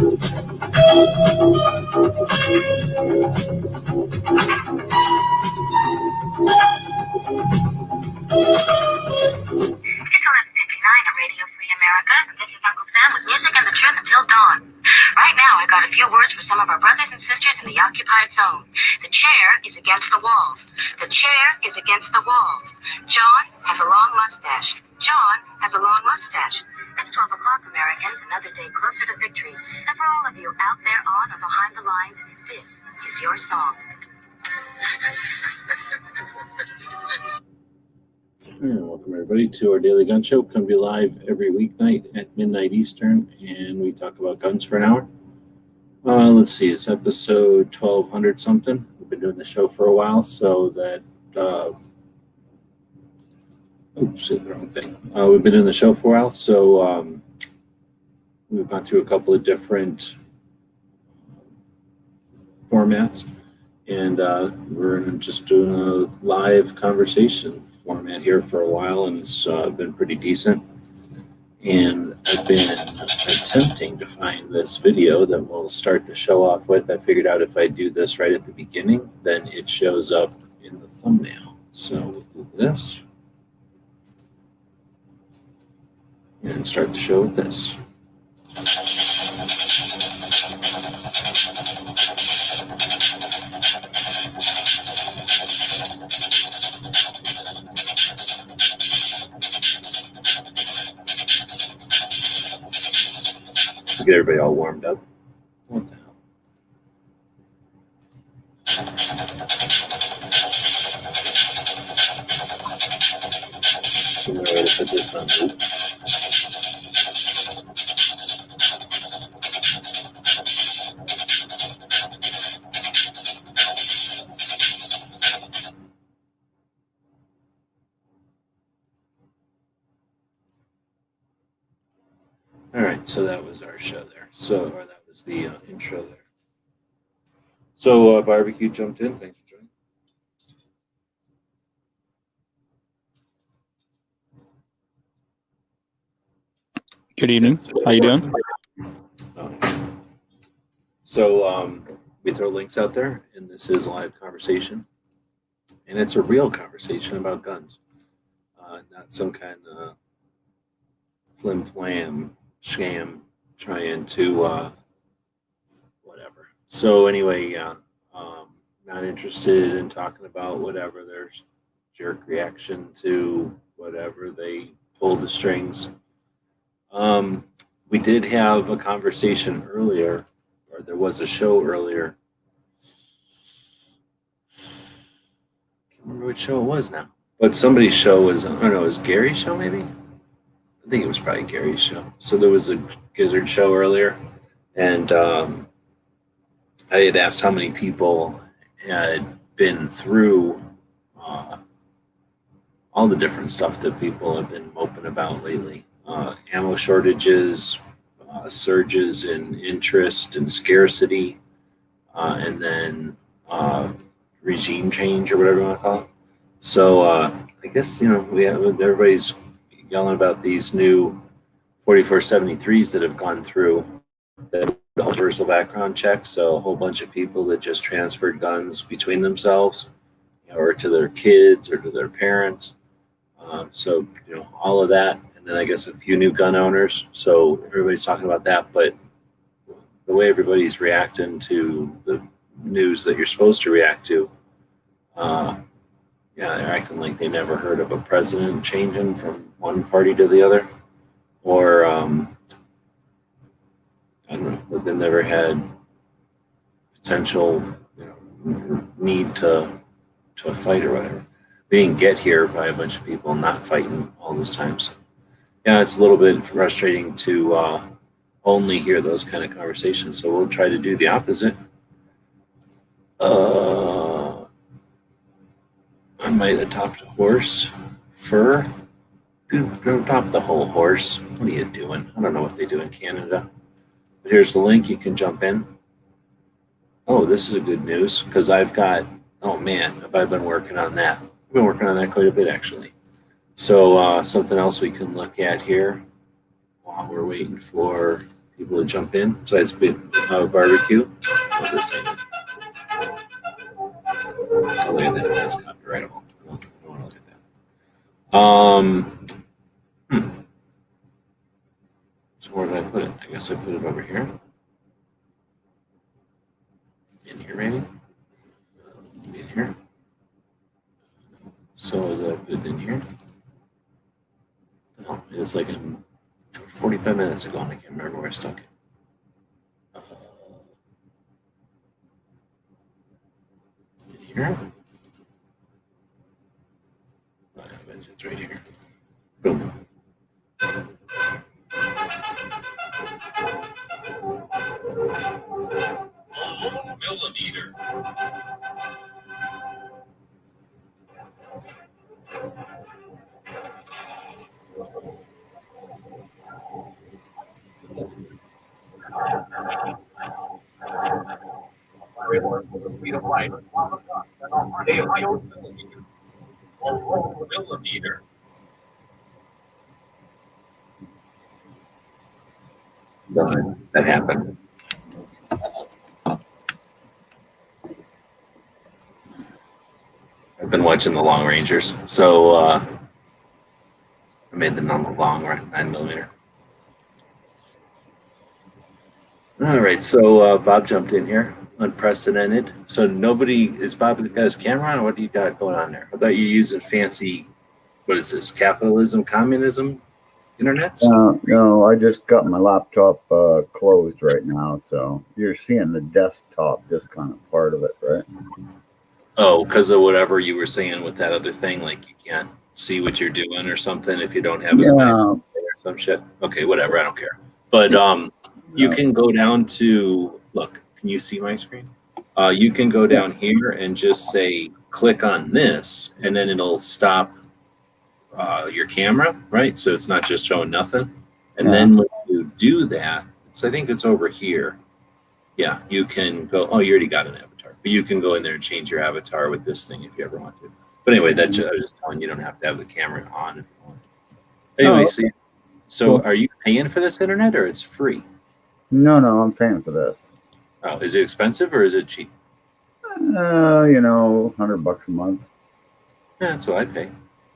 Radio Free America. This is Uncle Sam with music and the truth until dawn. Right now, I got a few words for some of our brothers and sisters in the occupied zone. The chair is against the walls. The chair is against the wall. John has a long mustache. John has a long mustache. It's 12 o'clock, Americans, another day closer to victory. And for all of you out there on or behind the lines, this is your song. And welcome everybody to our daily gun show. Come to you live every weeknight at midnight Eastern, and we talk about guns for an hour. Let's see, it's episode 1200 something. We've been doing the show for a while, so that oops, the wrong thing. We've been doing the show for a while, so we've gone through a couple of different formats, and we're just doing a live conversation format here for a while, and it's been pretty decent. And I've been attempting to find this video that we'll start the show off with. I figured out if I do this right at the beginning, then it shows up in the thumbnail. So we'll do this and start the show with this. Get everybody all warmed up. What the hell? I'm ready to put this on loop. All right, so that was our show there. Or that was the intro there. So Barbecue jumped in. Thanks for joining. Good evening. How you doing? So we throw links out there, and this is a live conversation, and it's a real conversation about guns, not some kind of flim-flam scam trying to whatever. So anyway, not interested in talking about whatever their jerk reaction to whatever they pulled the strings. We did have a conversation earlier, or there was a show earlier. Can't remember which show it was now, but somebody's show was, I don't know, it was Gary's show maybe? I think it was probably Gary's show. So there was a Gizzard show earlier, and I had asked how many people had been through all the different stuff that people have been moping about lately. Ammo shortages, surges in interest and scarcity, and then regime change, or whatever you want to call it. So I guess, everybody's yelling about these new 4473s that have gone through the universal background check. So a whole bunch of people that just transferred guns between themselves, or to their kids or to their parents. So all of that, and then I guess a few new gun owners. So everybody's talking about that, but the way everybody's reacting to the news that you're supposed to react to, they're acting like they never heard of a president changing from one party to the other, or I don't know, they've never had potential need to fight or whatever. We didn't get here by a bunch of people not fighting all this time. So it's a little bit frustrating to only hear those kind of conversations. So we'll try to do the opposite. I might adopt a horse. Fur? Dude, don't adopt the whole horse. What are you doing? I don't know what they do in Canada. But here's the link. You can jump in. Oh, this is a good news, because I've got, oh man, have I been working on that. I've been working on that quite a bit, actually. So something else we can look at here while we're waiting for people to jump in besides barbecue. Oh, this ain't it. Oh, look at that. That's copyrightable. I don't want to look at that. So where did I put it? I guess I put it over here. In here, maybe? In here. So did I put it in here? No, it was like 45 minutes ago, and I can't remember where I stuck it. In here? Oh, yeah, it's right here. Boom. Millimeter. Millimeter. So that happened. I've been watching the Long Rangers, so I made the number long, right? 9mm. All right, so Bob jumped in here, unprecedented. So is Bob got his camera on, or what do you got going on there? I thought you were using fancy, what is this, capitalism, communism, internets? No, I just got my laptop closed right now, so you're seeing the desktop, just kind of part of it, right? Oh, because of whatever you were saying with that other thing, like you can't see what you're doing or something if you don't have it or some shit. Okay, whatever, I don't care. But you can go down to, look, can you see my screen? You can go down here and just say, click on this, and then it'll stop your camera, right? So it's not just showing nothing. And then when you do that, I think it's over here. Yeah, you can go, oh, you already got an avatar. But you can go in there and change your avatar with this thing if you ever want to. But anyway, I was just telling you, don't have to have the camera on if you want. Anyway, so are you paying for this internet or it's free? No, I'm paying for this. Oh, is it expensive or is it cheap? $100 a month. Yeah, that's what I pay.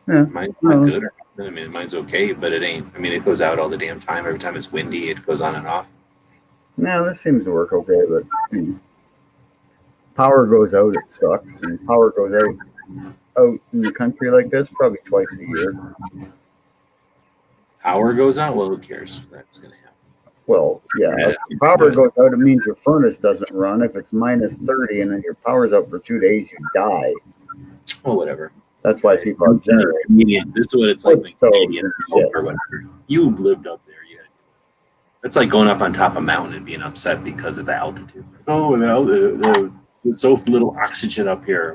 Yeah. Mine's not good. I mean, mine's okay, but it ain't. I mean, it goes out all the damn time. Every time it's windy, it goes on and off. No, this seems to work okay, but power goes out, it sucks. And power goes out in the country like this probably twice a year. Power goes out? Well, who cares? That's going to happen. Well, yeah. If power goes out, it means your furnace doesn't run. If it's minus 30 and then your power's out for 2 days, you die. Well, whatever. That's why people are Canadian. This is what it's like when Canadian or whatever. You lived up there, yeah. It's like going up on top of a mountain and being upset because of the altitude. Oh, there's so little oxygen up here.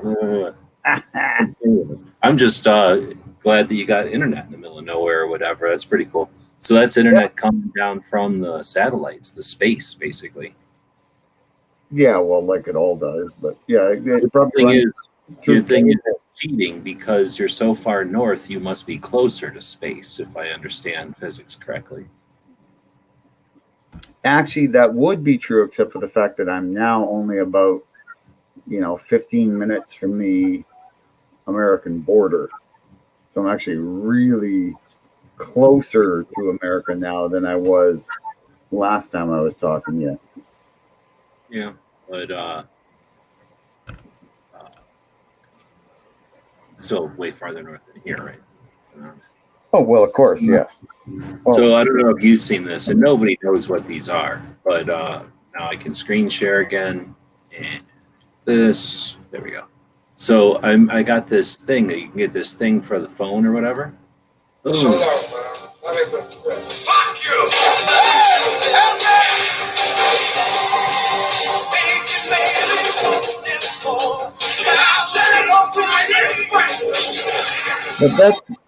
I'm just glad that you got internet in the middle of nowhere or whatever. That's pretty cool. So that's internet coming down from the satellites, the space, basically. Yeah, well, like it all does, but yeah, it probably your thing is cheating because you're so far north, you must be closer to space, if I understand physics correctly. Actually, that would be true, except for the fact that I'm now only about 15 minutes from the American border. So I'm actually really closer to America now than I was last time I was talking to you. Yeah, but still way farther north than here, right? Oh, well, of course, yes. Well, so I don't know if you've seen this, and nobody knows what these are, but now I can screen share again, and this, there we go. So I got this thing that you can get this thing for the phone or whatever. Ooh. Fuck you! But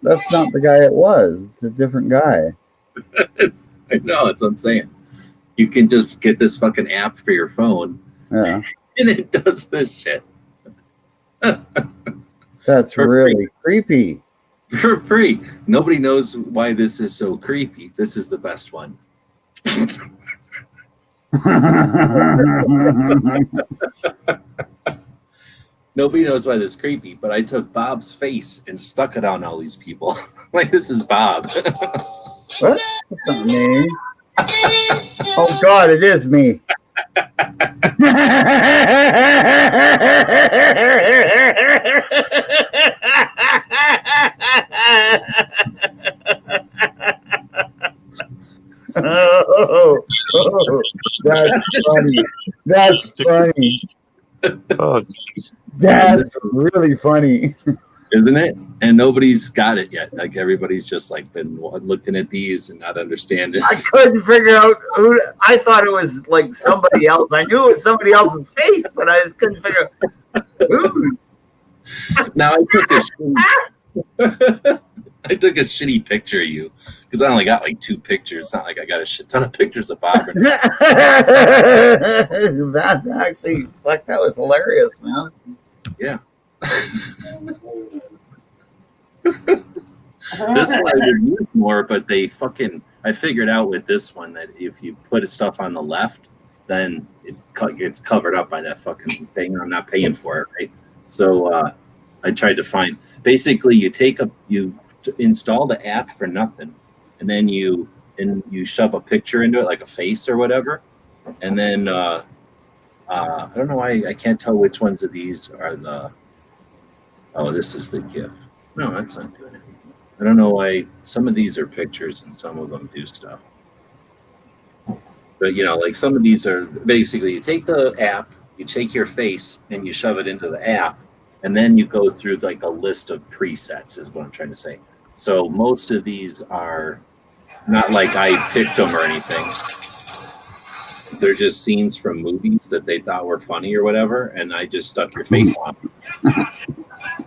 that's not the guy it was. It's a different guy. I know, that's what I'm saying. You can just get this fucking app for your phone. Yeah. And it does this shit. That's really creepy. For free. Nobody knows why this is so creepy. This is the best one. Nobody knows why this is creepy, but I took Bob's face and stuck it on all these people. Like, this is Bob. What? That's not me. Oh God, it is me. Oh, that's funny. That's funny. Oh, That's really funny. Isn't it? And nobody's got it yet. Like, everybody's just like been looking at these and not understanding. I couldn't figure out who. I thought it was like somebody else. I knew it was somebody else's face, but I just couldn't figure out who. Now I took a shitty picture of you because I only got like 2 pictures. It's not like I got a shit ton of pictures of Bob. That actually, fuck, that was hilarious, man. Yeah. This one I would use more, but I figured out with this one that if you put stuff on the left, then it gets covered up by that fucking thing. I'm not paying for it, right? So I tried to find, basically you install the app for nothing, and then you shove a picture into it, like a face or whatever, and then I don't know why I can't tell which ones of these are the. Oh, this is the GIF. No, that's not doing it. I don't know why some of these are pictures and some of them do stuff. But like some of these are basically you take the app, you take your face and you shove it into the app, and then you go through like a list of presets is what I'm trying to say. So most of these are not like I picked them or anything. They're just scenes from movies that they thought were funny or whatever, and I just stuck your face on.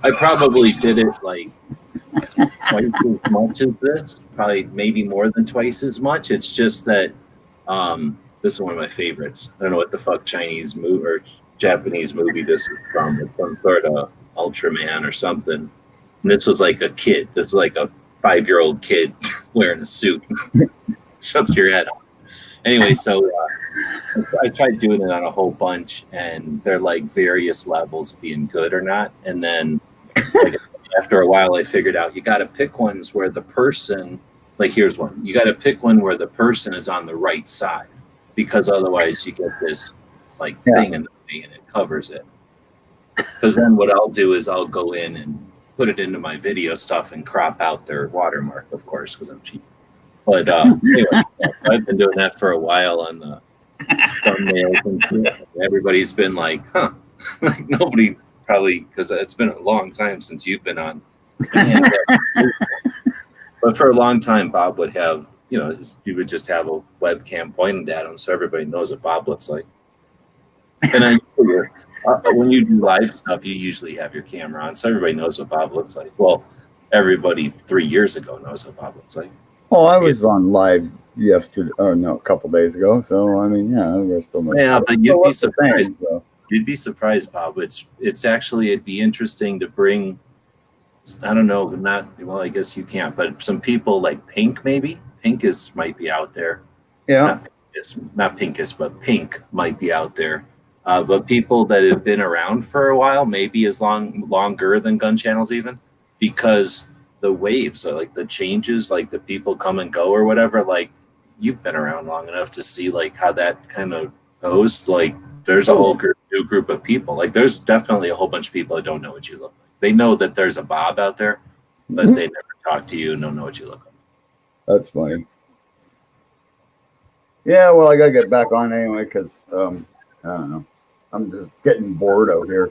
I probably did it like twice as much as this, probably maybe more than twice as much. It's just that this is one of my favorites. I don't know what the fuck Chinese movie or Japanese movie this is from. It's some sort of Ultraman or something. And this was like a kid. This is like a 5-year-old kid wearing a suit. Shoves your head on. Anyway, so I tried doing it on a whole bunch, and they're like various levels of being good or not. And then like, after a while, I figured out you got to pick ones where the person, like here's one, you got to pick one where the person is on the right side, because otherwise you get this like thing in the way and it covers it. Because then what I'll do is I'll go in and put it into my video stuff and crop out their watermark, of course, because I'm cheap. But anyway, I've been doing that for a while on the thumbnails and shit. Everybody's been like, huh, like nobody probably, because it's been a long time since you've been on. But for a long time, Bob would have, you would just have a webcam pointed at him so everybody knows what Bob looks like. And then when you do live stuff, you usually have your camera on so everybody knows what Bob looks like. Well, everybody 3 years ago knows what Bob looks like. Oh, I was on live yesterday, or no, a couple days ago. So I mean, yeah, we're still. Yeah, but you'd be surprised. You'd be surprised, Bob. It's actually it'd be interesting to bring. I don't know, I guess you can't, but some people like Pink maybe. Pink might be out there. Yeah. Not Pinkus, but Pink might be out there. But people that have been around for a while, maybe longer than Gun Channels even, because the waves, so like the changes, like the people come and go or whatever, like you've been around long enough to see like how that kind of goes. Like there's a whole new group of people. Like there's definitely a whole bunch of people that don't know what you look like. They know that there's a Bob out there, but they never talk to you and don't know what you look like. That's funny. Yeah, well, I gotta get back on anyway because I don't know. I'm just getting bored out here.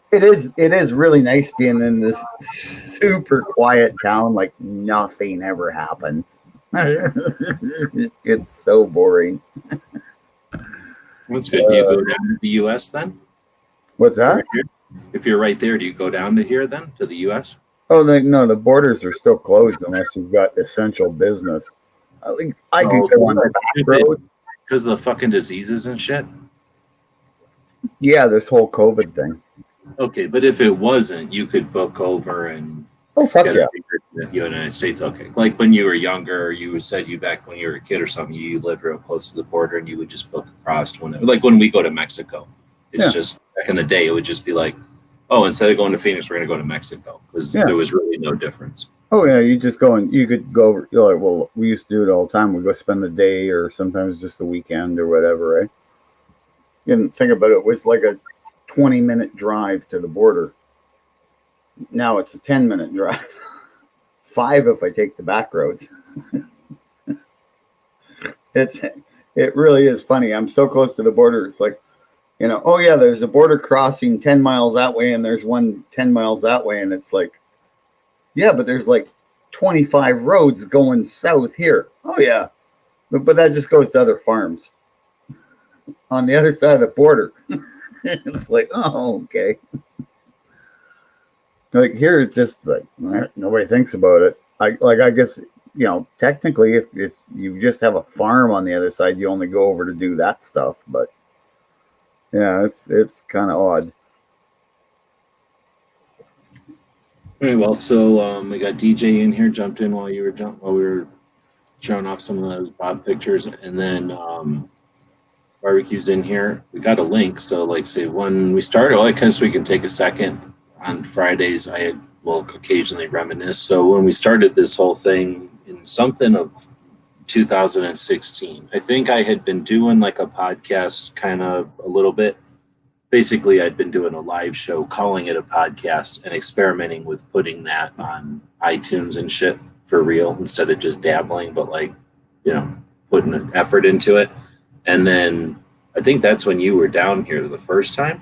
It is really nice being in this super quiet town. Like nothing ever happens. It's so boring. That's good. Do you go down to the U.S. then? What's that? If you're right there, do you go down to here then, to the U.S.? Oh, no, the borders are still closed unless you've got essential business. I can go on the back road. Because of the fucking diseases and shit? Yeah, this whole COVID thing. Okay, but if it wasn't, you could book over and Oh, fuck Get yeah. a record in the United States. Okay. Like when you were younger, you said you back when you were a kid or something, you lived real close to the border and you would just book across like when we go to Mexico. It's Yeah. just back in the day, it would just be like, oh, instead of going to Phoenix, we're going to go to Mexico because Yeah. there was really no difference. Oh yeah, you just go and you could go over. You're like, well, we used to do it all the time. We go spend the day or sometimes just the weekend or whatever, right? You didn't think about it. It was like a 20-minute drive to the border. Now it's a 10-minute drive. 5 if I take the back roads. It really is funny. I'm so close to the border. It's like, you know, oh yeah, there's a border crossing 10 miles that way and there's one 10 miles that way. And it's like, yeah, but there's like 25 roads going south here. Oh yeah. But that just goes to other farms on the other side of the border. It's like, oh, okay. Like here, it's just like nobody thinks about it. I guess, you know, technically, if you just have a farm on the other side, you only go over to do that stuff. But yeah, it's kind of odd. Very well. So we got DJ in here, jumped in while we were showing off some of those Bob pictures, and then barbecue's in here. We got a link, so like say when we started, I guess we can take a second. On Fridays, I will occasionally reminisce. So when we started this whole thing in something of 2016, I think I had been doing like a podcast kind of a little bit. Basically, I'd been doing a live show, calling it a podcast and experimenting with putting that on iTunes and shit for real instead of just dabbling, but like, you know, putting an effort into it. And then I think that's when you were down here the first time,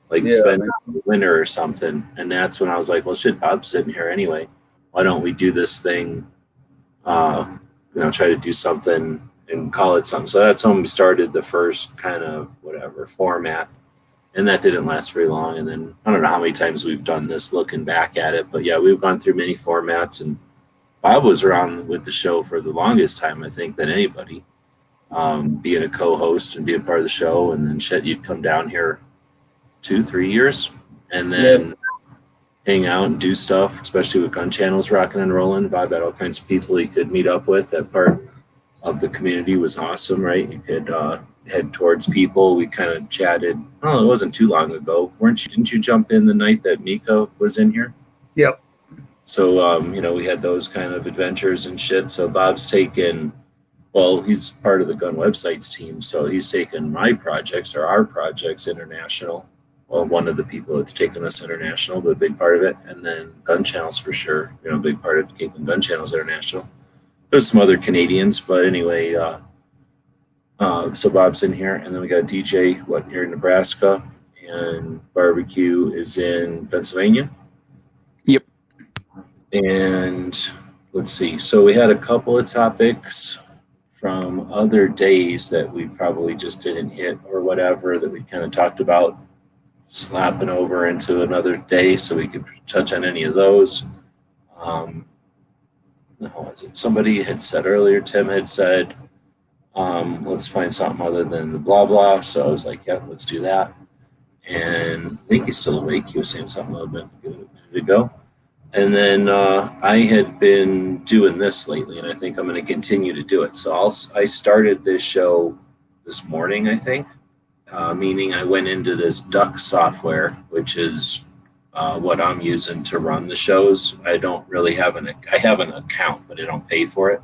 like spending the winter or something. And that's when I was like, well, shit, Bob's sitting here anyway. Why don't we do this thing, you know, try to do something and call it something. So that's when we started the first kind of whatever format. And that didn't last very long. And then I don't know how many times we've done this looking back at it. But yeah, we've gone through many formats. And Bob was around with the show for the longest time, I think, than anybody. Being a co-host and being part of the show. And then shit, you'd come down here 2-3 years and then hang out and do stuff, especially with gun channels rocking and rolling. Bob had all kinds of people he could meet up with. That part of the community was awesome, right? You could head towards people. We kind of chatted. Oh, it wasn't too long ago. Didn't you jump in the night that Mika was in here? Yep. So, you know, we had those kind of adventures and shit. So Bob's taken, well, he's part of the gun websites team. So he's taken my projects or our projects international. Well, one of the people that's taken us international, but a big part of it. And then gun channels for sure. You know, a big part of keeping gun channels international. There's some other Canadians, but anyway, so Bob's in here, and then we got DJ, here in Nebraska, and barbecue is in Pennsylvania. Yep. And let's see. So we had a couple of topics from other days that we probably just didn't hit or whatever that we kind of talked about slapping over into another day so we could touch on any of those. Somebody had said earlier, Tim had said, let's find something other than the blah blah. So I was like, yeah, let's do that. And I think he's still awake. He was saying something a little bit ago. And then I had been doing this lately, and I think I'm going to continue to do it. So I started this show this morning, I think, meaning I went into this Duck software, which is what I'm using to run the shows. I don't really have I have an account, but I don't pay for it.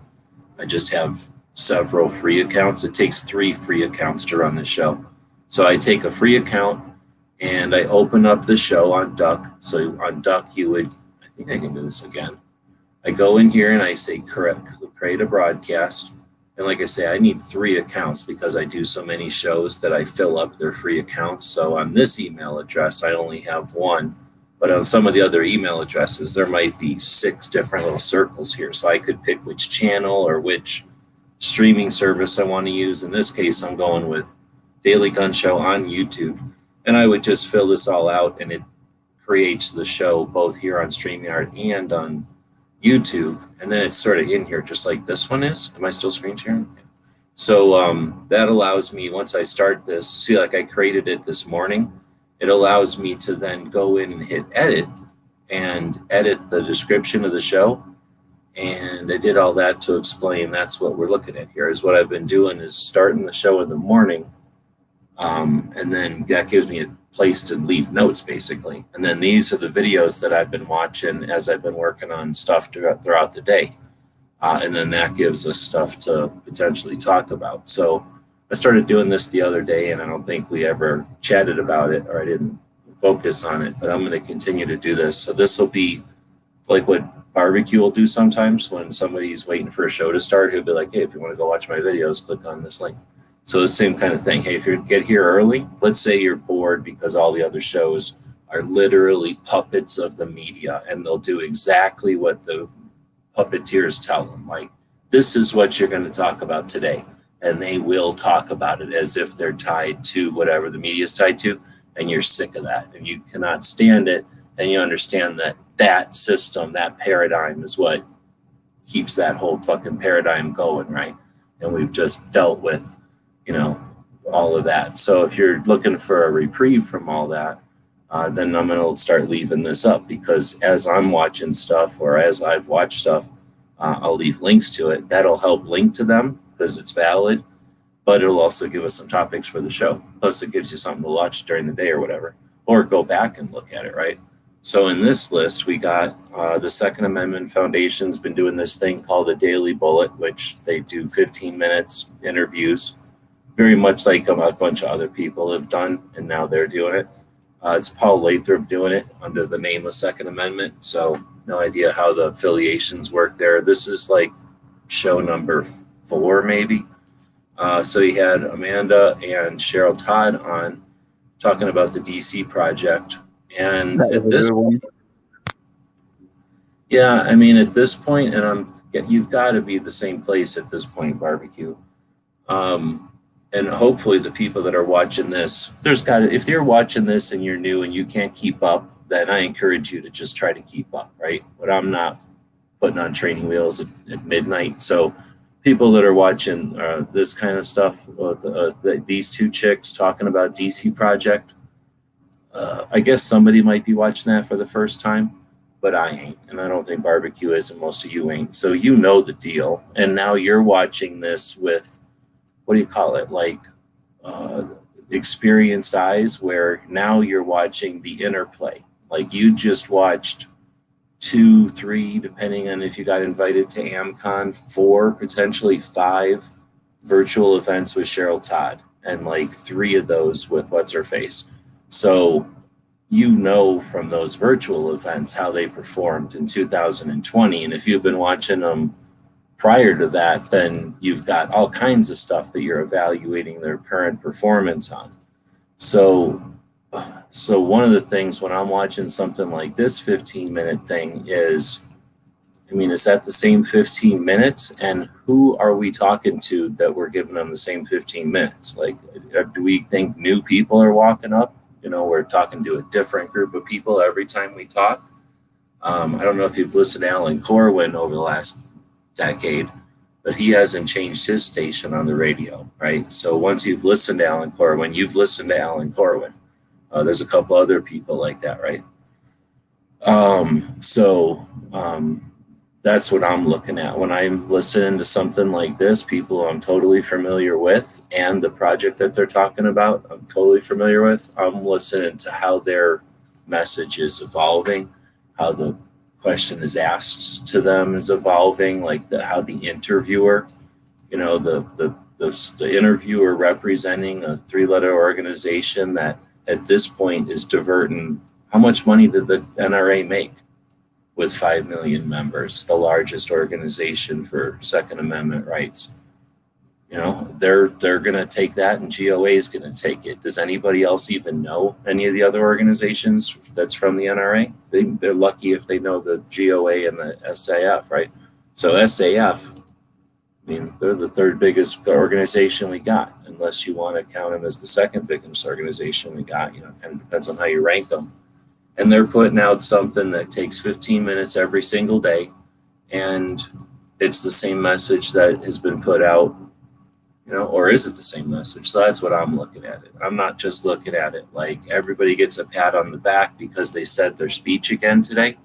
I just have several free accounts. It takes 3 free accounts to run the show. So I take a free account and I open up the show on Duck. So on Duck, I think I can do this again. I go in here and I say create a broadcast. And like I say, I need 3 accounts because I do so many shows that I fill up their free accounts. So on this email address, I only have 1. But on some of the other email addresses, there might be 6 different little circles here. So I could pick which channel or which streaming service I want to use. In this case, I'm going with Daily Gun Show on YouTube. And I would just fill this all out and it creates the show both here on StreamYard and on YouTube. And then it's sort of in here just like this one is. Am I still screen sharing? So that allows me, once I start this, see, like I created it this morning. It allows me to then go in and hit edit and edit the description of the show. And I did all that to explain that's what we're looking at here. Is what I've been doing is starting the show in the morning, and then that gives me a place to leave notes, basically. And then these are the videos that I've been watching as I've been working on stuff throughout the day. And then that gives us stuff to potentially talk about. So I started doing this the other day, and I don't think we ever chatted about it, or I didn't focus on it, but I'm going to continue to do this. So this will be like what barbecue will do sometimes when somebody's waiting for a show to start. He'll be like, hey, if you want to go watch my videos, click on this link. So the same kind of thing. Hey, if you get here early, let's say you're bored because all the other shows are literally puppets of the media, and they'll do exactly what the puppeteers tell them. Like, this is what you're going to talk about today. And they will talk about it as if they're tied to whatever the media is tied to. And you're sick of that. And you cannot stand it. And you understand that that system, that paradigm is what keeps that whole fucking paradigm going, right? And we've just dealt with, all of that. So if you're looking for a reprieve from all that, then I'm going to start leaving this up, because as I'm watching stuff, or as I've watched stuff, I'll leave links to it. That'll help link to them because it's valid, but it'll also give us some topics for the show. Plus it gives you something to watch during the day or whatever, or go back and look at it, right? So in this list, we got the Second Amendment Foundation's been doing this thing called a Daily Bullet, which they do 15 minutes interviews, very much like a bunch of other people have done, and now they're doing it. It's Paul Lathrop doing it under the name of Second Amendment, so no idea how the affiliations work there. This is like show number 4, maybe. So he had Amanda and Cheryl Todd on talking about the DC project. And at this point, yeah, I mean, at this point, and you've got to be the same place at this point, barbecue. And hopefully the people that are watching this, if you're watching this and you're new and you can't keep up, then I encourage you to just try to keep up, right? But I'm not putting on training wheels at midnight. So people that are watching this kind of stuff, these two chicks talking about DC project, I guess somebody might be watching that for the first time, but I ain't. And I don't think barbecue is, and most of you ain't. So you know the deal. And now you're watching this with, what do you call it? Like experienced eyes, where now you're watching the interplay. Like you just watched 2, 3, depending on if you got invited to AmCon, 4, potentially 5 virtual events with Cheryl Todd, and like 3 of those with what's her face. So from those virtual events how they performed in 2020. And if you've been watching them prior to that, then you've got all kinds of stuff that you're evaluating their current performance on. So one of the things when I'm watching something like this 15-minute thing is, is that the same 15 minutes? And who are we talking to that we're giving them the same 15 minutes? Like, do we think new people are walking up? We're talking to a different group of people every time we talk. I don't know if you've listened to Alan Corwin over the last decade, but he hasn't changed his station on the radio, right? So once you've listened to Alan Corwin, you've listened to Alan Corwin. There's a couple other people like that, right? That's what I'm looking at when I'm listening to something like this. People I'm totally familiar with, and the project that they're talking about, I'm totally familiar with. I'm listening to how their message is evolving, how the question is asked to them is evolving, like how the interviewer, the interviewer representing a 3-letter organization that at this point is diverting. How much money did the NRA make with 5 million members, the largest organization for Second Amendment rights? They're going to take that, and GOA is going to take it. Does anybody else even know any of the other organizations that's from the NRA? They're lucky if they know the GOA and the SAF, right? So SAF, they're the 3rd biggest organization we got, unless you want to count them as the 2nd biggest organization we got. It kind of depends on how you rank them. And they're putting out something that takes 15 minutes every single day, and it's the same message that has been put out or is it the same message? So that's what I'm looking at it. I'm not just looking at it like everybody gets a pat on the back because they said their speech again today.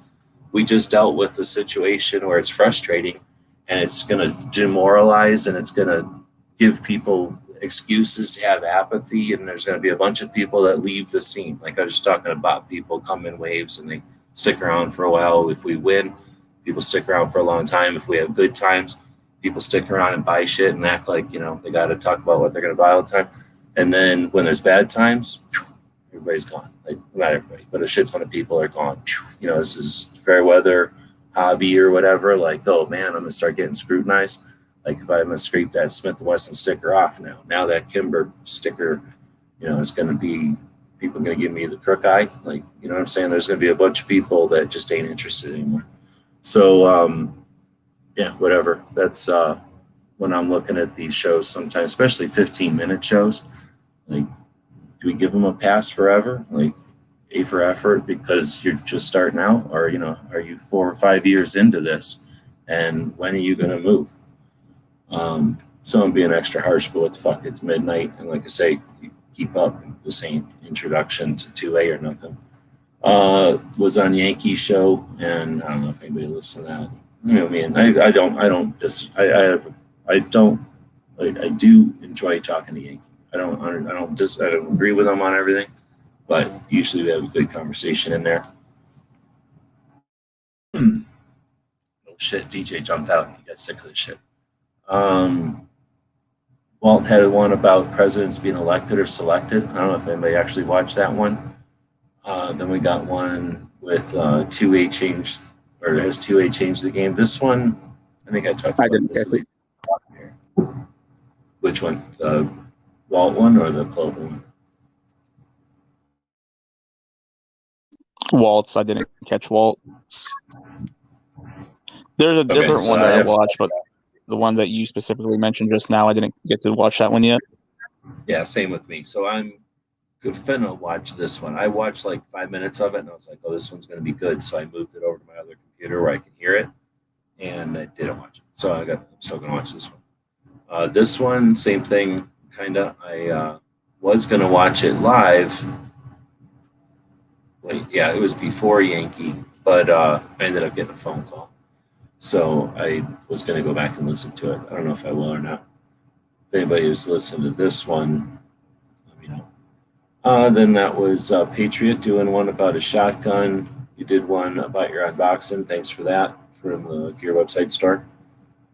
We just dealt with a situation where it's frustrating and it's going to demoralize and it's going to give people excuses to have apathy. And there's going to be a bunch of people that leave the scene. Like I was just talking about, people come in waves and they stick around for a while. If we win, people stick around for a long time. If we have good times, people stick around and buy shit and act like, they got to talk about what they're going to buy all the time. And then when there's bad times, everybody's gone. Like, not everybody, but a shit ton of people are gone. This is fair weather hobby or whatever. Like, oh man, I'm going to start getting scrutinized. Like if I'm going to scrape that Smith & Wesson sticker off now that Kimber sticker, is going to be, people going to give me the crook eye. Like, you know what I'm saying? There's going to be a bunch of people that just ain't interested anymore. So, yeah, whatever. That's when I'm looking at these shows sometimes, especially 15-minute shows. Like, do we give them a pass forever? Like, A for effort because you're just starting out? Or, are you 4 or 5 years into this? And when are you going to move? So I'm being extra harsh, but what the fuck? It's midnight. And like I say, you keep up. This ain't introduction to 2A or nothing. Was on Yankees Show, and I don't know if anybody listened to that. I do enjoy talking to Yankee. I don't agree with them on everything, but usually we have a good conversation in there. Oh shit, DJ jumped out. He got sick of this shit. Walt had one about presidents being elected or selected. I don't know if anybody actually watched that one. Then we got one with 2A changed, or has 2A changed the game. This one, I think I talked about this. Which one? The Walt one or the Clover one? Walt's. I didn't catch Walt's. There's a different one that I watched, but the one that you specifically mentioned just now, I didn't get to watch that one yet. Yeah, same with me. So I'm finna watch this one. I watched like 5 minutes of it and I was like, oh, this one's going to be good. So I moved it over to my other computer where I can hear it, and I didn't watch it. So I'm still going to watch this one. This one, same thing, kind of. I was going to watch it live. Yeah, it was before Yankee, but I ended up getting a phone call. So I was going to go back and listen to it. I don't know if I will or not. If anybody who's listened to this one, let me know. Then that was Patriot doing one about a shotgun. You did one about your unboxing. Thanks for that from the Gear website store.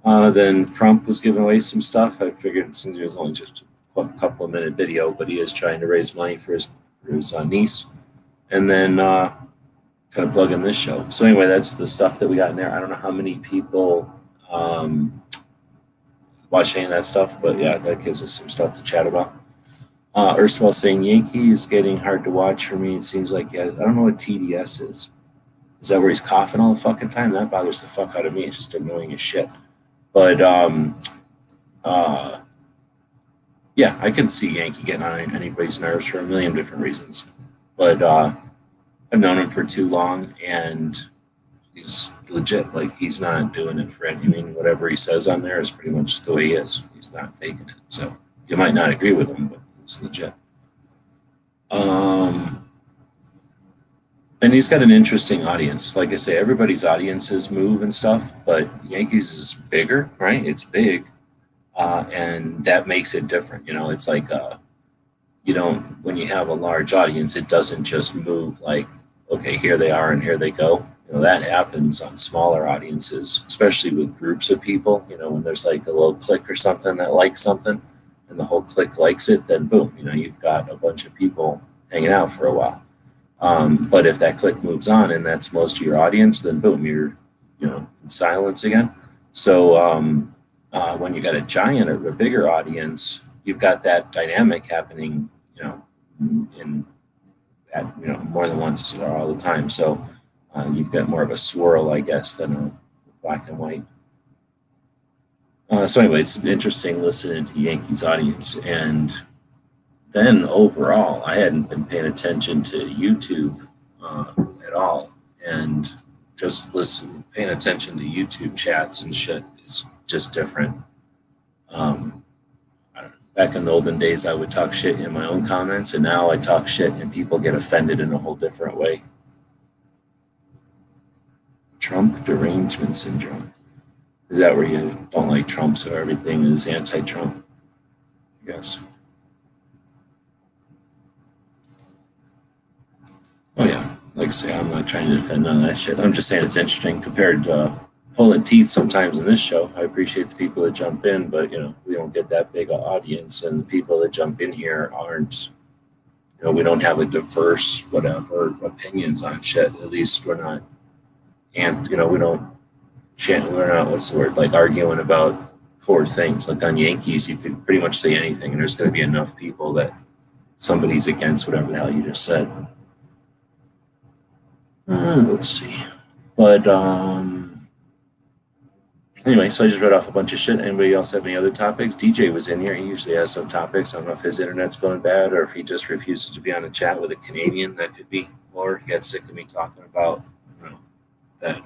Then Crump was giving away some stuff. I figured since it was only just a couple of minute video, but he is trying to raise money for his niece. And then kind of plug in this show. So anyway, that's the stuff that we got in there. I don't know how many people watch any of that stuff, but yeah, that gives us some stuff to chat about. Ursula saying Yankee is getting hard to watch for me. It seems like, yeah, I don't know what TDS is. Is that where he's coughing all the fucking time? That bothers the fuck out of me. It's just annoying as shit. But yeah, I can see Yankee getting on anybody's nerves for a million different reasons. But I've known him for too long, and he's legit. Like, he's not doing it for any. I mean, whatever he says on there is pretty much the way he is. He's not faking it. So you might not agree with him, but he's legit. And he's got an interesting audience. Like I say, everybody's audiences move and stuff, but Yankees is bigger, right? It's big, and that makes it different. It's like when you have a large audience, it doesn't just move like, okay, here they are and here they go. That happens on smaller audiences, especially with groups of people. When there's like a little clique or something that likes something and the whole clique likes it, then boom, you've got a bunch of people hanging out for a while. But if that clique moves on and that's most of your audience, then boom, you're in silence again. So when you got a giant or a bigger audience, you've got that dynamic happening, more than once or all the time. So you've got more of a swirl, I guess, than a black and white. So anyway, it's interesting listening to Yankees audience. And then overall, I hadn't been paying attention to YouTube at all. And just paying attention to YouTube chats and shit is just different. back in the olden days, I would talk shit in my own comments, and now I talk shit and people get offended in a whole different way. Trump derangement syndrome. Is that where you don't like Trump, so everything is anti-Trump? Yes. Oh yeah, like I say, I'm not trying to defend none of that shit. I'm just saying it's interesting compared to pulling teeth sometimes in this show. I appreciate the people that jump in, but we don't get that big an audience, and the people that jump in here aren't. We don't have a diverse whatever opinions on shit. At least we're not, and we don't. We're not, what's the word, like arguing about core things. Like on Yankees, you could pretty much say anything, and there's going to be enough people that somebody's against whatever the hell you just said. Let's see. But anyway, so I just read off a bunch of shit. Anybody else have any other topics? DJ was in here. He usually has some topics. I don't know if his internet's going bad or if he just refuses to be on a chat with a Canadian. That could be. Or he got sick of me talking about that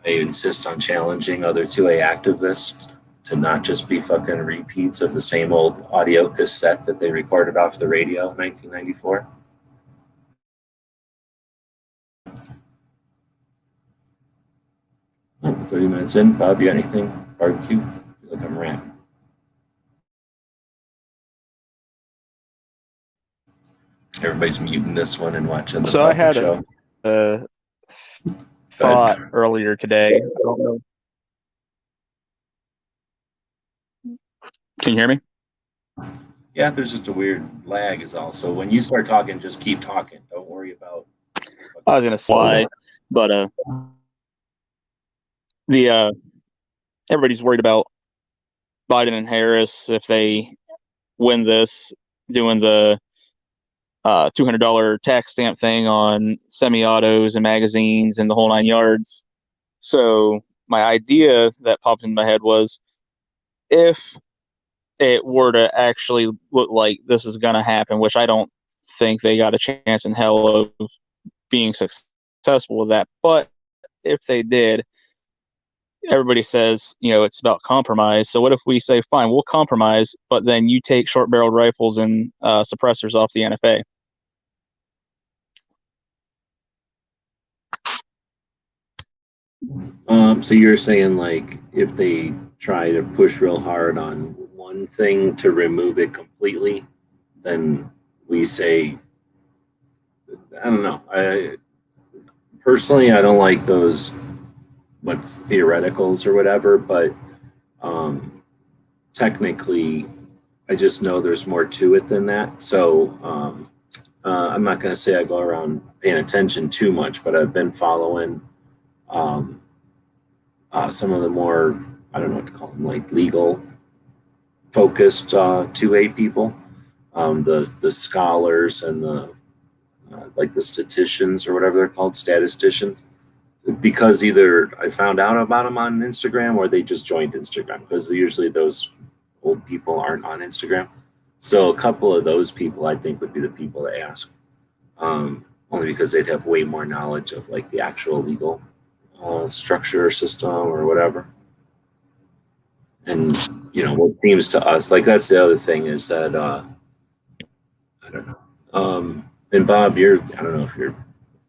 I insist on challenging other 2A activists to not just be fucking repeats of the same old audio cassette that they recorded off the radio in 1994. Oh, 30 minutes in. Bob, you got anything? Barbecue? I feel like I'm ranting. Everybody's muting this one and watching the So I had show. a thought earlier today. I don't know. Can you hear me? Yeah, there's just a weird lag is all. So when you start talking, just keep talking. Don't worry about. I was gonna slide, but everybody's worried about Biden and Harris if they win this, doing the $200 tax stamp thing on semi-autos and magazines and the whole 9 yards. So my idea that popped in my head was, if it were to actually look like this is going to happen, which I don't think they got a chance in hell of being successful with that, but if they did, everybody says, it's about compromise. So what if we say, fine, we'll compromise, but then you take short-barreled rifles and suppressors off the NFA? So you're saying, like, if they try to push real hard on one thing to remove it completely, then we say, I don't know. I personally don't like those what's theoreticals or whatever, but technically I just know there's more to it than that. So I'm not going to say I go around paying attention too much, but I've been following some of the more, I don't know what to call them, like legal focused 2A people, the scholars and the like the statisticians or whatever they're called, statisticians, because either I found out about them on Instagram or they just joined Instagram, because usually those old people aren't on Instagram. So a couple of those people I think would be the people to ask, only because they'd have way more knowledge of like the actual legal structure or system or whatever. And what seems to us, like, that's the other thing, is that I don't know. And Bob, I don't know if you're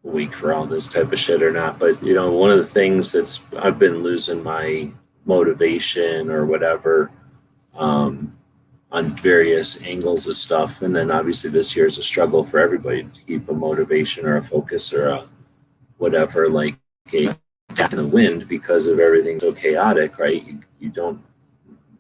awake for all this type of shit or not, but one of the things I've been losing my motivation or whatever on various angles of stuff, and then obviously this year is a struggle for everybody to keep a motivation or a focus or a whatever, like a tap in the wind, because of everything so chaotic, right? You don't.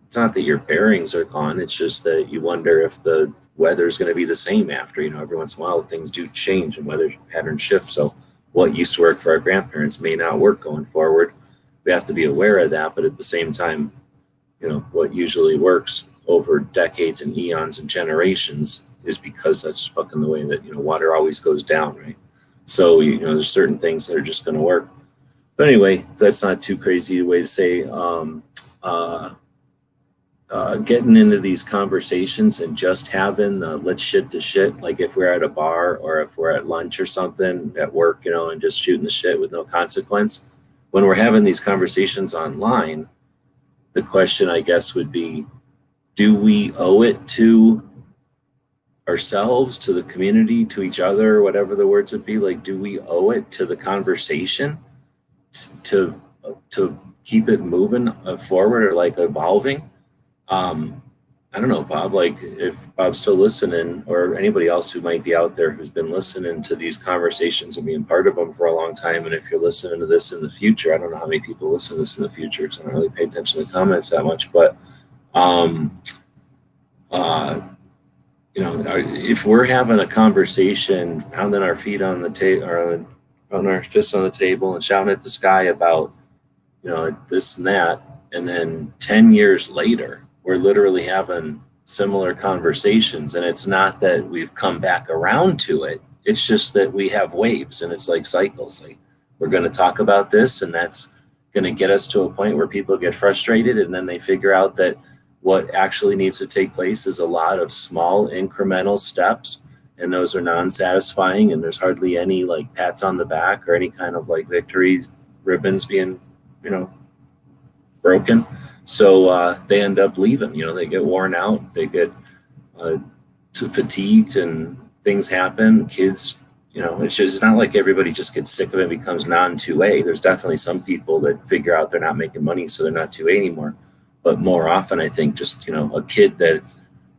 It's not that your bearings are gone. It's just that you wonder if the weather's going to be the same after. Every once in a while things do change and weather patterns shift. So what used to work for our grandparents may not work going forward. We have to be aware of that. But at the same time, what usually works over decades and eons and generations is because that's fucking the way that, water always goes down, right? So, there's certain things that are just going to work. But anyway, that's not too crazy a way to say, getting into these conversations and just having let's shit to shit, like if we're at a bar or if we're at lunch or something at work, and just shooting the shit with no consequence. When we're having these conversations online, the question, I guess, would be, do we owe it to ourselves, to the community, to each other, whatever the words would be? Like, do we owe it to the conversation to keep it moving forward, or like evolving? I don't know, Bob, like if Bob's still listening, or anybody else who might be out there who's been listening to these conversations and being part of them for a long time. And if you're listening to this in the future, I don't know how many people listen to this in the future, because I don't really pay attention to comments that much, but, you know, if we're having a conversation, pounding our feet on the table, or pounding our fists on the table and shouting at the sky about, you know, this and that, and then 10 years later, we're literally having similar conversations, and it's not that we've come back around to it. It's just that we have waves, and it's like cycles. Like, we're going to talk about this, and that's going to get us to a point where people get frustrated, and then they figure out that what actually needs to take place is a lot of small incremental steps, and those are non-satisfying, and there's hardly any like pats on the back or any kind of like victory ribbons being, you know, broken. So they end up leaving. You know, they get worn out, they get fatigued, and things happen. Kids, you know, it's not like everybody just gets sick of it and becomes non-2A. There's definitely some people that figure out they're not making money, so they're not 2A anymore. But more often, I think just, you know, a kid that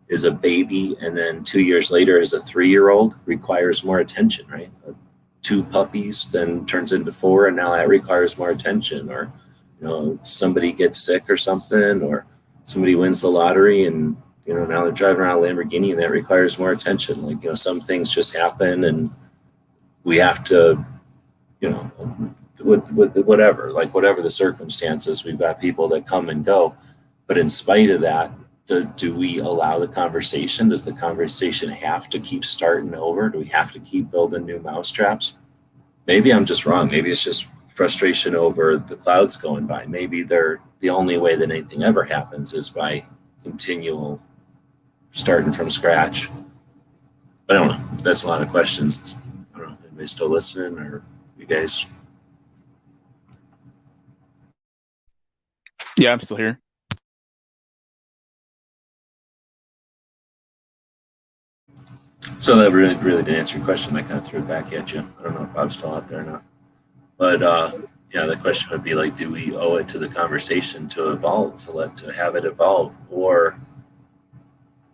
is a baby and then 2 years later is a 3-year-old requires more attention, right? 2 puppies then turns into 4, and now that requires more attention. Or, you know, somebody gets sick or something, or somebody wins the lottery and, you know, now they're driving around a Lamborghini, and that requires more attention. Like, you know, some things just happen, and we have to, you know, with whatever, like whatever the circumstances, we've got people that come and go. But in spite of that, do we allow the conversation? Does the conversation have to keep starting over? Do we have to keep building new mousetraps? Maybe I'm just wrong. Maybe it's just frustration over the clouds going by. Maybe they're the only way that anything ever happens is by continual starting from scratch. But I don't know. That's a lot of questions. I don't know if anybody's still listening, or you guys. Yeah, I'm still here. So that really didn't answer your question. I kind of threw it back at you. I don't know if Bob's still out there or not. But yeah, the question would be like, do we owe it to the conversation to evolve, to have it evolve, or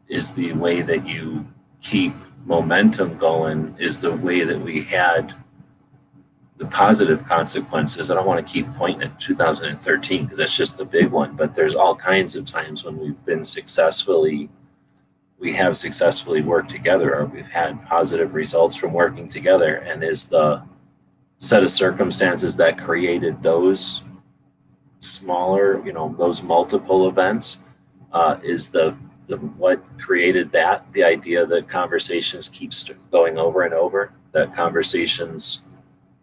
is the way that you keep momentum going is the way that we had the positive consequences? I don't want to keep pointing at 2013 because that's just the big one, but there's all kinds of times when we have successfully worked together, or we've had positive results from working together. And is the set of circumstances that created those smaller, you know, those multiple events, is the what created that, the idea that conversations keep going over and over, that conversations,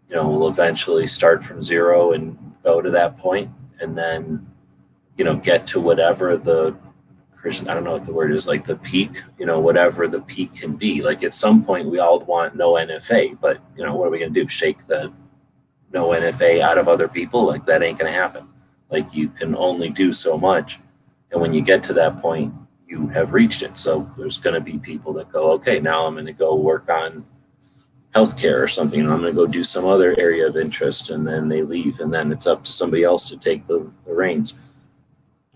you know, will eventually start from zero and go to that point, and then, you know, get to whatever the, I don't know what the word is, like the peak, you know, whatever the peak can be. Like at some point we all want no NFA, but, you know, what are we going to do? Shake the no NFA out of other people? Like, that ain't going to happen. Like, you can only do so much. And when you get to that point, you have reached it. So there's going to be people that go, okay, now I'm going to go work on healthcare or something, and I'm going to go do some other area of interest, and then they leave, and then it's up to somebody else to take the reins.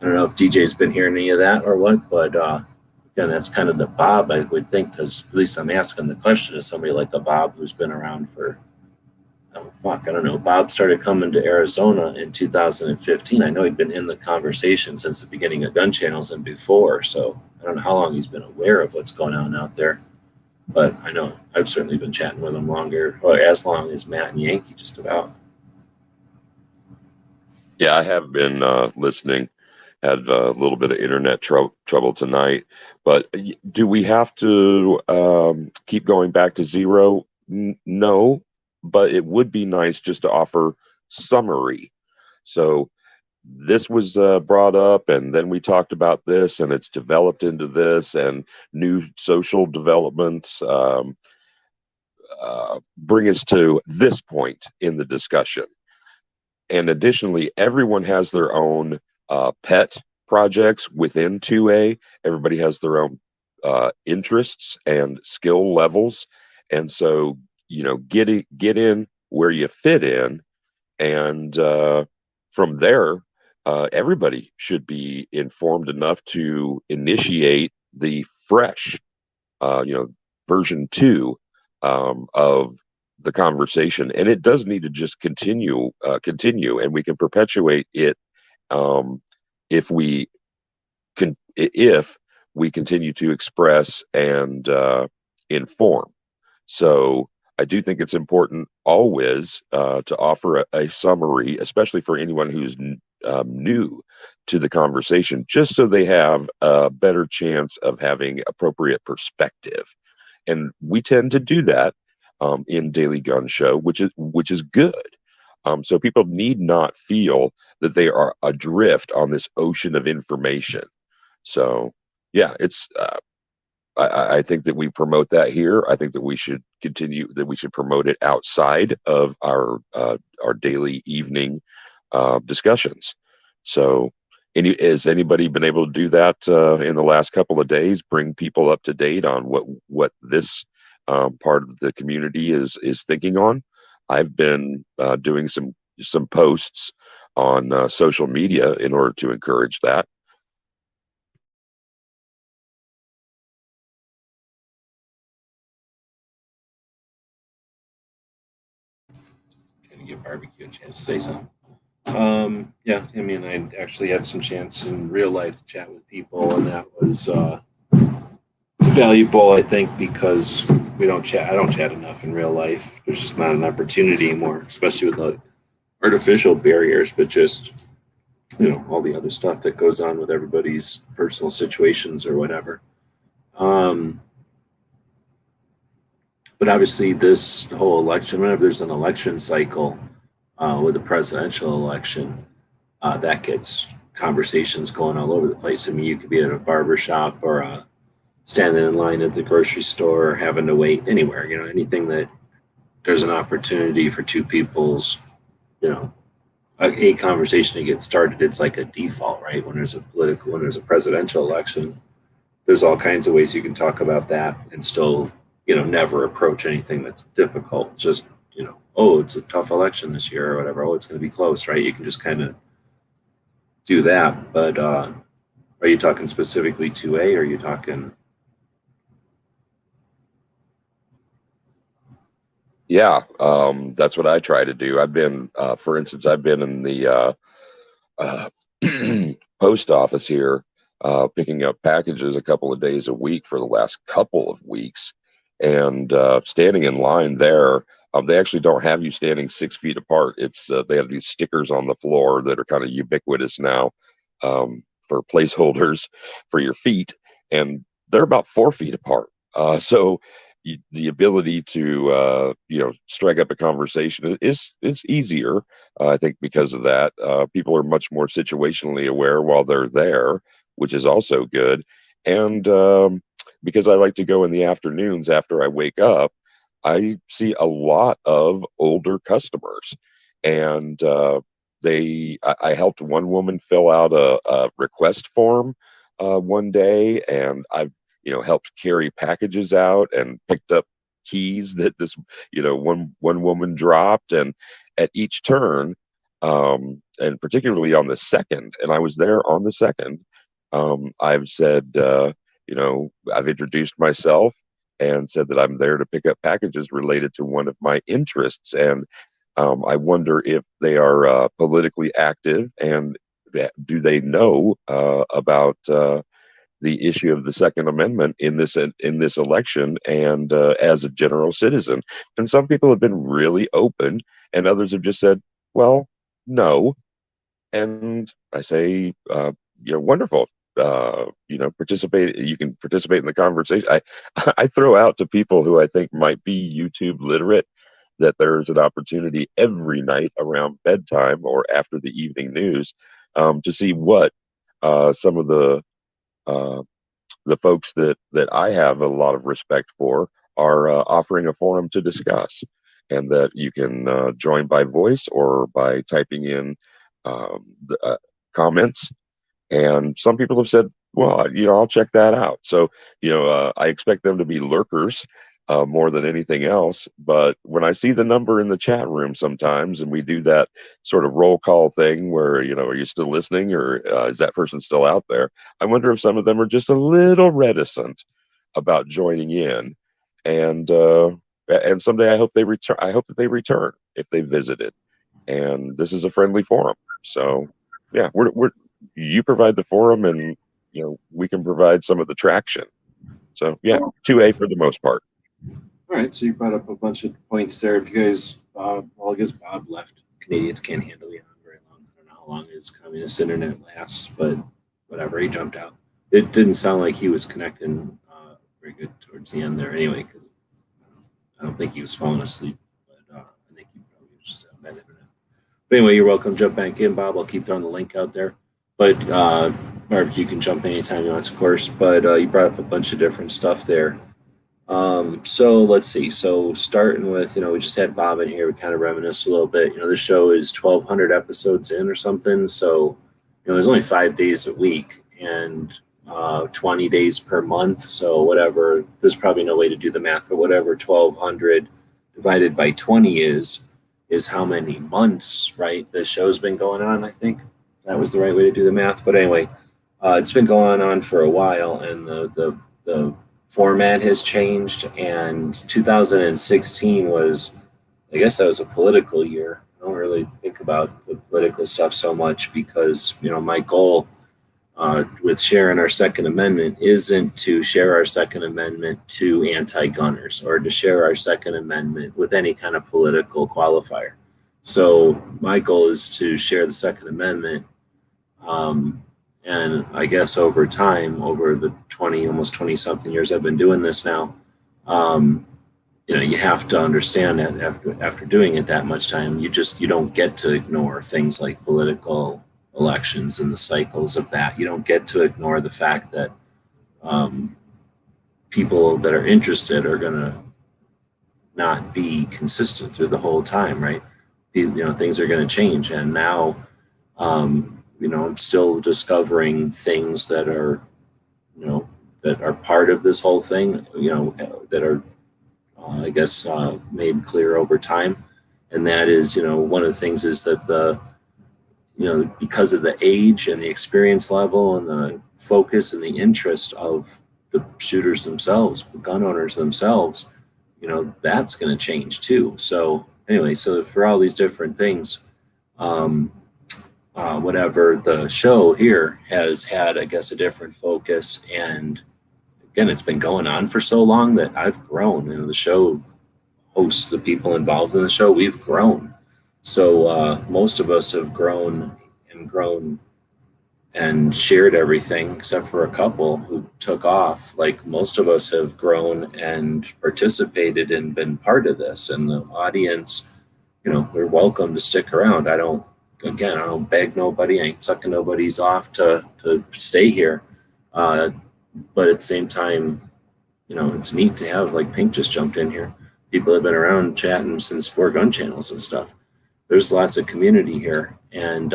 I don't know if DJ's been hearing any of that or what, but again, that's kind of the Bob, I would think, because at least I'm asking the question of somebody like a Bob who's been around for, I don't know. Bob started coming to Arizona in 2015. I know he'd been in the conversation since the beginning of Gun Channels and before, so I don't know how long he's been aware of what's going on out there. But I know I've certainly been chatting with him longer, or as long as Matt and Yankee, just about. Yeah, I have been listening. Had a little bit of internet trouble tonight. But do we have to keep going back to zero? No, but it would be nice just to offer summary. So this was brought up, and then we talked about this, and it's developed into this, and new social developments bring us to this point in the discussion. And additionally, everyone has their own pet projects within 2A. Everybody has their own interests and skill levels, and so get in where you fit in, and from there, everybody should be informed enough to initiate the fresh, version 2 of the conversation, and it does need to just continue, and we can perpetuate it if we continue to express and inform. So I do think it's important always to offer a summary, especially for anyone who's new to the conversation, just so they have a better chance of having appropriate perspective. And we tend to do that in Daily Gun Show, which is good. So people need not feel that they are adrift on this ocean of information. So yeah, it's I think that we promote that here. I think that we should continue, that we should promote it outside of our daily evening discussions. So has anybody been able to do that in the last couple of days, bring people up to date on what this part of the community is thinking on? I've been doing some posts on social media in order to encourage that. Trying to give barbecue a chance to say something. Yeah, I mean, I actually had some chance in real life to chat with people, and that was valuable, I think, because I don't chat enough in real life. There's just not an opportunity anymore, especially with the artificial barriers, but just, all the other stuff that goes on with everybody's personal situations or whatever. But obviously this whole election, whenever there's an election cycle with a presidential election, that gets conversations going all over the place. I mean, you could be at a barber shop or standing in line at the grocery store, or having to wait anywhere, anything that there's an opportunity for two people's, a conversation to get started. It's like a default, right? When there's a presidential election, there's all kinds of ways you can talk about that and still, never approach anything that's difficult. Just, oh, it's a tough election this year or whatever. Oh, it's going to be close, right? You can just kind of do that. But are you talking specifically 2A, or are you talking? Yeah, that's what I try to do. I've been, for instance, I've been in the post office here, picking up packages a couple of days a week for the last couple of weeks, and standing in line there. They actually don't have you standing 6 feet apart. It's they have these stickers on the floor that are kind of ubiquitous now for placeholders for your feet, and they're about 4 feet apart. So the ability to strike up a conversation is easier, I think, because of that. People are much more situationally aware while they're there, which is also good. And because I like to go in the afternoons after I wake up, I see a lot of older customers, and I helped one woman fill out a request form one day, and I've helped carry packages out and picked up keys that this one woman dropped, and at each turn, and particularly on the second, and I was there on the second, I've said, I've introduced myself and said that I'm there to pick up packages related to one of my interests, and I wonder if they are politically active, and do they know about the issue of the Second Amendment in this election, and as a general citizen. And some people have been really open, and others have just said, well, no. And I say, wonderful. Participate. You can participate in the conversation. I throw out to people who I think might be YouTube literate that there's an opportunity every night around bedtime or after the evening news to see what some of the folks that I have a lot of respect for are offering a forum to discuss, and that you can join by voice or by typing in the comments, And some people have said, well, I'll check that out. So, I expect them to be lurkers more than anything else. But when I see the number in the chat room sometimes, and we do that sort of roll call thing where, are you still listening, or is that person still out there? I wonder if some of them are just a little reticent about joining in. And someday I hope they return. I hope that they return if they visited. And this is a friendly forum. So yeah, you provide the forum, and we can provide some of the traction. So yeah, 2A for the most part. All right, so you brought up a bunch of points there. If you guys, well, I guess Bob left. Canadians can't handle you on very long. I don't know how long his communist internet lasts, but whatever, he jumped out. It didn't sound like he was connecting very good towards the end there anyway, because I don't think he was falling asleep, but I think he probably was just out bad internet. But anyway, you're welcome. Jump back in, Bob. I'll keep throwing the link out there. But or you can jump anytime you want, of course. But you brought up a bunch of different stuff there. So let's see. So starting with, we just had Bob in here. We kind of reminisced a little bit. This show is 1,200 episodes in or something. So, there's only 5 days a week and 20 days per month. So whatever, there's probably no way to do the math, but whatever 1,200 divided by 20 is how many months, right? The show's been going on, I think. That was the right way to do the math. But anyway, it's been going on for a while, and the format has changed. And 2016 was, I guess that was a political year. I don't really think about the political stuff so much because, my goal with sharing our Second Amendment isn't to share our Second Amendment to anti-gunners or to share our Second Amendment with any kind of political qualifier. So my goal is to share the Second Amendment. And I guess over time, over the almost 20 something years I've been doing this now, you have to understand that after doing it that much time, you don't get to ignore things like political elections and the cycles of that. You don't get to ignore the fact that people that are interested are going to not be consistent through the whole time, right? Things are going to change. And now, I'm still discovering things that are, that are part of this whole thing, that are, I guess, made clear over time. And that is, one of the things is that because of the age and the experience level and the focus and the interest of the shooters themselves, the gun owners themselves, that's going to change too. So anyway, so for all these different things, whatever, the show here has had, I guess, a different focus. And again, it's been going on for so long that I've grown. The show hosts, the people involved in the show, we've grown. So most of us have grown and shared everything except for a couple who took off. Like most of us have grown and participated and been part of this. And the audience, they're welcome to stick around. I don't beg nobody. I ain't sucking nobody's off to stay here. But at the same time, it's neat to have, like Pink just jumped in here. People have been around chatting since 4 gun channels and stuff. There's lots of community here. And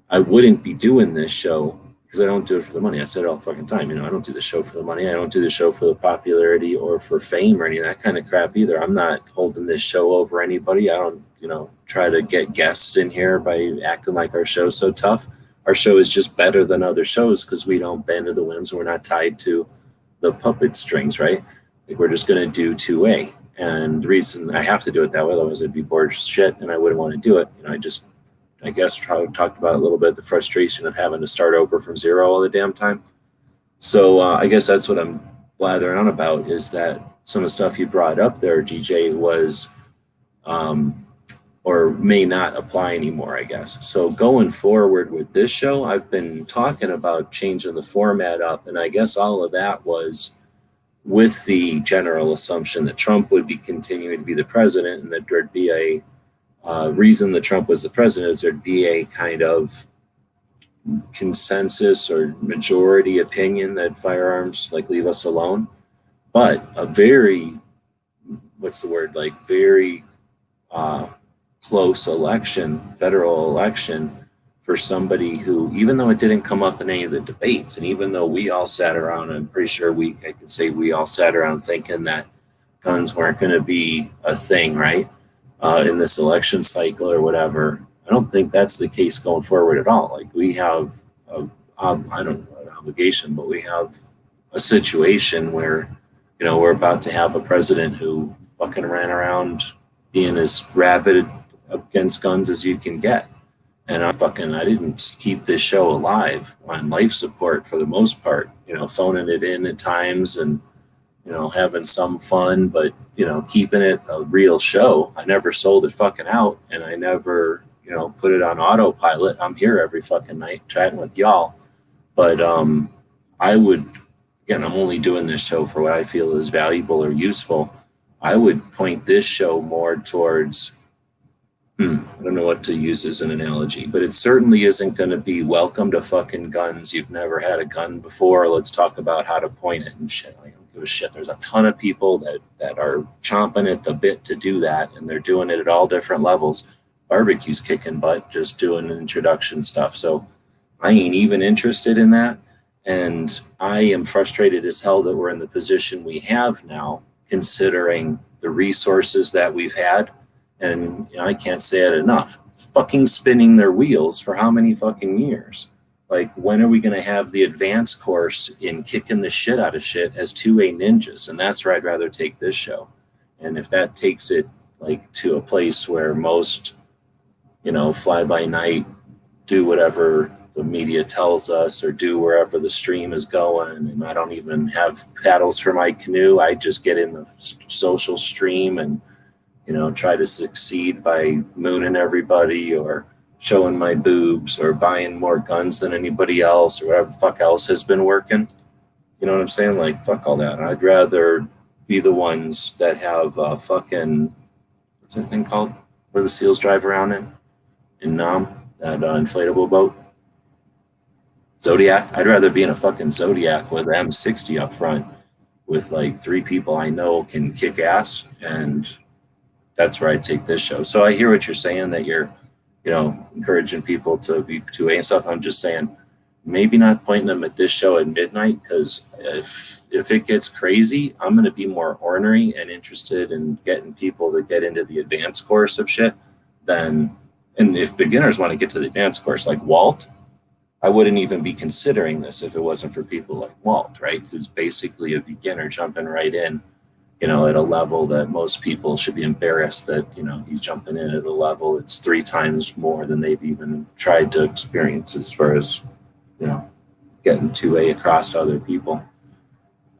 I wouldn't be doing this show because I don't do it for the money. I said it all the fucking time. I don't do the show for the money. I don't do the show for the popularity or for fame or any of that kind of crap either. I'm not holding this show over anybody. I don't, try to get guests in here by acting like our show's so tough. Our show is just better than other shows because we don't bend to the whims. We're not tied to the puppet strings, right? Like we're just going to do 2A. And the reason I have to do it that way, otherwise I'd be bored as shit and I wouldn't want to do it. I guess talked about a little bit the frustration of having to start over from zero all the damn time. So I guess that's what I'm blathering on about, is that some of the stuff you brought up there, DJ, was or may not apply anymore, I guess. So going forward with this show, I've been talking about changing the format up, and I guess all of that was with the general assumption that Trump would be continuing to be the president and that there'd be a reason that Trump was the president is there'd be a kind of consensus or majority opinion that firearms leave us alone, but a very, very close election, federal election for somebody who, even though it didn't come up in any of the debates, and even though we all sat around, I'm pretty sure I could say we all sat around thinking that guns weren't going to be a thing, right? In this election cycle or whatever. I don't think that's the case going forward at all. Like, we have I don't know, an obligation, but we have a situation where, you know, we're about to have a president who fucking ran around being as rabid against guns as you can get. And I didn't keep this show alive on life support for the most part, you know, phoning it in at times and, you know, having some fun, but, you know, keeping it a real show. I never sold it fucking out, and I never, you know, put it on autopilot. I'm here every fucking night chatting with y'all. But I would, again, I'm only doing this show for what I feel is valuable or useful. I would point this show more towards, I don't know what to use as an analogy, but it certainly isn't going to be welcome to fucking guns. You've never had a gun before. Let's talk about how to point it and shit. I don't give a shit. There's a ton of people that are chomping at the bit to do that, and they're doing it at all different levels. Barbecue's kicking butt just doing introduction stuff. So I ain't even interested in that. And I am frustrated as hell that we're in the position we have now, considering the resources that we've had. And, you know, I can't say it enough. Fucking spinning their wheels for how many fucking years? Like, when are we going to have the advanced course in kicking the shit out of shit as 2A ninjas? And that's where I'd rather take this show. And if that takes it, like, to a place where most, you know, fly by night, do whatever the media tells us, or do wherever the stream is going, and I don't even have paddles for my canoe. I just get in the social stream and, you know, try to succeed by mooning everybody, or showing my boobs, or buying more guns than anybody else, or whatever the fuck else has been working. You know what I'm saying? Like, fuck all that. I'd rather be the ones that have fucking, what's that thing called, where the seals drive around in Nam, that inflatable boat. Zodiac. I'd rather be in a fucking Zodiac with M60 up front with like 3 people I know can kick ass, and that's where I'd take this show. So I hear what you're saying, that you're, you know, encouraging people to be 2A and stuff. I'm just saying, maybe not pointing them at this show at midnight, because if it gets crazy, I'm going to be more ornery and interested in getting people to get into the advanced course of shit than, and if beginners want to get to the advanced course like Walt, I wouldn't even be considering this if it wasn't for people like Walt, right? Who's basically a beginner jumping right in, you know, at a level that most people should be embarrassed that, you know, he's jumping in at a level it's 3 times more than they've even tried to experience as far as, you know, getting 2A across to other people.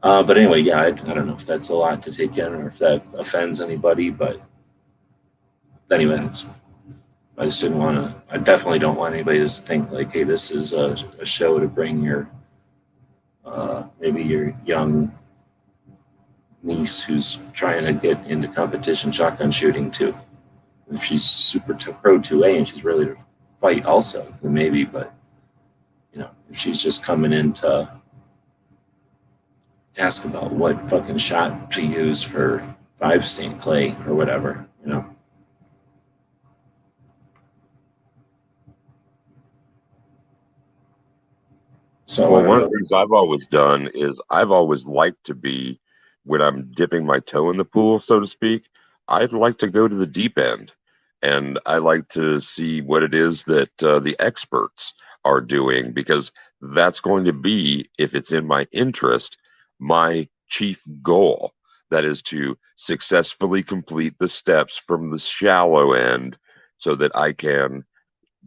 But anyway, yeah, I don't know if that's a lot to take in or if that offends anybody, but anyway, I just didn't want to, I definitely don't want anybody to think like, hey, this is a show to bring your, maybe your young niece who's trying to get into competition shotgun shooting too. If she's super pro 2A and she's ready to fight also, then maybe, but, you know, if she's just coming in to ask about what fucking shot to use for 5-stain clay or whatever, you know. So well, one of the things I've always done is I've always liked to be, when I'm dipping my toe in the pool, so to speak, I'd like to go to the deep end, and I like to see what it is that the experts are doing, because that's going to be, if it's in my interest, my chief goal. That is to successfully complete the steps from the shallow end so that I can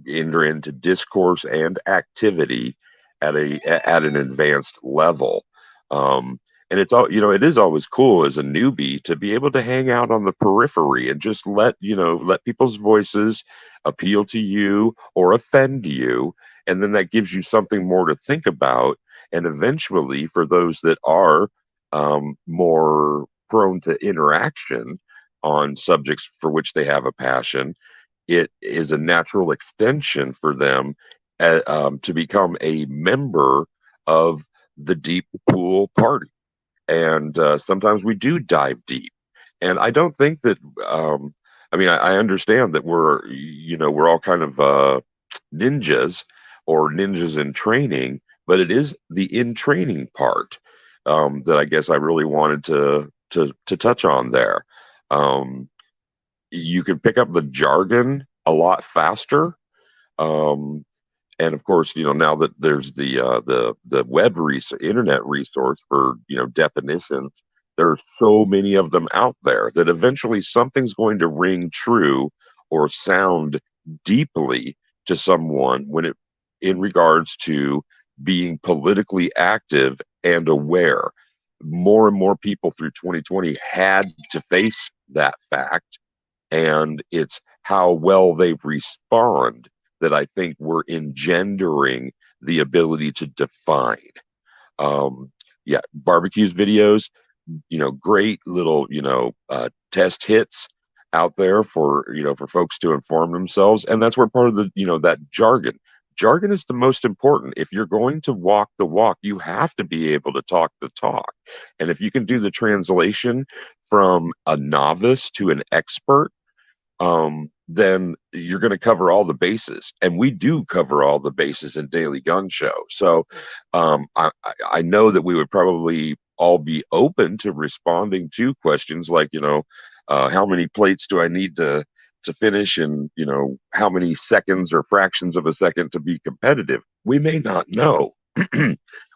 enter into discourse and activity at an advanced level. And it's all, you know, it is always cool as a newbie to be able to hang out on the periphery and just let people's voices appeal to you or offend you, and then that gives you something more to think about. And eventually, for those that are more prone to interaction on subjects for which they have a passion, it is a natural extension for them to become a member of the deep pool party. And sometimes we do dive deep. And I don't think that, I mean, I understand that we're all kind of ninjas or ninjas in training, but it is the in training part that I guess I really wanted to touch on there. You can pick up the jargon a lot faster. And of course, now that there's the web internet resource for, definitions, there's so many of them out there that eventually something's going to ring true or sound deeply to someone in regards to being politically active and aware. More and more people through 2020 had to face that fact, and it's how well they respond that I think we're engendering the ability to define. Barbecues videos, great little, test hits out there for folks to inform themselves. And that's where part of the, that jargon is the most important. If you're going to walk the walk, you have to be able to talk the talk. And if you can do the translation from a novice to an expert, then you're going to cover all the bases, and we do cover all the bases in Daily Gun Show. So I know that we would probably all be open to responding to questions like, how many plates do I need to finish, and how many seconds or fractions of a second to be competitive. We may not know.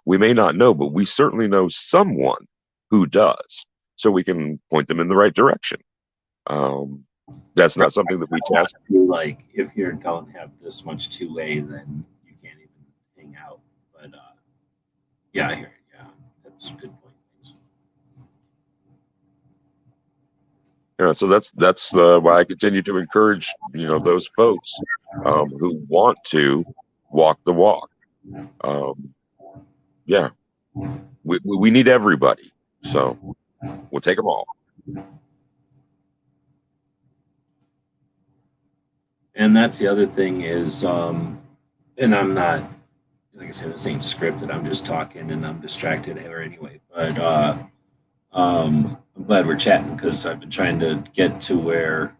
We may not know, but we certainly know someone who does, so we can point them in the right direction. That's not something that we test. Like, if you don't have this much 2A, then you can't even hang out. But yeah, I hear it. Yeah, that's a good point. Yeah, so that's why I continue to encourage those folks who want to walk the walk. We need everybody, so we'll take them all. And that's the other thing is, and I'm not, like I said, this ain't scripted. I'm just talking and I'm distracted here anyway. But I'm glad we're chatting, because I've been trying to get to where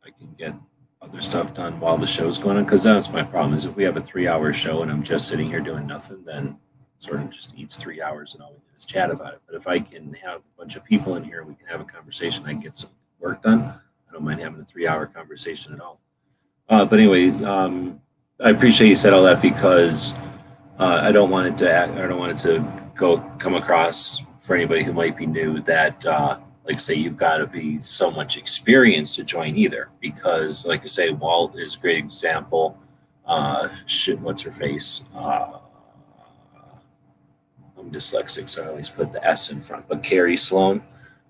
I can get other stuff done while the show's going on. Because that's my problem, is if we have a 3-hour show and I'm just sitting here doing nothing, then sort of just eats 3 hours and all we do is chat about it. But if I can have a bunch of people in here and we can have a conversation, I can get some work done. I don't mind having a 3-hour conversation at all. But anyway, I appreciate you said all that, because I don't want it to come across for anybody who might be new that, like I say, you've got to be so much experience to join either. Because, like I say, Walt is a great example. What's her face? I'm dyslexic, so I always put the S in front. But Carrie Sloan,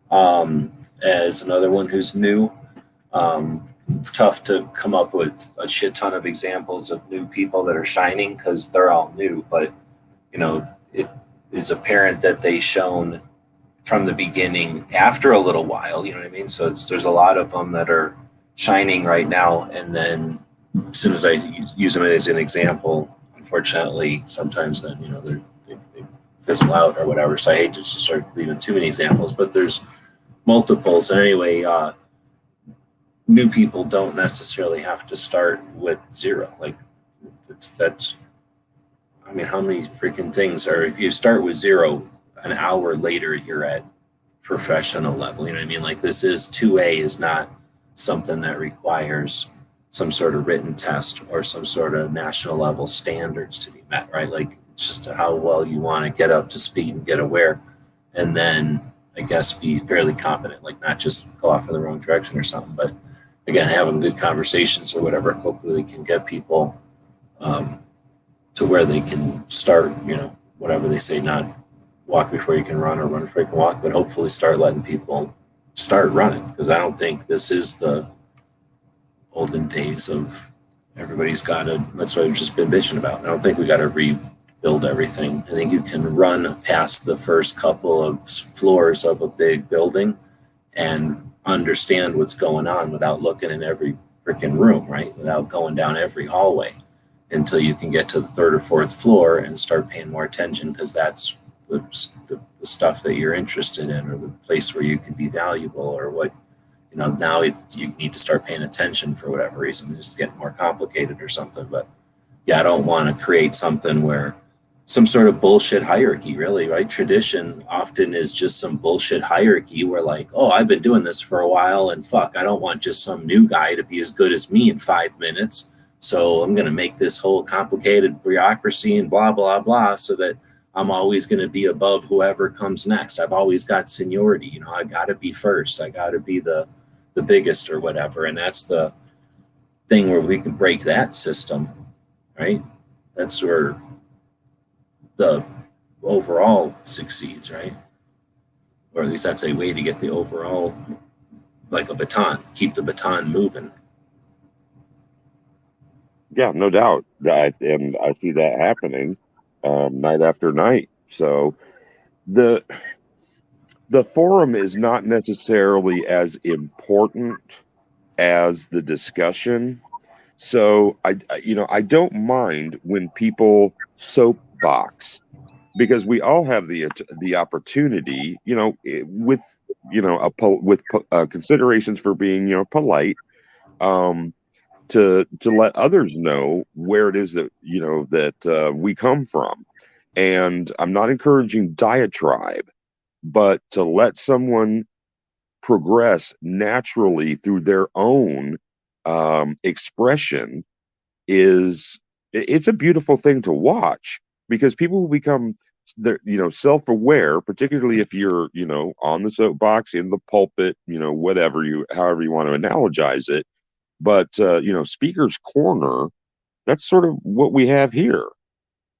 as another one who's new. It's tough to come up with a shit ton of examples of new people that are shining, because they're all new, but it is apparent that they shone from the beginning after a little while, you know what I mean? So there's a lot of them that are shining right now, and then as soon as I use them as an example, unfortunately sometimes then they fizzle out or whatever. So I hate to just start leaving too many examples, but there's multiples. And anyway, new people don't necessarily have to start with zero. Like, how many freaking things are, if you start with zero, an hour later you're at professional level, you know what I mean? Like, this is 2A is not something that requires some sort of written test or some sort of national level standards to be met, right? Like, it's just how well you want to get up to speed and get aware, and then I guess be fairly competent, like not just go off in the wrong direction or something, but again, having good conversations or whatever. Hopefully we can get people to where they can start, whatever they say, not walk before you can run or run before you can walk, but hopefully start letting people start running. Because I don't think this is the olden days of everybody's got to, that's what I've just been bitching about. I don't think we got to rebuild everything. I think you can run past the first couple of floors of a big building and understand what's going on without looking in every freaking room, right? Without going down every hallway, until you can get to the 3rd or 4th floor and start paying more attention, because that's the stuff that you're interested in, or the place where you could be valuable, or what now you need to start paying attention for whatever reason. It's getting more complicated or something. But yeah, I don't want to create something where some sort of bullshit hierarchy, really, right? Tradition often is just some bullshit hierarchy where, like, oh, I've been doing this for a while, and fuck, I don't want just some new guy to be as good as me in 5 minutes. So I'm going to make this whole complicated bureaucracy and blah, blah, blah, so that I'm always going to be above whoever comes next. I've always got seniority. I got to be first. I got to be the biggest or whatever. And that's the thing where we can break that system, right? That's where the overall succeeds, right? Or at least that's a way to get the overall, like a baton, keep the baton moving. Yeah, no doubt. And I see that happening night after night. So the forum is not necessarily as important as the discussion. So I don't mind when people soapbox, because we all have the opportunity, with considerations for being polite, to let others know where it is that that we come from. And I'm not encouraging diatribe, but to let someone progress naturally through their own expression it's a beautiful thing to watch, because people who become self-aware, particularly if you're on the soapbox, in the pulpit, however you want to analogize it. But speaker's corner, that's sort of what we have here,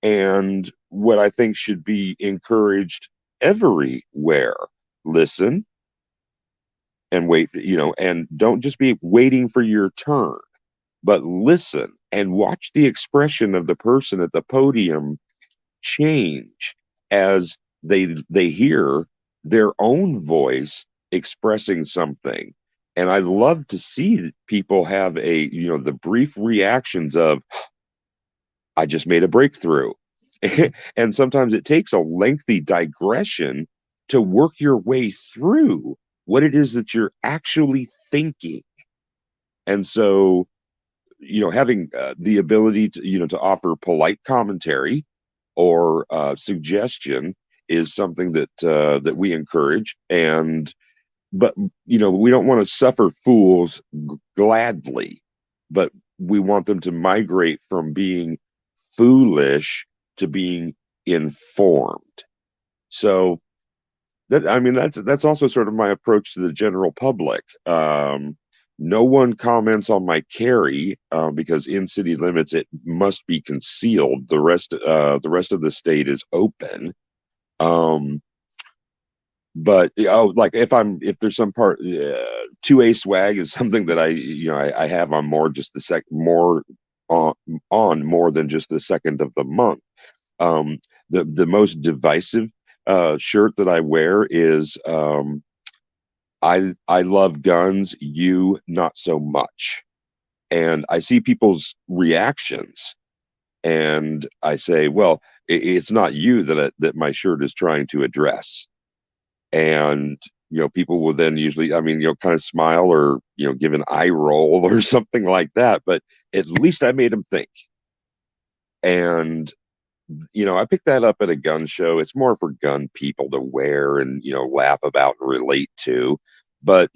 and what I think should be encouraged everywhere. Listen and wait, and don't just be waiting for your turn, but listen and watch the expression of the person at the podium change as they hear their own voice expressing something. And I love to see people have the brief reactions of, I just made a breakthrough. And sometimes it takes a lengthy digression to work your way through what it is that you're actually thinking. And so, having the ability to to offer polite commentary or suggestion is something that we encourage. But we don't want to suffer fools gladly, but we want them to migrate from being foolish to being informed. So that's also sort of my approach to the general public. No one comments on my carry because in city limits it must be concealed. The rest of the state is open. But like if there's some part 2A swag is something that I have on more just more than just the second of the month. The most divisive shirt that I wear is I love guns, you not so much. And I see people's reactions, and I say, well, it's not you that my shirt is trying to address. And people will then usually, kind of smile or give an eye roll or something like that. But at least I made them think. And I picked that up at a gun show. It's more for gun people to wear and laugh about and relate to. But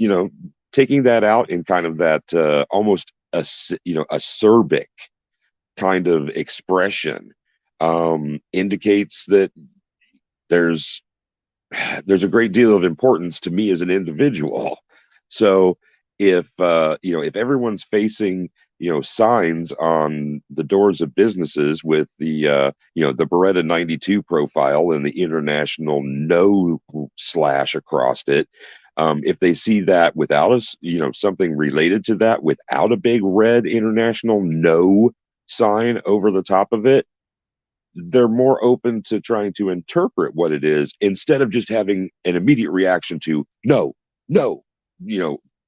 taking that out in kind of that almost acerbic kind of expression indicates that there's a great deal of importance to me as an individual. So if everyone's facing signs on the doors of businesses with the the Beretta 92 profile and the international no slash across it, if they see that without something related to that without a big red international no sign over the top of it, they're more open to trying to interpret what it is instead of just having an immediate reaction to no,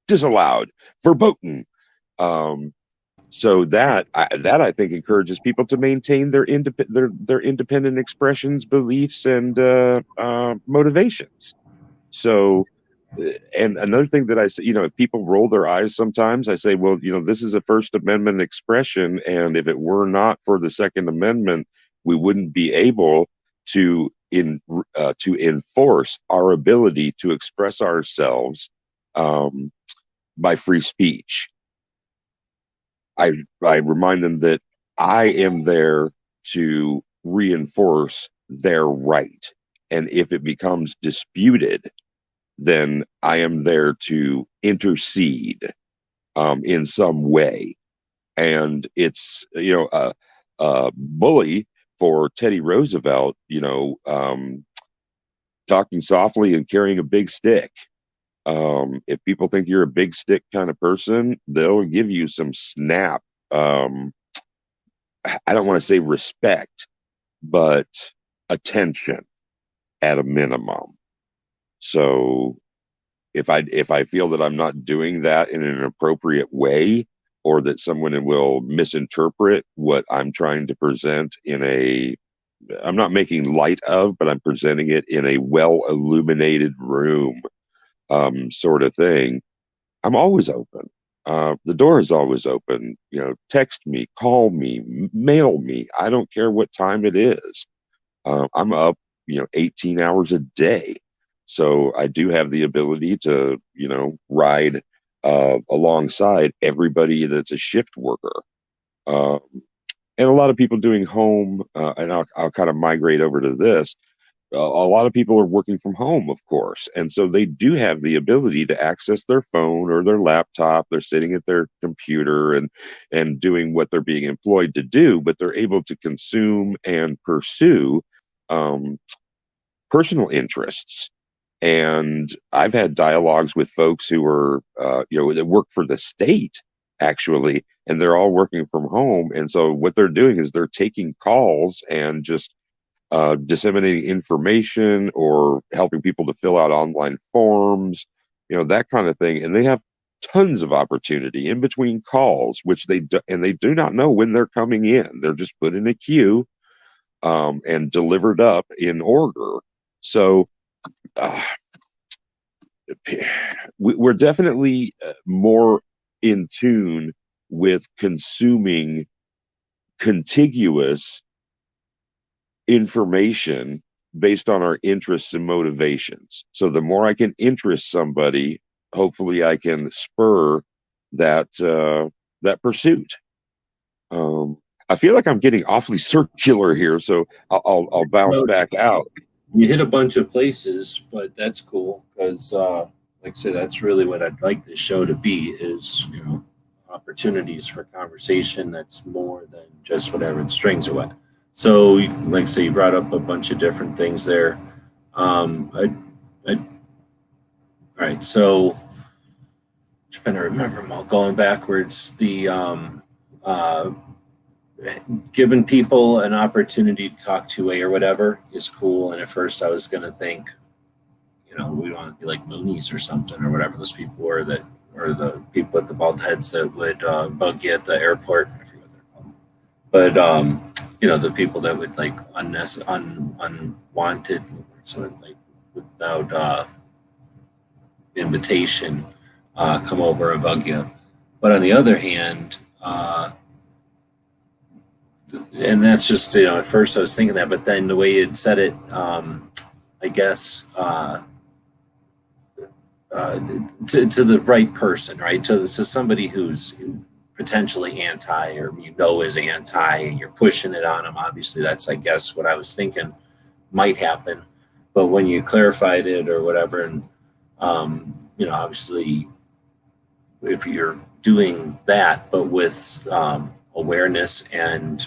disallowed, verboten. So that I think encourages people to maintain their independent expressions, beliefs, and motivations. So And another thing that I say, if people roll their eyes sometimes, I say, well, this is a First Amendment expression, and if it were not for the Second Amendment, we wouldn't be able to enforce our ability to express ourselves by free speech. I remind them that I am there to reinforce their right, and if it becomes disputed, then I am there to intercede in some way. And it's, a bully for Teddy Roosevelt, talking softly and carrying a big stick. If people think you're a big stick kind of person, they'll give you some snap. I don't want to say respect, but attention at a minimum. So if I feel that I'm not doing that in an appropriate way, or that someone will misinterpret what I'm trying to present I'm not making light of, but I'm presenting it in a well illuminated room, sort of thing, I'm always open. The door is always open. Text me, call me, mail me. I don't care what time it is. I'm up, 18 hours a day. So I do have the ability to, ride alongside everybody that's a shift worker. And a lot of people doing home, and I'll kind of migrate over to this. A lot of people are working from home, of course. And so they do have the ability to access their phone or their laptop. They're sitting at their computer and doing what they're being employed to do, but they're able to consume and pursue personal interests. And I've had dialogues with folks who are, that work for the state, actually, and they're all working from home. And so what they're doing is they're taking calls and just disseminating information or helping people to fill out online forms, that kind of thing. And they have tons of opportunity in between calls, which they do not know when they're coming in. They're just put in a queue and delivered up in order. So we're definitely more in tune with consuming contiguous information based on our interests and motivations. So the more I can interest somebody, hopefully I can spur that pursuit. I feel like I'm getting awfully circular here, so I'll bounce back out. You hit a bunch of places, but that's cool because, like I said, that's really what I'd like this show to be: is opportunities for conversation that's more than just whatever the strings are what. So, like I say, you brought up a bunch of different things there. All right, so trying to remember them all. Going backwards, the giving people an opportunity to talk to or whatever is cool. And at first, I was going to think, we want to be like Moonies or something or whatever those people were or the people with the bald heads that would bug you at the airport. I forget what they're called, but the people that would like unwanted, sort of like without invitation, come over and bug you. But on the other hand, and that's just, at first I was thinking that, but then the way you'd said it, I guess, to the right person, right? To somebody who's potentially anti or is anti and you're pushing it on them. Obviously, that's, I guess, what I was thinking might happen. But when you clarified it or whatever, and, obviously, if you're doing that, but with awareness and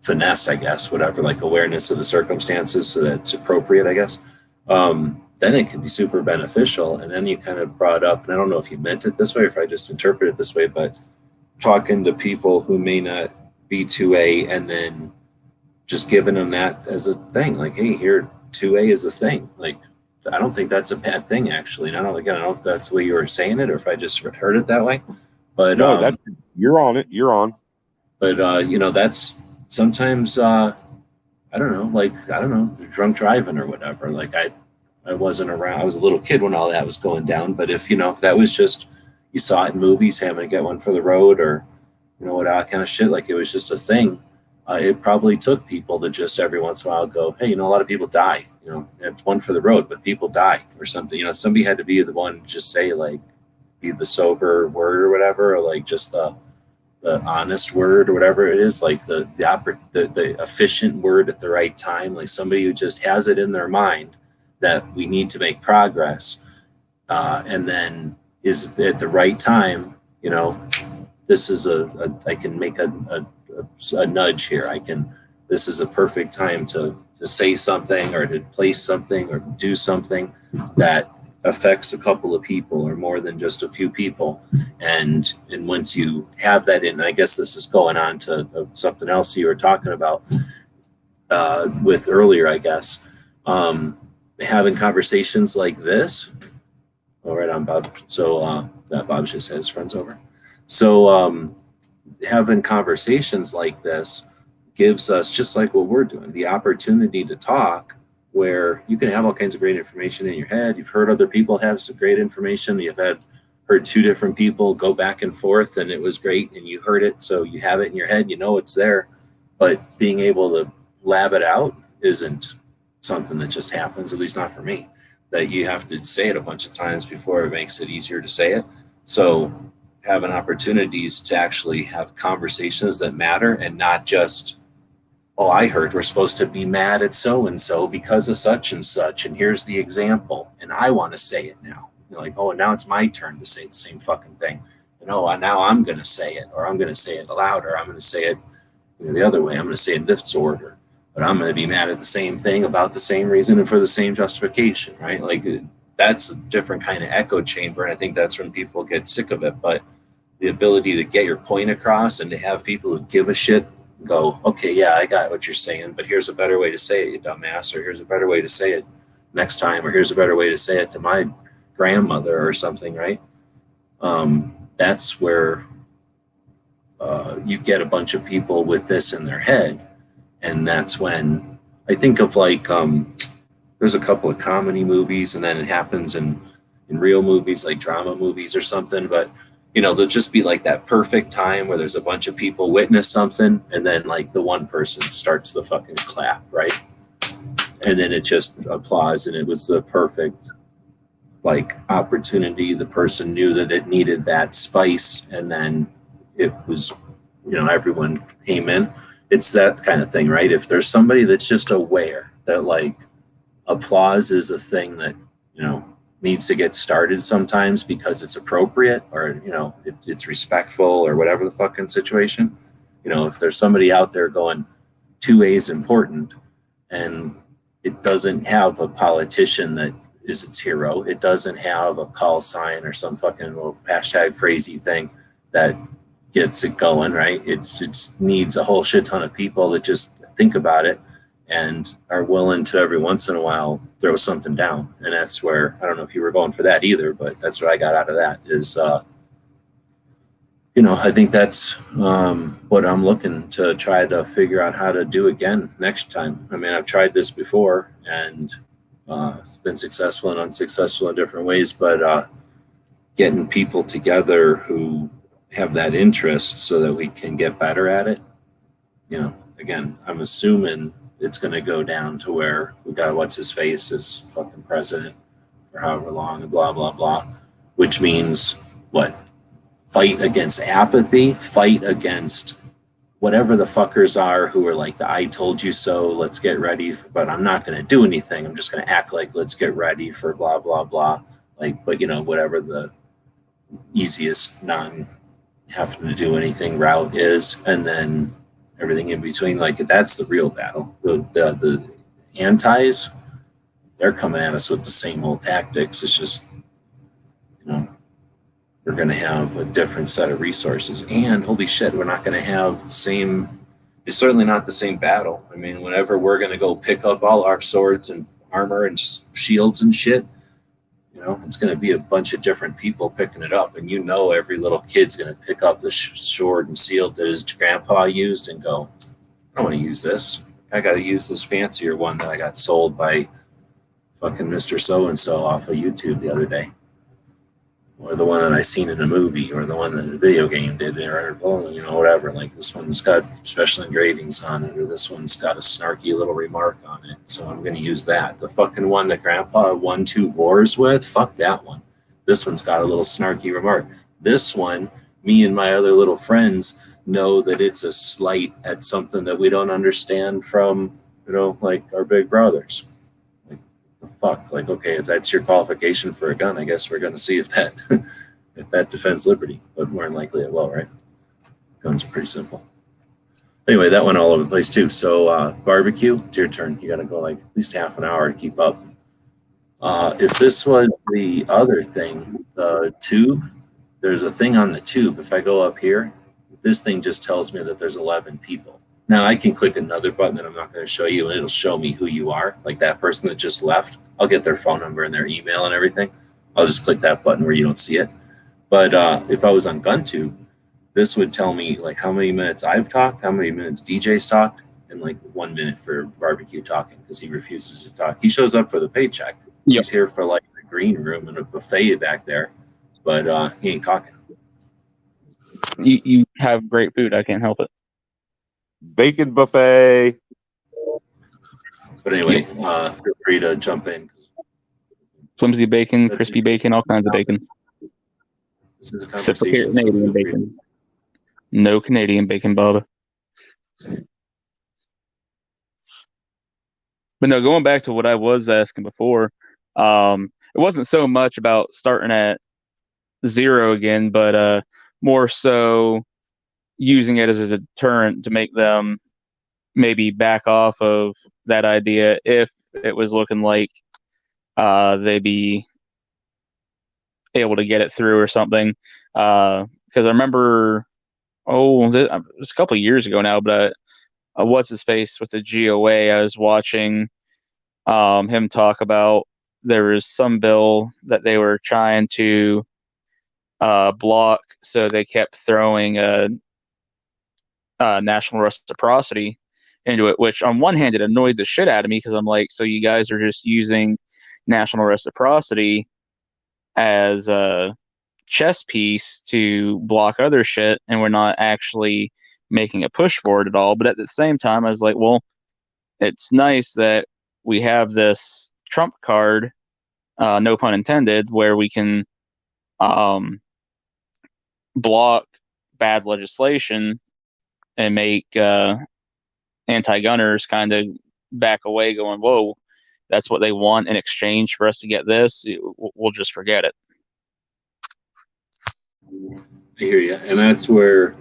finesse, I guess, whatever, like awareness of the circumstances so that it's appropriate, I guess, then it can be super beneficial. And then you kind of brought up, and I don't know if you meant it this way or if I just interpret it this way, but talking to people who may not be 2A and then just giving them that as a thing, like, hey, here, 2A is a thing. Like, I don't think that's a bad thing, actually. And I don't know if that's the way you were saying it or if I just heard it that way. But no, you're on it. You're on. But that's sometimes I don't know, drunk driving or whatever. Like I wasn't around. I was a little kid when all that was going down. But if that was just, you saw it in movies, having to get one for the road, or what kind of shit, like it was just a thing. It probably took people to just every once in a while go, hey, a lot of people die. It's one for the road, but people die or something. Somebody had to be the one to just say, like, be the sober word or whatever, or like just the honest word or whatever it is, like the efficient word at the right time, like somebody who just has it in their mind that we need to make progress, and then is at the right time. This is I can make a nudge here. This is a perfect time to say something or to place something or do something that affects a couple of people or more than just a few people. And once you have that in, I guess this is going on to something else you were talking about with earlier, I guess, having conversations like this. All right, I'm Bob. So that Bob just had his friends over. So having conversations like this gives us, just like what we're doing, the opportunity to talk, where you can have all kinds of great information in your head. You've heard other people have some great information. You've heard two different people go back and forth, and it was great, and you heard it, so you have it in your head. It's there, but being able to lab it out isn't something that just happens. At least not for me. That you have to say it a bunch of times before it makes it easier to say it. So having opportunities to actually have conversations that matter, and not just, oh, I heard we're supposed to be mad at so-and-so because of such and such, and here's the example, and I want to say it now. Like, oh, now it's my turn to say the same fucking thing. And oh, now I'm going to say it, or I'm going to say it louder. I'm going to say it the other way. I'm going to say it this order, but I'm going to be mad at the same thing about the same reason and for the same justification, right? Like, that's a different kind of echo chamber, and I think that's when people get sick of it. But the ability to get your point across and to have people who give a shit go, okay, yeah, I got what you're saying, but here's a better way to say it, you dumbass, or here's a better way to say it next time, or here's a better way to say it to my grandmother or something, right? That's where you get a bunch of people with this in their head. And that's when I think of, like, there's a couple of comedy movies, and then it happens in real movies, like drama movies or something, but there'll just be like that perfect time where there's a bunch of people witness something, and then like the one person starts the fucking clap, right? And then it just applause, and it was the perfect like opportunity. The person knew that it needed that spice, and then it was, everyone came in. It's that kind of thing, right? If there's somebody that's just aware that like applause is a thing that, needs to get started sometimes because it's appropriate, or it's respectful, or whatever the fucking situation. If there's somebody out there going 2A is important, and it doesn't have a politician that is its hero, it doesn't have a call sign or some fucking little hashtag crazy thing that gets it going, right? It just needs a whole shit ton of people that just think about it and are willing to every once in a while throw something down. And that's where, I don't know if you were going for that either, but that's what I got out of that is, I think that's what I'm looking to try to figure out how to do again next time. I mean, I've tried this before, and it's been successful and unsuccessful in different ways, but getting people together who have that interest so that we can get better at it. Again, I'm assuming it's going to go down to where we got what's his face as fucking president for however long, and blah, blah, blah, which means what? Fight against apathy, fight against whatever the fuckers are who are like the I told you so, let's get ready, but I'm not going to do anything. I'm just going to act like let's get ready for blah, blah, blah. Like, but whatever the easiest non having to do anything route is, and then everything in between, like that's the real battle. The antis, they're coming at us with the same old tactics. It's just, we're going to have a different set of resources, and holy shit, we're not going to have the same, it's certainly not the same battle. I mean, whenever we're going to go pick up all our swords and armor and shields and shit, it's going to be a bunch of different people picking it up. And every little kid's going to pick up the sword and shield that his grandpa used and go, I don't want to use this. I got to use this fancier one that I got sold by fucking Mr. So-and-so off of YouTube the other day. Or the one that I seen in a movie, or the one that the video game did, or you know, whatever. Like this one's got special engravings on it, or this one's got a snarky little remark on it. So I'm going to use that. The fucking one that Grandpa won 2 wars with, fuck that one. This one's got a little snarky remark. This one, me and my other little friends know that it's a slight at something that we don't understand from, you know, like our big brothers. Fuck, like, okay, if that's your qualification for a gun, I guess we're going to see if that if that defends liberty, but more than likely it will, right? Guns are pretty simple. Anyway, that went all over the place too. So barbecue, it's your turn. You got to go like at least half an hour to keep up. If this was the other thing, the tube, there's a thing on the tube. If I go up here, this thing just tells me that there's 11 people. Now I can click another button that I'm not going to show you, and it'll show me who you are, like that person that just left. I'll get their phone number and their email and everything. I'll just click that button where you don't see it. But if I was on GunTube, this would tell me like how many minutes I've talked, how many minutes DJ's talked, and like 1 minute for barbecue talking because he refuses to talk. He shows up for the paycheck. Yep. He's here for like the green room and a buffet back there, but he ain't talking. You have great food. I can't help it. Bacon buffet. But anyway, feel free to jump in. Flimsy bacon, crispy bacon, all kinds of bacon. This is a conversation. Canadian bacon. No Canadian bacon, Bob. But no, going back to what I was asking before, it wasn't so much about starting at 0 again, but more so using it as a deterrent to make them maybe back off of that idea if it was looking like they'd be able to get it through or something. Because I remember, it was a couple of years ago now, but what's his face with the GOA, I was watching him talk about there was some bill that they were trying to block, so they kept throwing national reciprocity into it, which on one hand it annoyed the shit out of me because I'm like, so you guys are just using national reciprocity as a chess piece to block other shit, and we're not actually making a push for it at all. But at the same time, I was like, well, it's nice that we have this trump card, no pun intended, where we can block bad legislation and make anti-gunners kind of back away going, whoa, that's what they want in exchange for us to get this. We'll just forget it. I hear you. And that's where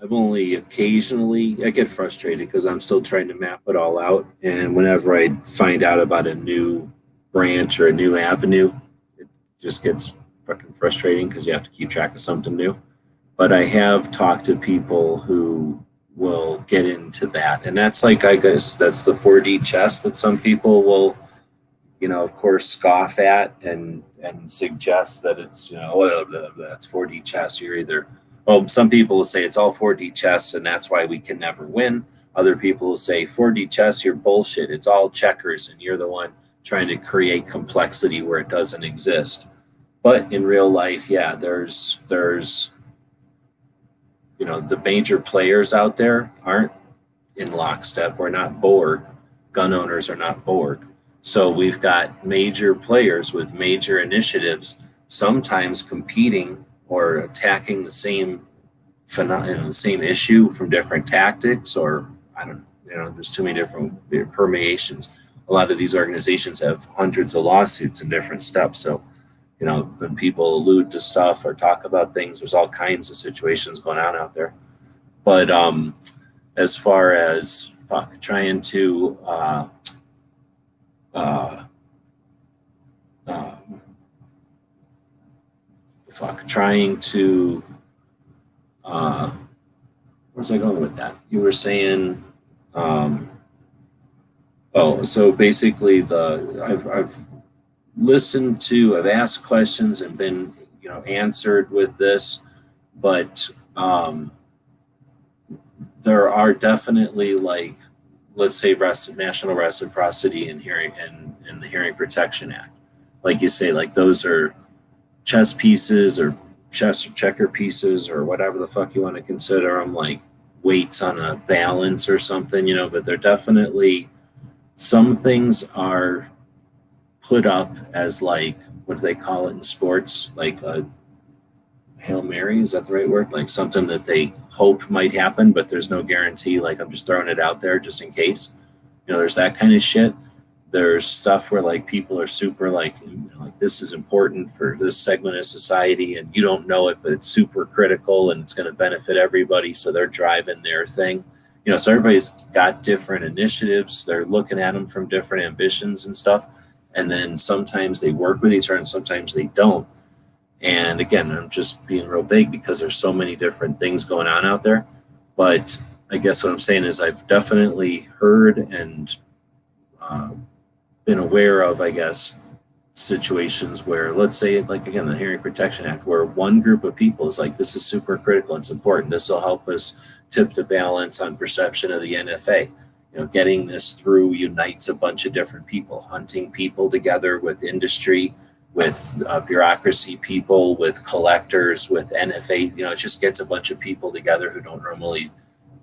I've only occasionally, I get frustrated because I'm still trying to map it all out. And whenever I find out about a new branch or a new avenue, it just gets fucking frustrating because you have to keep track of something new. But I have talked to people who will get into that. And that's like, I guess that's the 4D chess that some people will, you know, of course, scoff at and suggest that it's, you know, that's 4D chess. You're either, some people will say it's all 4D chess and that's why we can never win. Other people will say 4D chess, you're bullshit. It's all checkers and you're the one trying to create complexity where it doesn't exist. But in real life, yeah, there's you know, the major players out there aren't in lockstep. We're not Borg. Gun owners are not Borg. So we've got major players with major initiatives, sometimes competing or attacking the same phenomenon, the same issue from different tactics, or I don't know, you know, there's too many different permeations. A lot of these organizations have hundreds of lawsuits in different steps. So, you know, when people allude to stuff or talk about things, there's all kinds of situations going on out there. But as far as trying to where's I going with that? You were saying, so basically I've listened to, I've asked questions and been, you know, answered with this, but there are definitely, like, let's say national reciprocity and hearing and the Hearing Protection Act. Like you say, like those are chess pieces or chess or checker pieces or whatever the fuck you want to consider them, like weights on a balance or something, you know, but they're definitely, some things are put up as like, what do they call it in sports? Like a Hail Mary, is that the right word? Like something that they hope might happen, but there's no guarantee. Like I'm just throwing it out there just in case. You know, there's that kind of shit. There's stuff where like people are super like, you know, like this is important for this segment of society and you don't know it, but it's super critical and it's going to benefit everybody. So they're driving their thing. You know, so everybody's got different initiatives. They're looking at them from different ambitions and stuff. And then sometimes they work with each other and sometimes they don't. And again, I'm just being real vague because there's so many different things going on out there. But I guess what I'm saying is I've definitely heard and been aware of, I guess, situations where, let's say, like again, the Hearing Protection Act, where one group of people is like, this is super critical, it's important, this will help us tip the balance on perception of the NFA. You know, getting this through unites a bunch of different people, hunting people together with industry, with bureaucracy people, with collectors, with NFA. You know, it just gets a bunch of people together who don't normally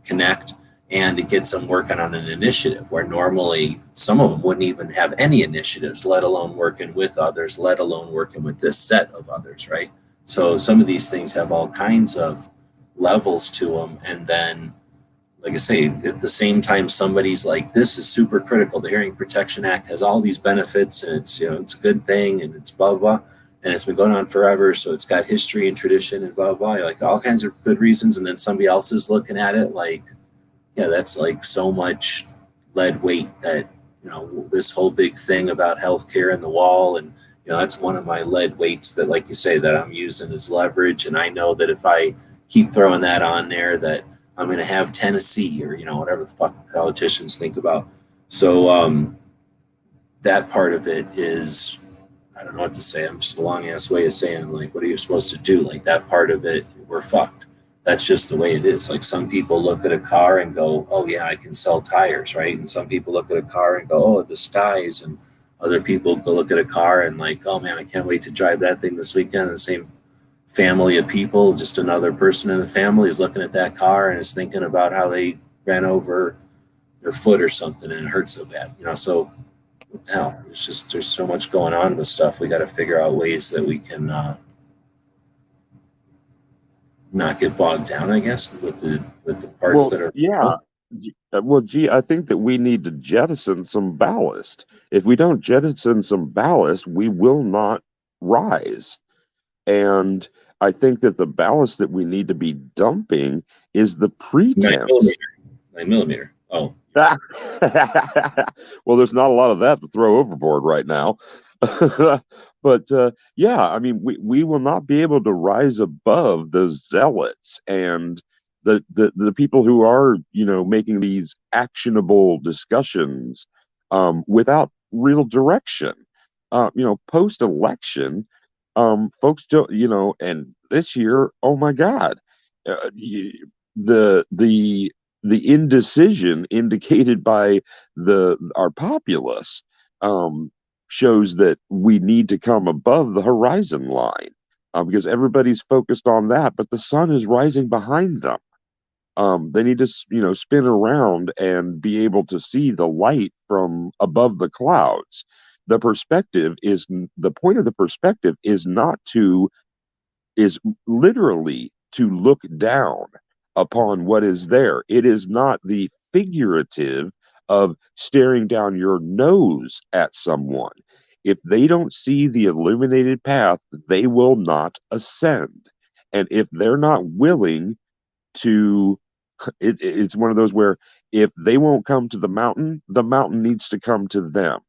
connect, and it gets them working on an initiative where normally some of them wouldn't even have any initiatives, let alone working with others, let alone working with this set of others, right? So some of these things have all kinds of levels to them. And then, like I say, at the same time, somebody's like, this is super critical. The Hearing Protection Act has all these benefits and it's, you know, it's a good thing and it's blah, blah, and it's been going on forever. So it's got history and tradition and blah, blah, like all kinds of good reasons. And then somebody else is looking at it like, yeah, that's like so much lead weight that, you know, this whole big thing about healthcare and the wall. And, you know, that's one of my lead weights that, like you say, that I'm using as leverage. And I know that if I keep throwing that on there, that I'm going to have Tennessee or, you know, whatever the fuck politicians think about. So that part of it is, I don't know what to say. I'm just a long ass way of saying, like, what are you supposed to do? Like that part of it, we're fucked. That's just the way it is. Like some people look at a car and go, oh yeah, I can sell tires, right? And some people look at a car and go, oh, the skies. And other people go look at a car and like, oh man, I can't wait to drive that thing this weekend. And the same family of people, just another person in the family is looking at that car and is thinking about how they ran over their foot or something and it hurts so bad, you know? So what the hell, there's so much going on with stuff. We got to figure out ways that we can, not get bogged down, I guess, with the parts that are. Yeah. Well, gee, I think that we need to jettison some ballast. If we don't jettison some ballast, we will not rise. And I think that the ballast that we need to be dumping is the pretense. 9mm. Oh. Well, there's not a lot of that to throw overboard right now. But yeah, I mean, we will not be able to rise above the zealots and the people who are, you know, making these actionable discussions without real direction. You know, post-election, folks don't, you know, and this year, oh my God, the indecision indicated by our populace shows that we need to come above the horizon line because everybody's focused on that, but the sun is rising behind them. They need to, you know, spin around and be able to see the light from above the clouds. The point of the perspective is literally to look down upon what is there. It is not the figurative of staring down your nose at someone. If they don't see the illuminated path, they will not ascend. And if they're not willing to, it's one of those where if they won't come to the mountain needs to come to them.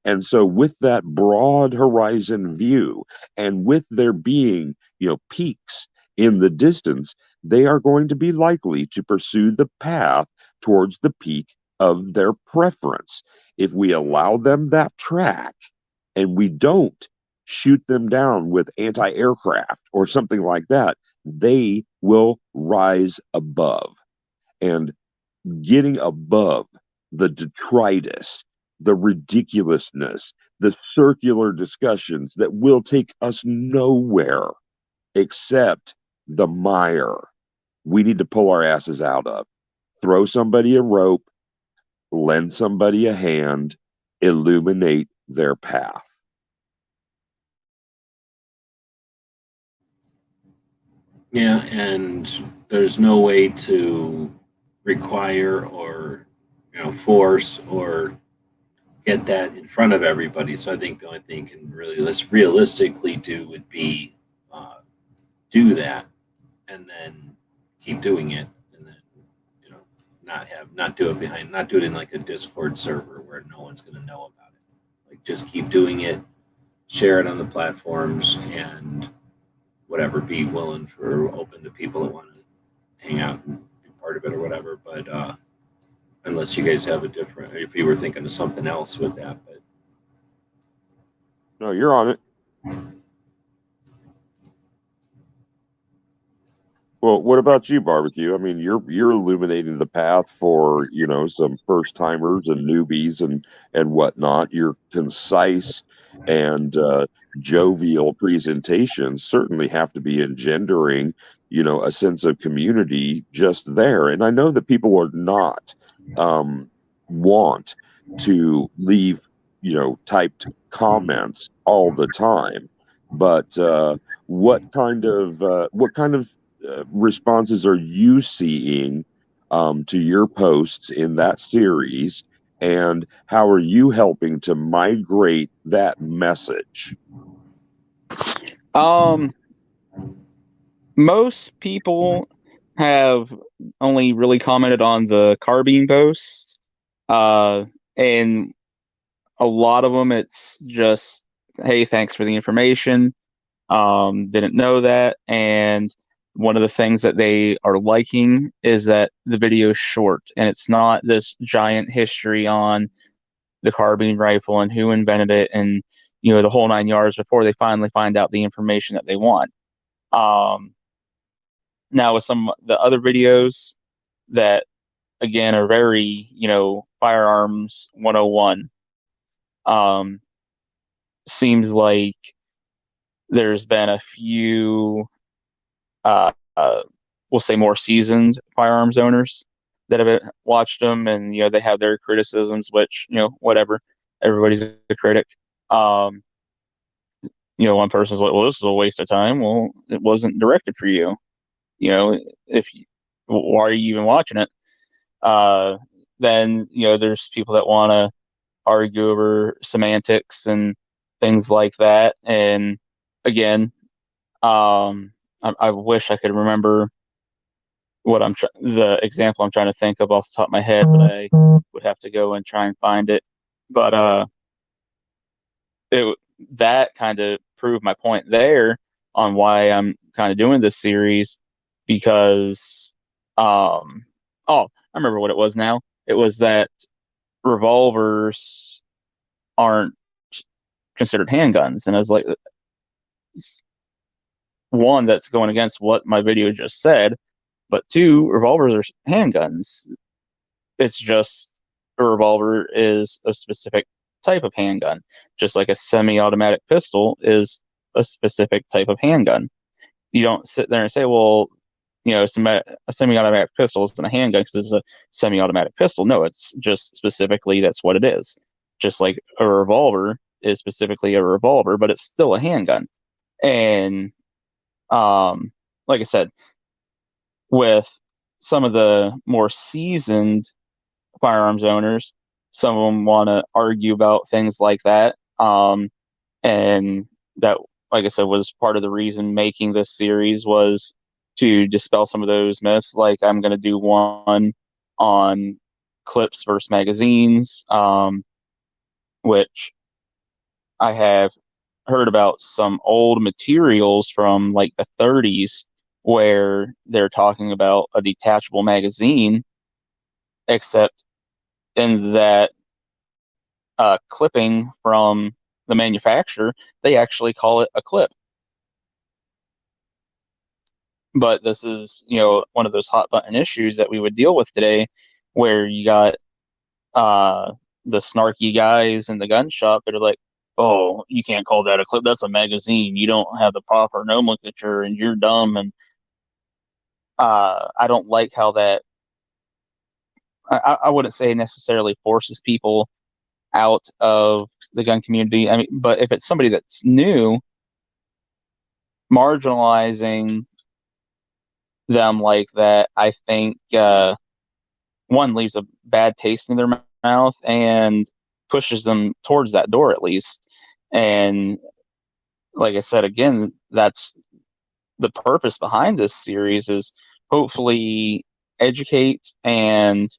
And so with that broad horizon view and with there being, you know, peaks in the distance, they are going to be likely to pursue the path towards the peak of their preference. If we allow them that track and we don't shoot them down with anti-aircraft or something like that, they will rise above. And getting above the detritus the ridiculousness, the circular discussions that will take us nowhere except the mire we need to pull our asses out of. Throw somebody a rope, lend somebody a hand, illuminate their path. Yeah, and there's no way to require or force or get that in front of everybody. So I think the only thing you can really realistically do would be do that, and then keep doing it, and then not do it in like a Discord server where no one's going to know about it. Like just keep doing it, share it on the platforms, and whatever, be willing for open to people that want to hang out and be part of it or whatever. But unless you guys have a different, if you were thinking of something else with that, but no, you're on it. Well, what about you, Barbecue? I mean, you're illuminating the path for some first timers and newbies and whatnot. Your concise and jovial presentations certainly have to be engendering a sense of community just there. And I know that people are not want to leave typed comments all the time, but what kind of responses are you seeing to your posts in that series, and how are you helping to migrate that message? Most people have only really commented on the carbine post, and a lot of them it's just, hey, thanks for the information. Didn't know that. And one of the things that they are liking is that the video is short and it's not this giant history on the carbine rifle and who invented it and the whole 9 yards before they finally find out the information that they want. Now with some of the other videos that again are very firearms 101, seems like there's been a few we'll say more seasoned firearms owners that have watched them, and they have their criticisms, which whatever, everybody's a critic. One person's like, well, this is a waste of time. Well, it wasn't directed for you. Why are you even watching it? Then there's people that want to argue over semantics and things like that. And again, I wish I could remember what the example I'm trying to think of off the top of my head, but I would have to go and try and find it. But that kind of proved my point there on why I'm kind of doing this series, because I remember what it was now. It was that revolvers aren't considered handguns, and I was like, one, that's going against what my video just said, but two, revolvers are handguns. It's just a revolver is a specific type of handgun, just like a semi-automatic pistol is a specific type of handgun. You don't sit there and say, well, a semi-automatic pistol isn't a handgun because it's a semi-automatic pistol. No, it's just specifically that's what it is. Just like a revolver is specifically a revolver, but it's still a handgun. And like I said, with some of the more seasoned firearms owners, some of them want to argue about things like that. And that, like I said, was part of the reason making this series, was to dispel some of those myths. Like I'm going to do one on clips versus magazines, which I have heard about some old materials from like the 30s where they're talking about a detachable magazine, except in that clipping from the manufacturer, they actually call it a clip. But this is, one of those hot button issues that we would deal with today, where you got the snarky guys in the gun shop that are like, oh, you can't call that a clip. That's a magazine. You don't have the proper nomenclature and you're dumb. And I don't like how that, I wouldn't say necessarily forces people out of the gun community. I mean, but if it's somebody that's new, marginalizing them like that, I think, one, leaves a bad taste in their mouth and pushes them towards that door at least. And like I said, again, that's the purpose behind this series, is hopefully educate and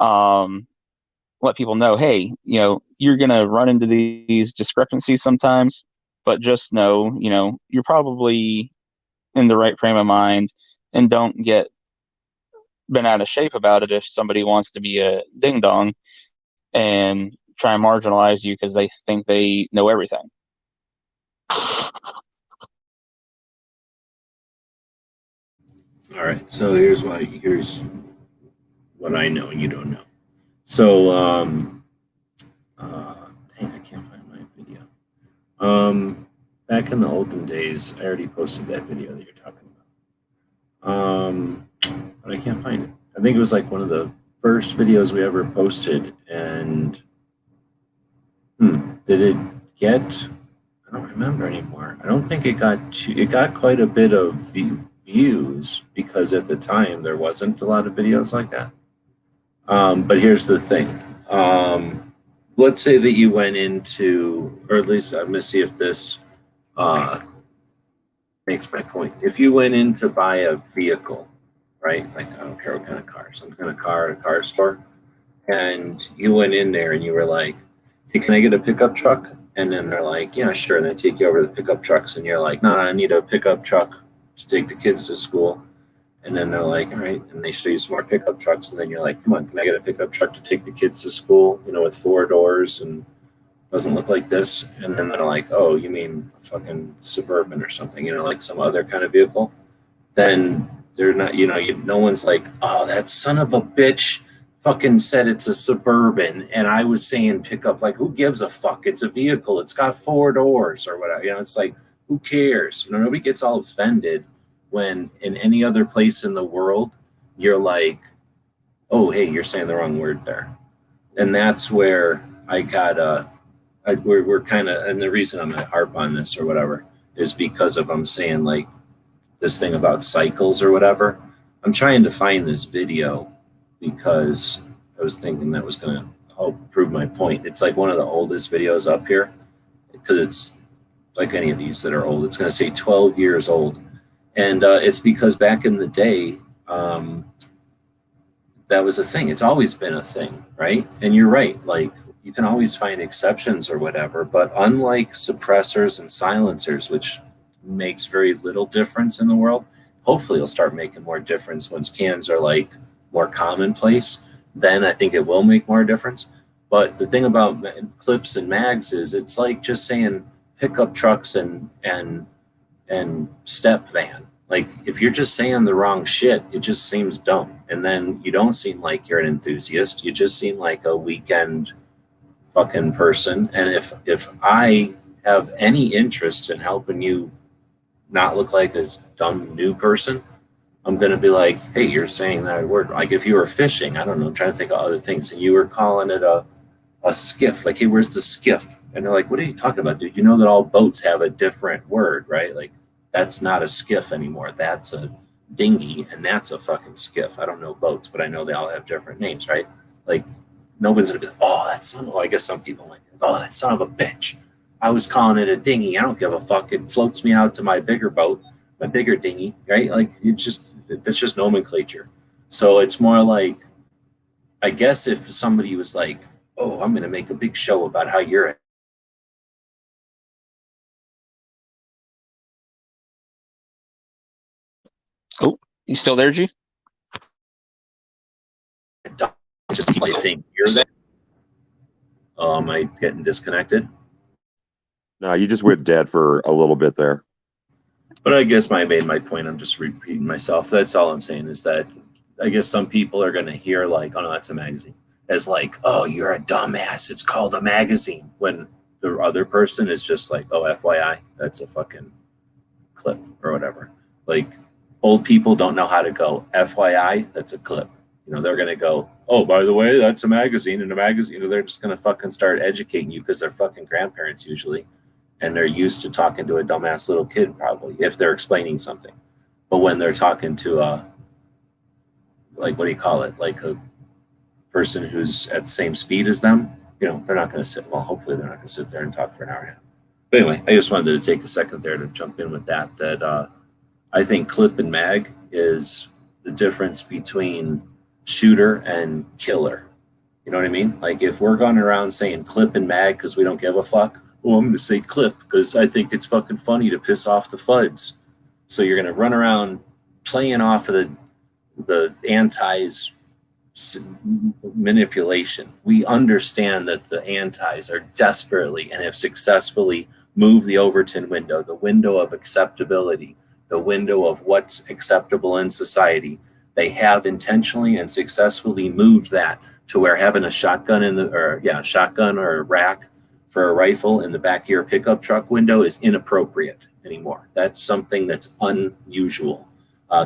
let people know, hey, you know, you're going to run into these discrepancies sometimes, but just know, you know, you're probably in the right frame of mind, and don't get bent out of shape about it if somebody wants to be a ding dong and try and marginalize you because they think they know everything. All right, so here's what I know and you don't know. So, dang, I can't find my video. Back in the olden days, I already posted that video that you're talking about. But I can't find it. I think it was like one of the first videos we ever posted, and did it get? I don't remember anymore. I don't think it got it got quite a bit of views because at the time there wasn't a lot of videos like that. But here's the thing. Let's say that you went into, or at least I'm going to see if this makes my point. If you went in to buy a vehicle, right? Like, I don't care what kind of car, some kind of car at a car store, and you went in there and you were like, hey, can I get a pickup truck? And then they're like, yeah, sure. And they take you over to the pickup trucks, and you're like, no, I need a pickup truck to take the kids to school. And then they're like, all right. And they show you some more pickup trucks. And then you're like, come on, can I get a pickup truck to take the kids to school, you know, with 4 doors and doesn't look like this? And then they're like, oh, you mean a fucking Suburban or something, you know, like some other kind of vehicle. Then they're not, you know, no one's like, oh, that son of a bitch fucking said it's a Suburban. And I was saying pickup. Like, who gives a fuck? It's a vehicle. It's got 4 doors or whatever. You know, it's like, who cares? You know, nobody gets all offended when in any other place in the world, you're like, oh, hey, you're saying the wrong word there. And that's where I got, we're kind of, and the reason I'm going to harp on this or whatever is because of I'm saying like this thing about cycles or whatever. I'm trying to find this video because I was thinking that was going to help prove my point. It's like one of the oldest videos up here because it's like any of these that are old. It's going to say 12 years old. And it's because back in the day, that was a thing. It's always been a thing, right? And you're right. Like, you can always find exceptions or whatever. But unlike suppressors and silencers, which makes very little difference in the world, hopefully it'll start making more difference once cans are like more commonplace. Then I think it will make more difference. But the thing about clips and mags is it's like just saying pickup trucks and step van. Like, if you're just saying the wrong shit, it just seems dumb. And then you don't seem like you're an enthusiast. You just seem like a weekend fucking person. And if I have any interest in helping you not look like a dumb new person, I'm going to be like, hey, you're saying that word. Like, if you were fishing, I don't know, I'm trying to think of other things, and you were calling it a skiff. Like, hey, where's the skiff? And they're like, what are you talking about, dude? You know that all boats have a different word, right? Like, that's not a skiff anymore. That's a dinghy, and that's a fucking skiff. I don't know boats, but I know they all have different names, right? Like, nobody's gonna be like, oh, that son. Well, I guess some people might. Oh, that son of a bitch. I was calling it a dinghy. I don't give a fuck. It floats me out to my bigger boat, my bigger dinghy, right? Like, that's just nomenclature. So it's more like, I guess if somebody was like, oh, I'm gonna make a big show about how you're Oh, you still there, G? just keep my thing here. Then, am I getting disconnected? No, you just went dead for a little bit there. But I guess I made my point. I'm just repeating myself. That's all I'm saying is that I guess some people are going to hear like, oh no, that's a magazine. as like, oh, you're a dumbass, it's called a magazine, when the other person is just like, oh, FYI, that's a fucking clip or whatever. Like, old people don't know how to go, FYI, that's a clip. You know, they're going to go, oh, by the way, that's a magazine. And a magazine, you know, they're just going to fucking start educating you because they're fucking grandparents usually. And they're used to talking to a dumbass little kid, probably, if they're explaining something. But when they're talking to like, what do you call it? Like a person who's at the same speed as them, you know, they're not going to sit, well, hopefully they're not going to sit there and talk for an hour and a half. But anyway, I just wanted to take a second there to jump in with that I think clip and mag is the difference between shooter and killer. You know what I mean? Like, if we're going around saying clip and mag because we don't give a fuck, well, I'm going to say clip because I think it's fucking funny to piss off the FUDs. So you're going to run around playing off of the antis manipulation. We understand that the antis are desperately and have successfully moved the Overton window, the window of acceptability, the window of what's acceptable in society. They have intentionally and successfully moved that to where having a shotgun shotgun or a rack for a rifle in the back of your pickup truck window is inappropriate anymore. That's something that's unusual.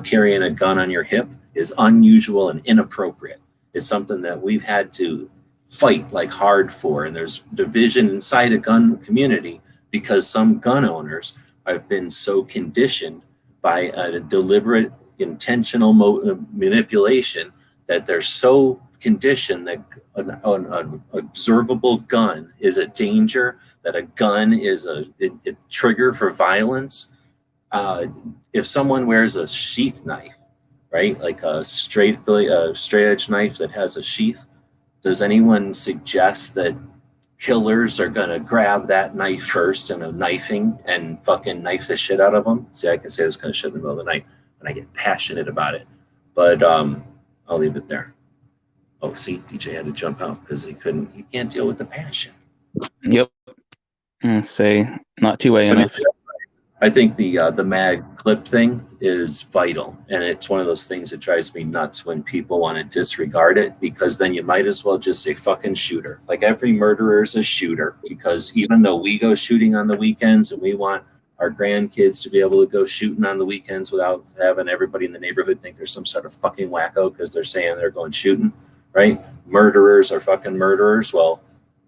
Carrying a gun on your hip is unusual and inappropriate. It's something that we've had to fight like hard for, and there's division inside a gun community because some gun owners have been so conditioned by a deliberate, intentional manipulation that they're so conditioned that an observable gun is a danger, that a gun is a trigger for violence. If someone wears a sheath knife, right, like a straight edge knife that has a sheath, does anyone suggest that killers are gonna grab that knife first in a knifing and fucking knife the shit out of them? See, I can say this kind of shit in the middle of the night and I get passionate about it, but I'll leave it there. Oh, see, DJ had to jump out because he can't deal with the passion. Yep. Say not two-way enough. I think the mag clip thing is vital, and it's one of those things that drives me nuts when people want to disregard it, because then you might as well just say fucking shooter. Like, every murderer is a shooter, because even though we go shooting on the weekends and we want our grandkids to be able to go shooting on the weekends without having everybody in the neighborhood think there's some sort of fucking wacko because they're saying they're going shooting, right? Murderers are fucking murderers. Well,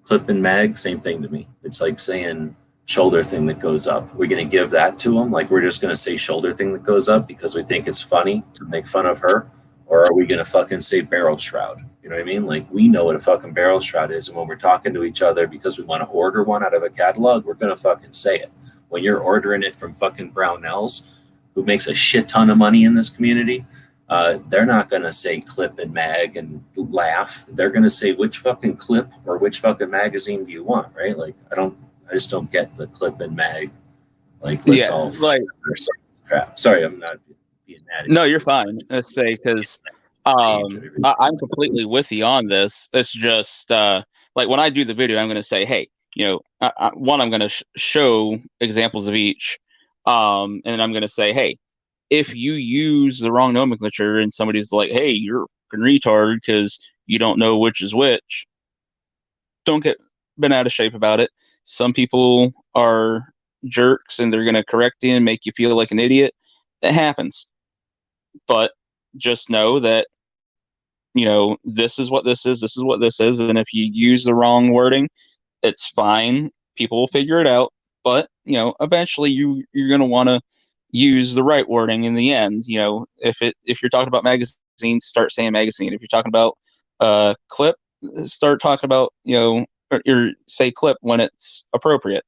clip and mag, same thing to me. It's like saying shoulder thing that goes up. We're going to give that to them? Like, we're just going to say shoulder thing that goes up because we think it's funny to make fun of her? Or are we going to fucking say barrel shroud? You know what I mean? Like, we know what a fucking barrel shroud is, and when we're talking to each other because we want to order one out of a catalog, we're going to fucking say it. When you're ordering it from fucking Brownells, who makes a shit ton of money in this community, they're not going to say clip and mag and laugh. They're going to say, which fucking clip or which fucking magazine do you want, right? Like, I just don't get the clip and mag. Like, let's all like crap. Sorry, I'm not being mad at you. No, you're fine. Let's say, because I'm completely with you on this. It's just like, when I do the video, I'm going to say, hey, you know, I'm going to show examples of each, and I'm going to say, hey, if you use the wrong nomenclature and somebody's like, hey, you're a retard because you don't know which is which, don't get bent out of shape about it. Some people are jerks and they're going to correct you and make you feel like an idiot. That happens. But just know that, you know, this is what this is, this is what this is. And if you use the wrong wording, it's fine. People will figure it out. But, you know, eventually you're going to want to use the right wording in the end. You know, if you're talking about magazines, start saying magazine. If you're talking about clip, start talking about, you know, or say clip when it's appropriate.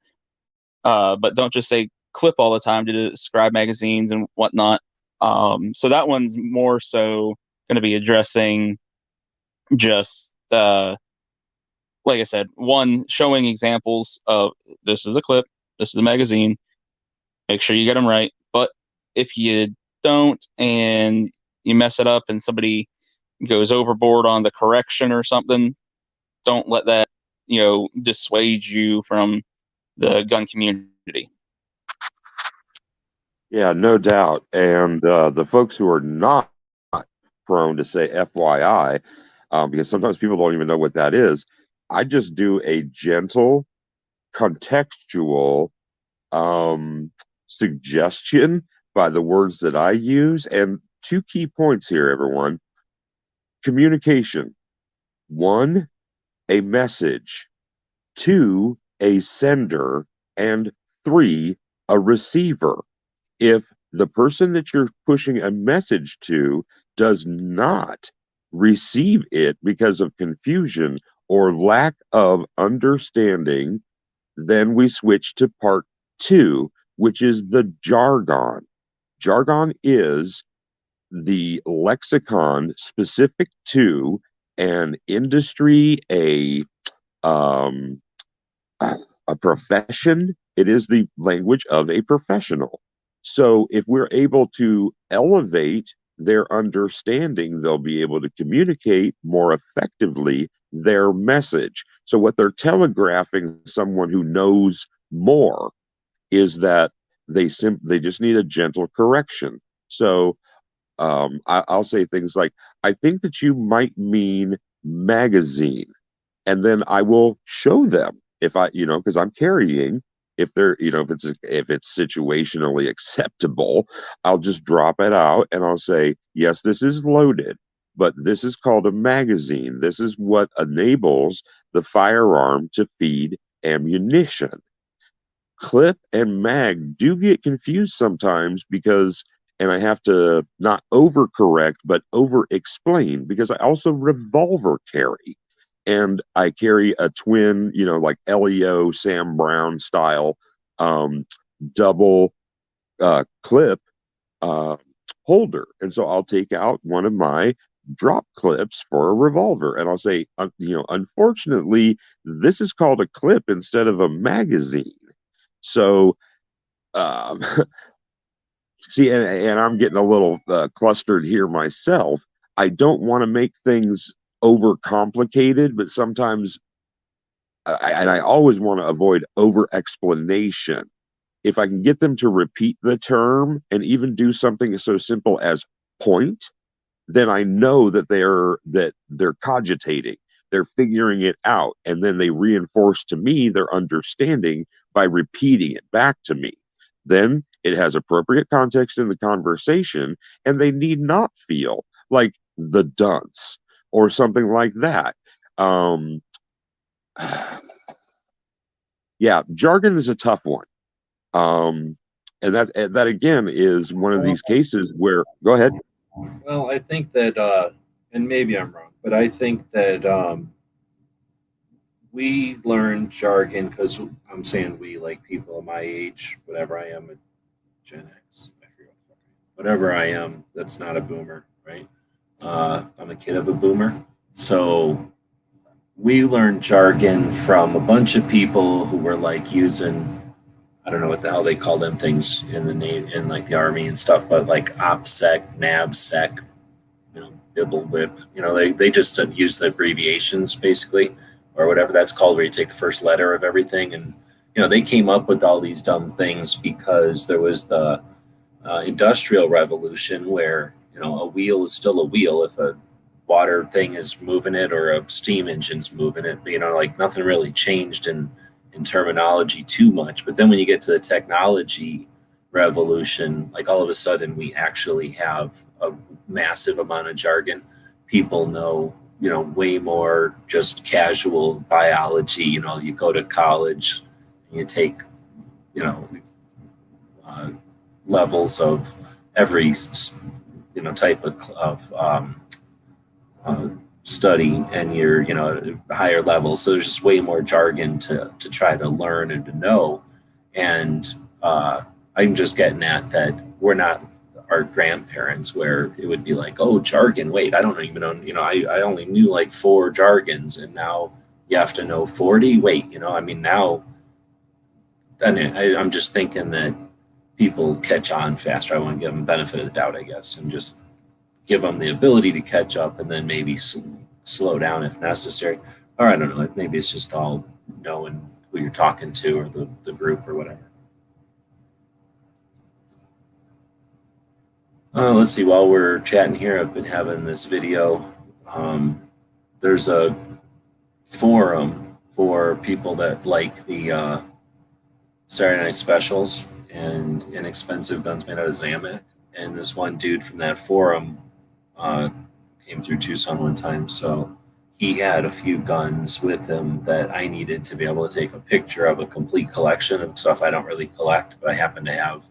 But don't just say clip all the time to describe magazines and whatnot. So that one's more so going to be addressing just, like I said, one, showing examples of this is a clip, this is a magazine. Make sure you get them right. But if you don't and you mess it up and somebody goes overboard on the correction or something, don't let that, you know, dissuade you from the gun community. Yeah, no doubt. And the folks who are not prone to say FYI, because sometimes people don't even know what that is. I just do a gentle, contextual suggestion by the words that I use. And 2 key points here, everyone. Communication. 1, a message. 2, a sender. And 3, a receiver. If the person that you're pushing a message to does not receive it because of confusion or lack of understanding, then we switch to part 2, which is the jargon. Jargon is the lexicon specific to an industry, um, a profession. It is the language of a professional. So if we're able to elevate their understanding, they'll be able to communicate more effectively their message. So what they're telegraphing someone who knows more is that they just need a gentle correction. So I'll say things like, I think that you might mean magazine. And then I will show them if I, because I'm carrying, if they're, if it's situationally acceptable, I'll just drop it out and I'll say, yes, this is loaded, but this is called a magazine. This is what enables the firearm to feed ammunition. Clip and mag do get confused sometimes because, and I have to not overcorrect, but over explain, because I also revolver carry. And I carry a twin, like LEO Sam Brown style double clip holder. And so I'll take out one of my drop clips for a revolver and I'll say, unfortunately, this is called a clip instead of a magazine. So, see, and I'm getting a little clustered here myself. I don't want to make things overcomplicated, but sometimes, I always want to avoid over explanation. If I can get them to repeat the term and even do something so simple as point, then I know that they're cogitating, they're figuring it out, and then they reinforce to me their understanding by repeating it back to me. Then it has appropriate context in the conversation, and they need not feel like the dunce or something like that. Yeah, jargon is a tough one. And that again is one of these cases where, go ahead. Well, I think that, and maybe I'm wrong, but I think that we learn jargon because I'm saying we, like people my age, whatever I am, a Gen X, I forget what the fuck I am. Whatever I am, that's not a boomer, right? I'm a kid of a boomer. So we learned jargon from a bunch of people who were like using, I don't know what the hell they call them things in the name in like the army and stuff, but like OPSEC, NABSEC, Bibble Whip, they just use the abbreviations basically, or whatever that's called, where you take the first letter of everything. And, they came up with all these dumb things because there was the Industrial Revolution where, a wheel is still a wheel if a water thing is moving it or a steam engine's moving it. Like nothing really changed in terminology too much. But then when you get to the technology revolution, like all of a sudden we actually have a massive amount of jargon. People know, way more just casual biology. You go to college, and you take, levels of every, type of study, and you're, at a higher level. So there's just way more jargon to try to learn and to know. And I'm just getting at that we're not our grandparents where it would be like, oh, jargon, wait, I don't even know, I only knew like 4 jargons and now you have to know 40. Wait, now, then I'm just thinking that people catch on faster. I want to give them the benefit of the doubt, I guess, and just give them the ability to catch up and then maybe slow down if necessary. Or I don't know, maybe it's just all knowing who you're talking to or the group or whatever. Let's see, while we're chatting here, I've been having this video there's a forum for people that like the Saturday Night Specials and inexpensive guns made out of Zamak. And this one dude from that forum came through Tucson one time, so he had a few guns with him that I needed to be able to take a picture of a complete collection of stuff I don't really collect, but I happen to have,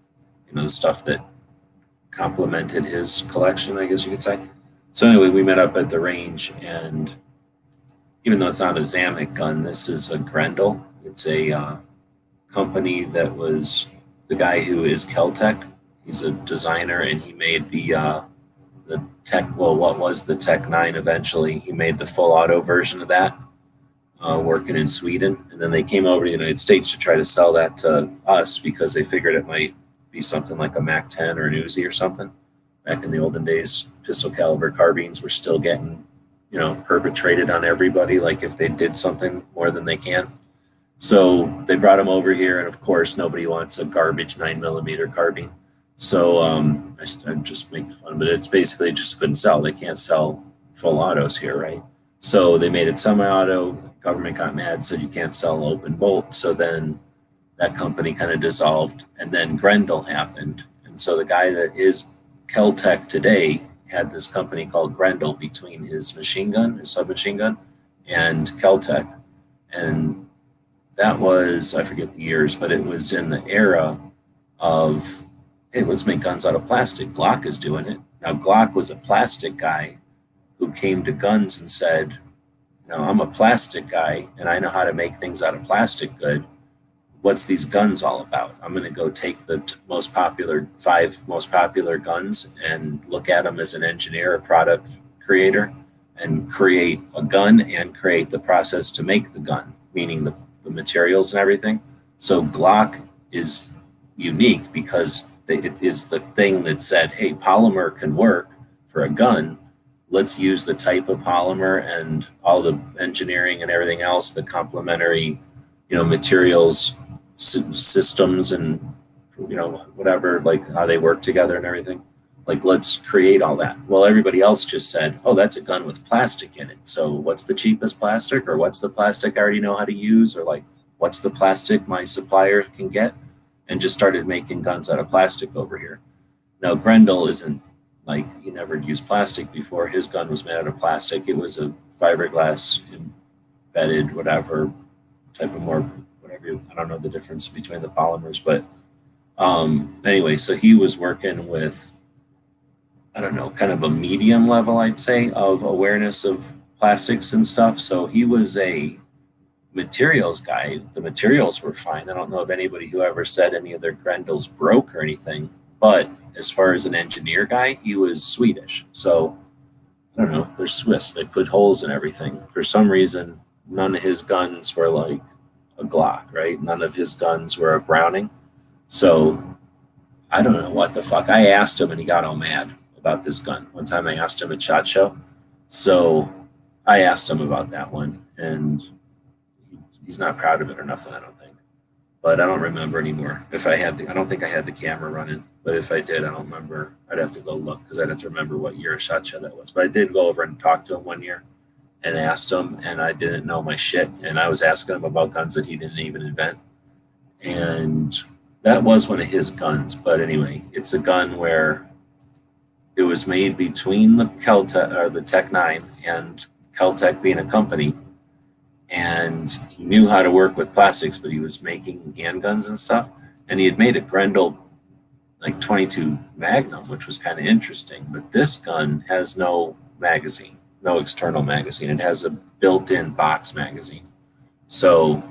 the stuff that complemented his collection, I guess you could say. So anyway, we met up at the range, and even though it's not a Zamak gun, this is a Grendel. It's a company that was the guy who is Keltec. He's a designer, and he made the Tech, well, what was the Tech 9 eventually. He made the full auto version of that, working in Sweden. And then they came over to the United States to try to sell that to us because they figured it might be something like a Mac 10 or an Uzi or something. Back in the olden days, pistol caliber carbines were still getting, perpetrated on everybody, like if they did something more than they can. So they brought them over here, and of course, nobody wants a garbage 9mm carbine. So I'm just making fun, but it's basically just couldn't sell. They can't sell full autos here, right? So they made it semi-auto. Government got mad, said you can't sell open bolt. So then that company kind of dissolved, and then Grendel happened. And so the guy that is Keltec today had this company called Grendel between his machine gun, his submachine gun, and Keltec. And that was, I forget the years, but it was in the era of, hey, let's make guns out of plastic. Glock is doing it. Now, Glock was a plastic guy who came to guns and said, I'm a plastic guy, and I know how to make things out of plastic good. What's these guns all about? I'm going to go take the five most popular guns and look at them as an engineer, a product creator, and create a gun and create the process to make the gun, meaning the materials and everything. So Glock is unique because it is the thing that said, hey, polymer can work for a gun. Let's use the type of polymer and all the engineering and everything else, the complementary, materials, systems, and, whatever, like how they work together and everything. Like, let's create all that. Well, everybody else just said, oh, that's a gun with plastic in it. So what's the cheapest plastic, or what's the plastic I already know how to use, or like, what's the plastic my supplier can get? And just started making guns out of plastic over here. Now, Grendel isn't like, he never used plastic before. His gun was made out of plastic. It was a fiberglass embedded, whatever type of more, whatever, I don't know the difference between the polymers, but anyway, so he was working with, I don't know, kind of a medium level, I'd say, of awareness of plastics and stuff. So he was a materials guy. The materials were fine. I don't know of anybody who ever said any of their Grendels broke or anything, but as far as an engineer guy, he was Swedish. So I don't know, they're Swiss. They put holes in everything. For some reason, none of his guns were like a Glock, right? None of his guns were a Browning. So I don't know what the fuck. I asked him and he got all mad about this gun. One time I asked him at SHOT Show. So I asked him about that one, and he's not proud of it or nothing, I don't think. But I don't remember anymore. If I had I don't think I had the camera running, but if I did, I don't remember. I'd have to go look because I'd have to remember what year of SHOT Show that was. But I did go over and talk to him one year and asked him, and I didn't know my shit. And I was asking him about guns that he didn't even invent. And that was one of his guns. But anyway, it's a gun where it was made between the Keltec, or the Tech 9, and Keltec being a company. And he knew how to work with plastics, but he was making handguns and stuff. And he had made a Grendel like 22 Magnum, which was kind of interesting. But this gun has no magazine, no external magazine. It has a built-in box magazine. So,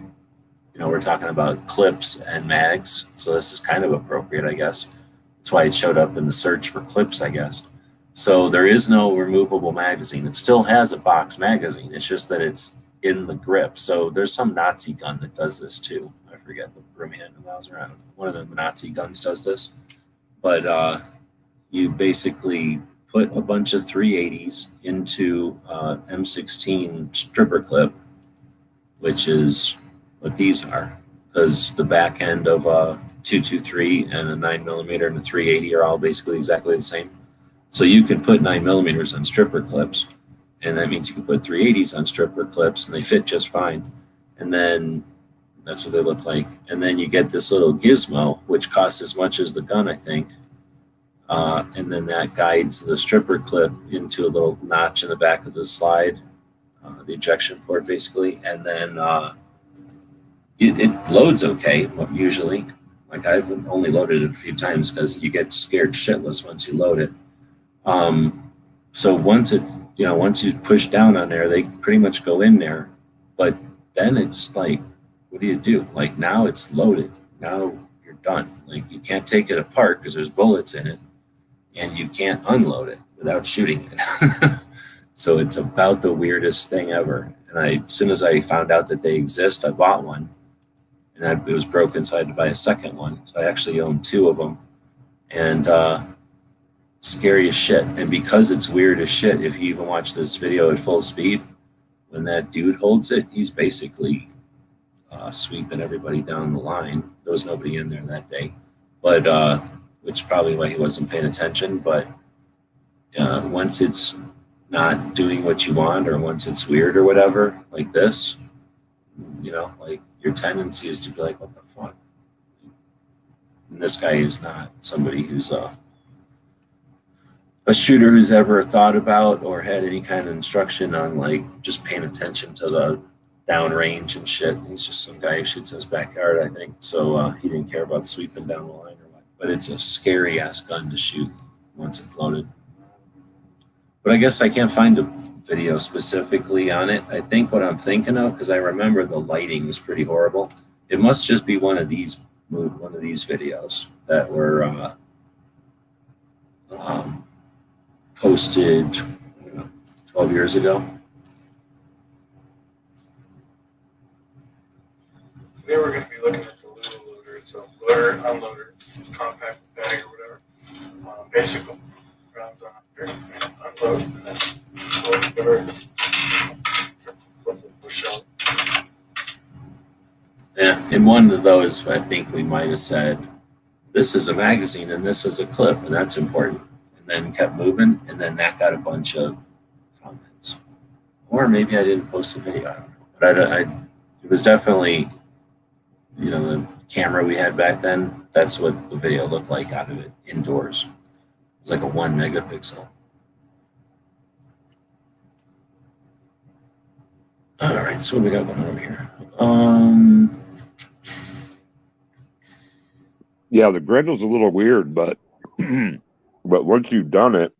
we're talking about clips and mags. So this is kind of appropriate, I guess. That's why it showed up in the search for clips, I guess. So there is no removable magazine. It still has a box magazine. It's just that it's in the grip. So there's some Nazi gun that does this too. I forget the Brimhand Mauser. One of the Nazi guns does this. But you basically put a bunch of 380s into M16 stripper clip, which is what these are, because the back end of a 223 and a 9mm and a 380 are all basically exactly the same. So you can put 9mm on stripper clips, And that means you can put 380s on stripper clips and they fit just fine. And then that's what they look like. And then you get this little gizmo, which costs as much as the gun, I think. And then that guides the stripper clip into a little notch in the back of the slide, the ejection port basically. And then it loads okay, usually. Like I've only loaded it a few times because you get scared shitless once you load it. So once you push down on there, they pretty much go in there. But then it's like, what do you do? Like now it's loaded. Now you're done. Like you can't take it apart because there's bullets in it, and you can't unload it without shooting it. So it's about the weirdest thing ever. And as soon as I found out that they exist, I bought one. And it was broken, so I had to buy a second one. So I actually own 2 of them. And scary as shit. And because it's weird as shit, if you even watch this video at full speed, when that dude holds it, he's basically sweeping everybody down the line. There was nobody in there that day, but which is probably why he wasn't paying attention. But once it's not doing what you want, or once it's weird or whatever, like this, like your tendency is to be like, what the fuck? And this guy is not somebody who's a shooter who's ever thought about or had any kind of instruction on like just paying attention to the downrange and shit. He's just some guy who shoots in his backyard, I think. So he didn't care about sweeping down the line or what. But it's a scary ass gun to shoot once it's loaded. But I guess I can't find a video specifically on it. I think what I'm thinking of, because I remember the lighting was pretty horrible. It must just be one of these videos that were posted 12 years ago. Today we're going to be looking at the Lulu loader. It's a loader, unloader, compact bag or whatever. Basically, rounds on here and unload, and then load the shell. Yeah, in one of those, I think we might have said, this is a magazine and this is a clip, and that's important. And then kept moving, and then that got a bunch of comments. Or maybe I didn't post the video, I don't know. But it was definitely, the camera we had back then, that's what the video looked like out of it, indoors. It was like a 1 megapixel. All right, so what do we got going on over here? Yeah, the Grendel's a little weird, but but once you've done it,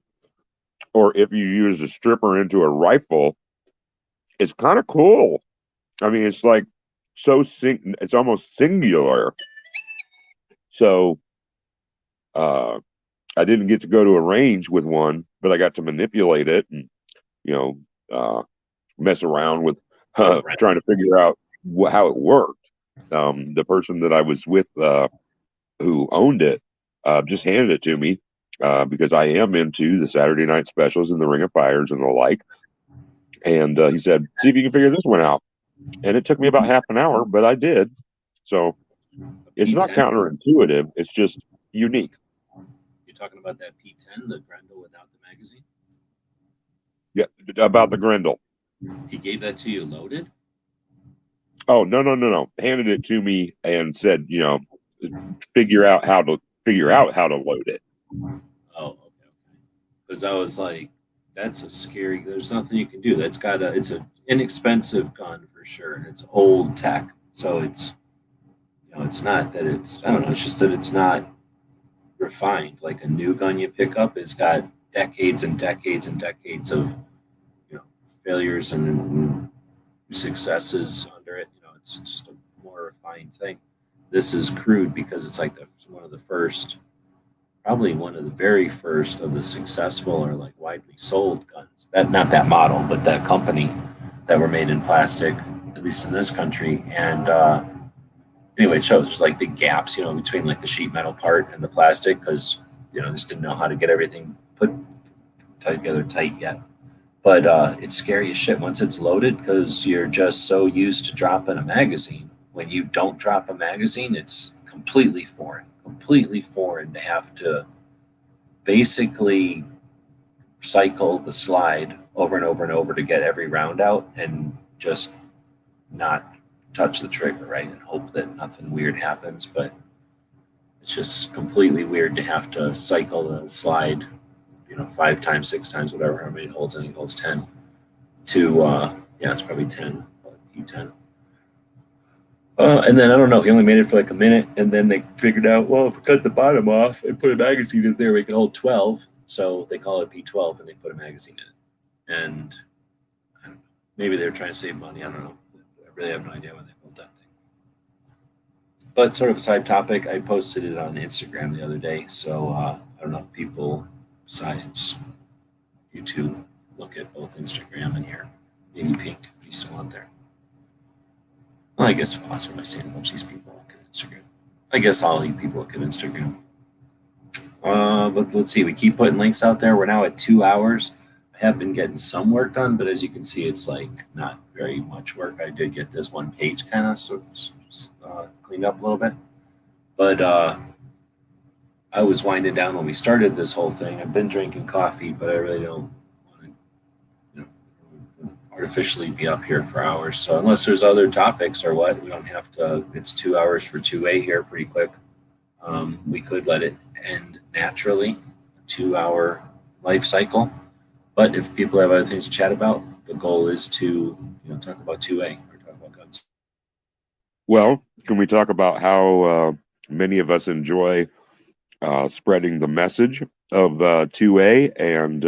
or if you use a stripper into a rifle, it's kind of cool. I mean, it's like it's almost singular. So I didn't get to go to a range with one, but I got to manipulate it and mess around with trying to figure out how it worked. The person that I was with who owned it just handed it to me because I am into the Saturday night specials and the Ring of Fires and the like. And he said, see if you can figure this one out. And it took me about half an hour, but I did. So it's not counterintuitive. It's just unique. You're talking about that P10, the Grendel without the magazine? Yeah, about the Grendel. He gave that to you loaded? Oh, no. Handed it to me and said, figure out how to load it. Oh, okay. Because I was like, that's a scary, there's nothing you can do. It's an inexpensive gun for sure, and it's old tech. So it's, it's not that it's, I don't know, it's just that it's not refined. Like a new gun you pick up has got decades and decades and decades of, failures and successes under it. It's just a more refined thing. This is crude because it's like one of the first, probably one of the very first of the successful or like widely sold guns. Not that model, but that company that were made in plastic, at least in this country. And anyway, it shows there's like big gaps, between like the sheet metal part and the plastic because, just didn't know how to get everything put together tight yet. But it's scary as shit once it's loaded because you're just so used to dropping a magazine. When you don't drop a magazine, it's completely foreign to have to basically cycle the slide over and over and over to get every round out and just not touch the trigger, right? And hope that nothing weird happens. But it's just completely weird to have to cycle the slide, 5 times, 6 times, whatever, how many it holds. I think it holds 10 to, yeah, it's probably 10, P10. And then I don't know, he only made it for like a minute, and then they figured out, well, if we cut the bottom off and put a magazine in there, we can hold 12. So they call it P12, and they put a magazine in it. And I don't know, maybe they were trying to save money. I don't know. I really have no idea why they built that thing. But sort of a side topic, I posted it on Instagram the other day. So I don't know if people besides YouTube look at both Instagram and here. Maybe Pink, if he's still out there. Well, I guess Foss, when I see a bunch of these people look at Instagram. I guess all you people look at Instagram. But let's see, we keep putting links out there. We're now at 2 hours. I have been getting some work done, but as you can see, it's like not very much work. I did get this one page kind of cleaned up a little bit. But I was winding down when we started this whole thing. I've been drinking coffee, but I really don't want to artificially be up here for hours. So unless there's other topics or what, we don't have to. It's 2 hours for 2A here pretty quick. We could let it end naturally, a 2 hour life cycle. But if people have other things to chat about, the goal is to talk about 2A or talk about guns. Well, can we talk about how many of us enjoy spreading the message of 2A, and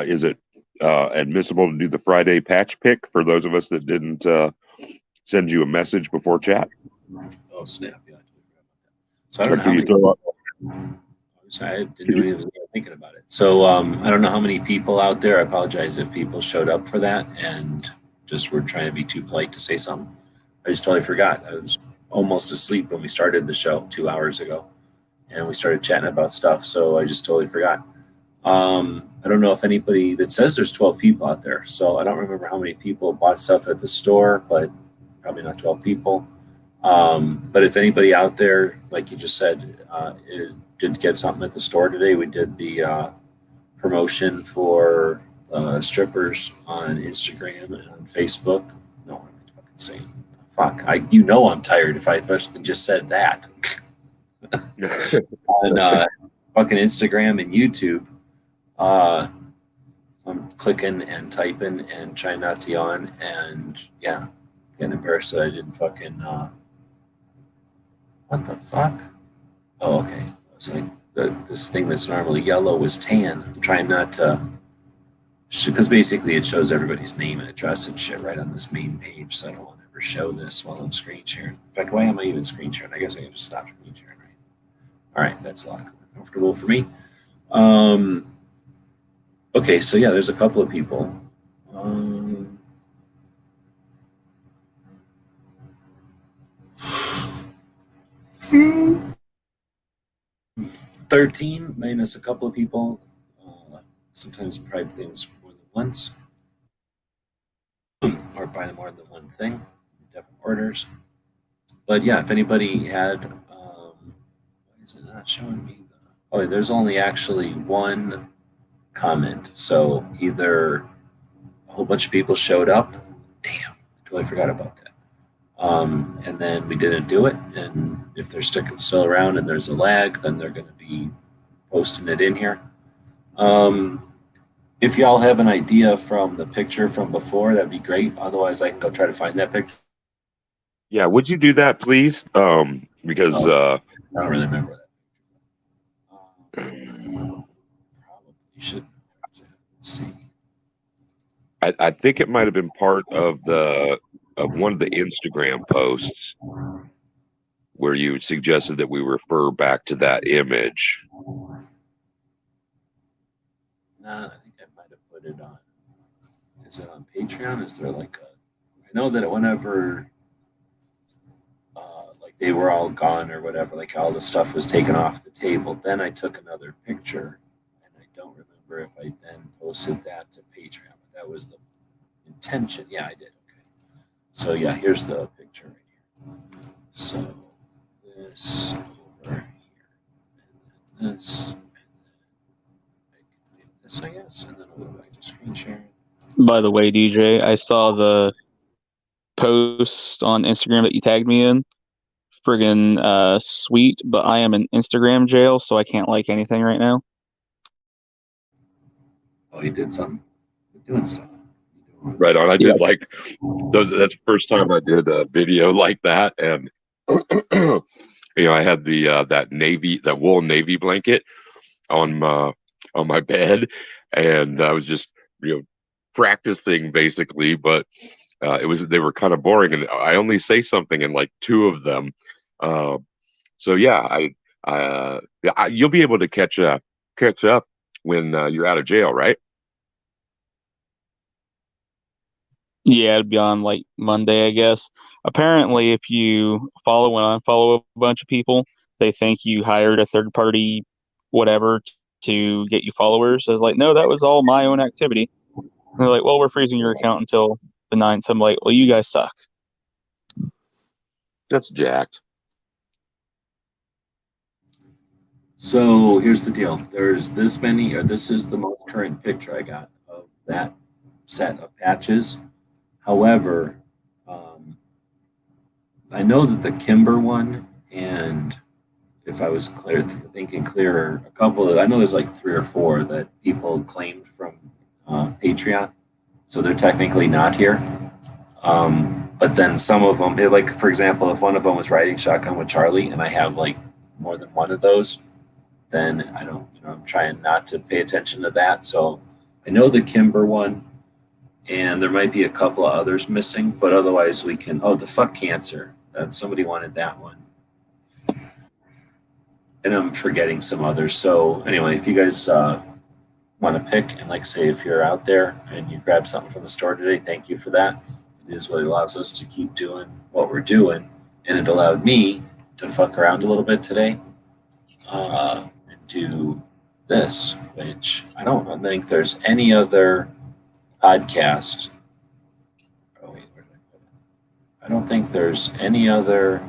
is it admissible to do the Friday patch pick for those of us that didn't send you a message before chat? Oh, snap. Yeah. So I don't know how many. I didn't know anyone was thinking about it. So I don't know how many people out there. I apologize if people showed up for that and just were trying to be too polite to say something. I just totally forgot. I was almost asleep when we started the show 2 hours ago, and we started chatting about stuff. So I just totally forgot. I don't know if anybody that says there's 12 people out there. So I don't remember how many people bought stuff at the store, but probably not 12 people. But if anybody out there, like you just said, did get something at the store today, we did the promotion for strippers on Instagram and on Facebook. No, I'm fucking saying, fuck. I'm tired if I just said that. On fucking Instagram and YouTube, I'm clicking and typing and trying not to yawn, and yeah, getting embarrassed that I didn't fucking. What the fuck? Oh, okay. I was like, this thing that's normally yellow was tan. I'm trying not to, because basically it shows everybody's name and address and shit right on this main page, so I don't want to ever show this while I'm screen sharing. In fact, why am I even screen sharing? I guess I can just stop screen sharing, right? All right, that's a lot more comfortable for me. Okay, so yeah, there's a couple of people. 13 minus a couple of people. Sometimes private things more than once, or buy more than one thing, different orders. But yeah, if anybody had, why is it not showing me? Oh, there's only actually one comment. So either a whole bunch of people showed up. Damn, I totally forgot about that. And then we didn't do it. And if they're still around and there's a lag, then they're going to be posting it in here. If y'all have an idea from the picture from before, that'd be great. Otherwise, I can go try to find that picture. Yeah, would you do that, please? Because I don't really remember that. Probably should. Let's see. I think it might have been part of one of the Instagram posts where you suggested that we refer back to that image. Nah, I think I might have put it on. Is it on Patreon? Is there like a? I know that whenever, like they were all gone or whatever, like all the stuff was taken off the table. Then I took another picture, and I don't remember if I then posted that to Patreon. But that was the intention. Yeah, I did. Okay. So yeah, here's the picture right here. So this over here, and then this, and then I can do this yes, I guess. And then I'll go back to screen sharing. By the way, DJ, I saw the post on Instagram that you tagged me in. Friggin' sweet, but I am in Instagram jail, so I can't like anything right now. Oh, you did something. You're doing stuff. Right on. I did like those. That's the first time I did a video like that, and I had the that wool navy blanket on my bed, and I was just practicing basically, but they were kind of boring, and I only say something in like 2 of them. So yeah, you'll be able to catch up when you're out of jail, right? Yeah, it'd be on like Monday, I guess. Apparently, if you follow and unfollow a bunch of people, they think you hired a third party, whatever, to get you followers. I was like, no, that was all my own activity. And they're like, well, we're freezing your account until the 9th. I'm like, well, you guys suck. That's jacked. So here's the deal. There's this many, or this is the most current picture I got of that set of patches. However, I know that the Kimber one, and if I was thinking clearer, a couple I know there's like 3 or 4 that people claimed from Patreon, so they're technically not here. But then some of them, like for example, if one of them was riding shotgun with Charlie, and I have like more than one of those, then I don't, I'm trying not to pay attention to that. So I know the Kimber one, and there might be a couple of others missing, but otherwise we can. Oh, the fuck cancer. Somebody wanted that one, and I'm forgetting some others. So anyway, if you guys want to pick, and like I say, if you're out there and you grab something from the store today, thank you for that. It is what allows us to keep doing what we're doing, and it allowed me to fuck around a little bit today and do this, which I don't think there's any other podcast. Oh wait, where did I put it? I don't think there's any other.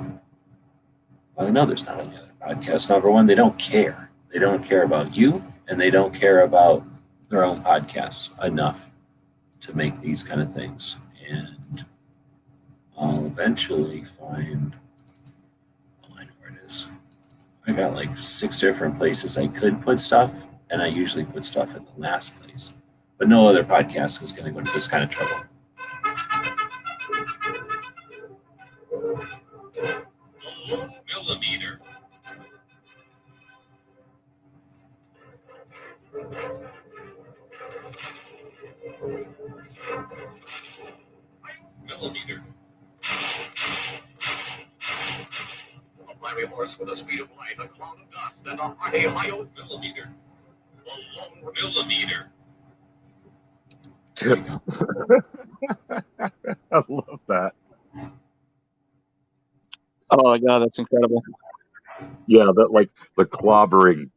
Well, I know there's not any other podcast. Number one, they don't care. They don't care about you, and they don't care about their own podcasts enough to make these kind of things. And I'll eventually find. Oh, I know where it is. I got like 6 different places I could put stuff, and I usually put stuff in the last place. But no other podcast is going to go to this kind of trouble. Millimeter. Millimeter. A fiery horse with a speed of light, a cloud of dust, and a hearty Ohio Millimeter. millimeter. I love that. Oh my god, that's incredible. Yeah, that like the clobbering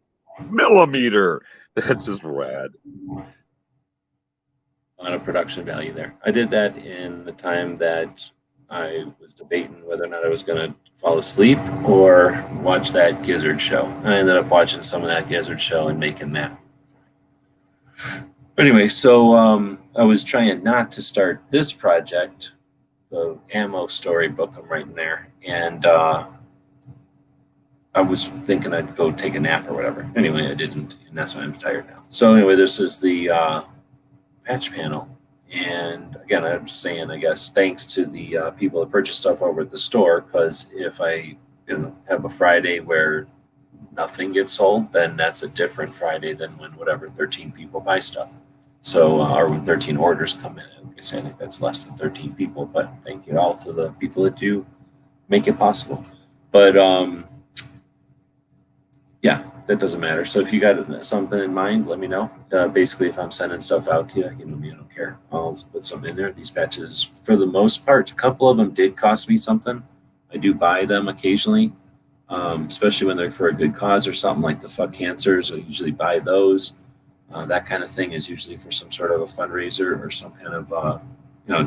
millimeter. That's just rad. A lot of production value there. I did that in the time that I was debating whether or not I was going to fall asleep or watch that Gizzard show. I ended up watching some of that Gizzard show and making that. But anyway, so I was trying not to start this project, the ammo storybook I'm writing there, and I was thinking I'd go take a nap or whatever. Anyway, I didn't, and that's why I'm tired now. So anyway, this is the patch panel. And again, I'm saying, I guess, thanks to the people that purchase stuff over at the store, because if I have a Friday where nothing gets sold, then that's a different Friday than when whatever 13 people buy stuff. So, or when 13 orders come in. I guess I think that's less than 13 people, but thank you all to the people that do make it possible. But yeah, that doesn't matter. So if you got something in mind, let me know. Basically, if I'm sending stuff out to you, I don't care. I'll put some in there. These patches, for the most part, a couple of them did cost me something. I do buy them occasionally, especially when they're for a good cause or something like the fuck cancers. I usually buy those. That kind of thing is usually for some sort of a fundraiser or some kind of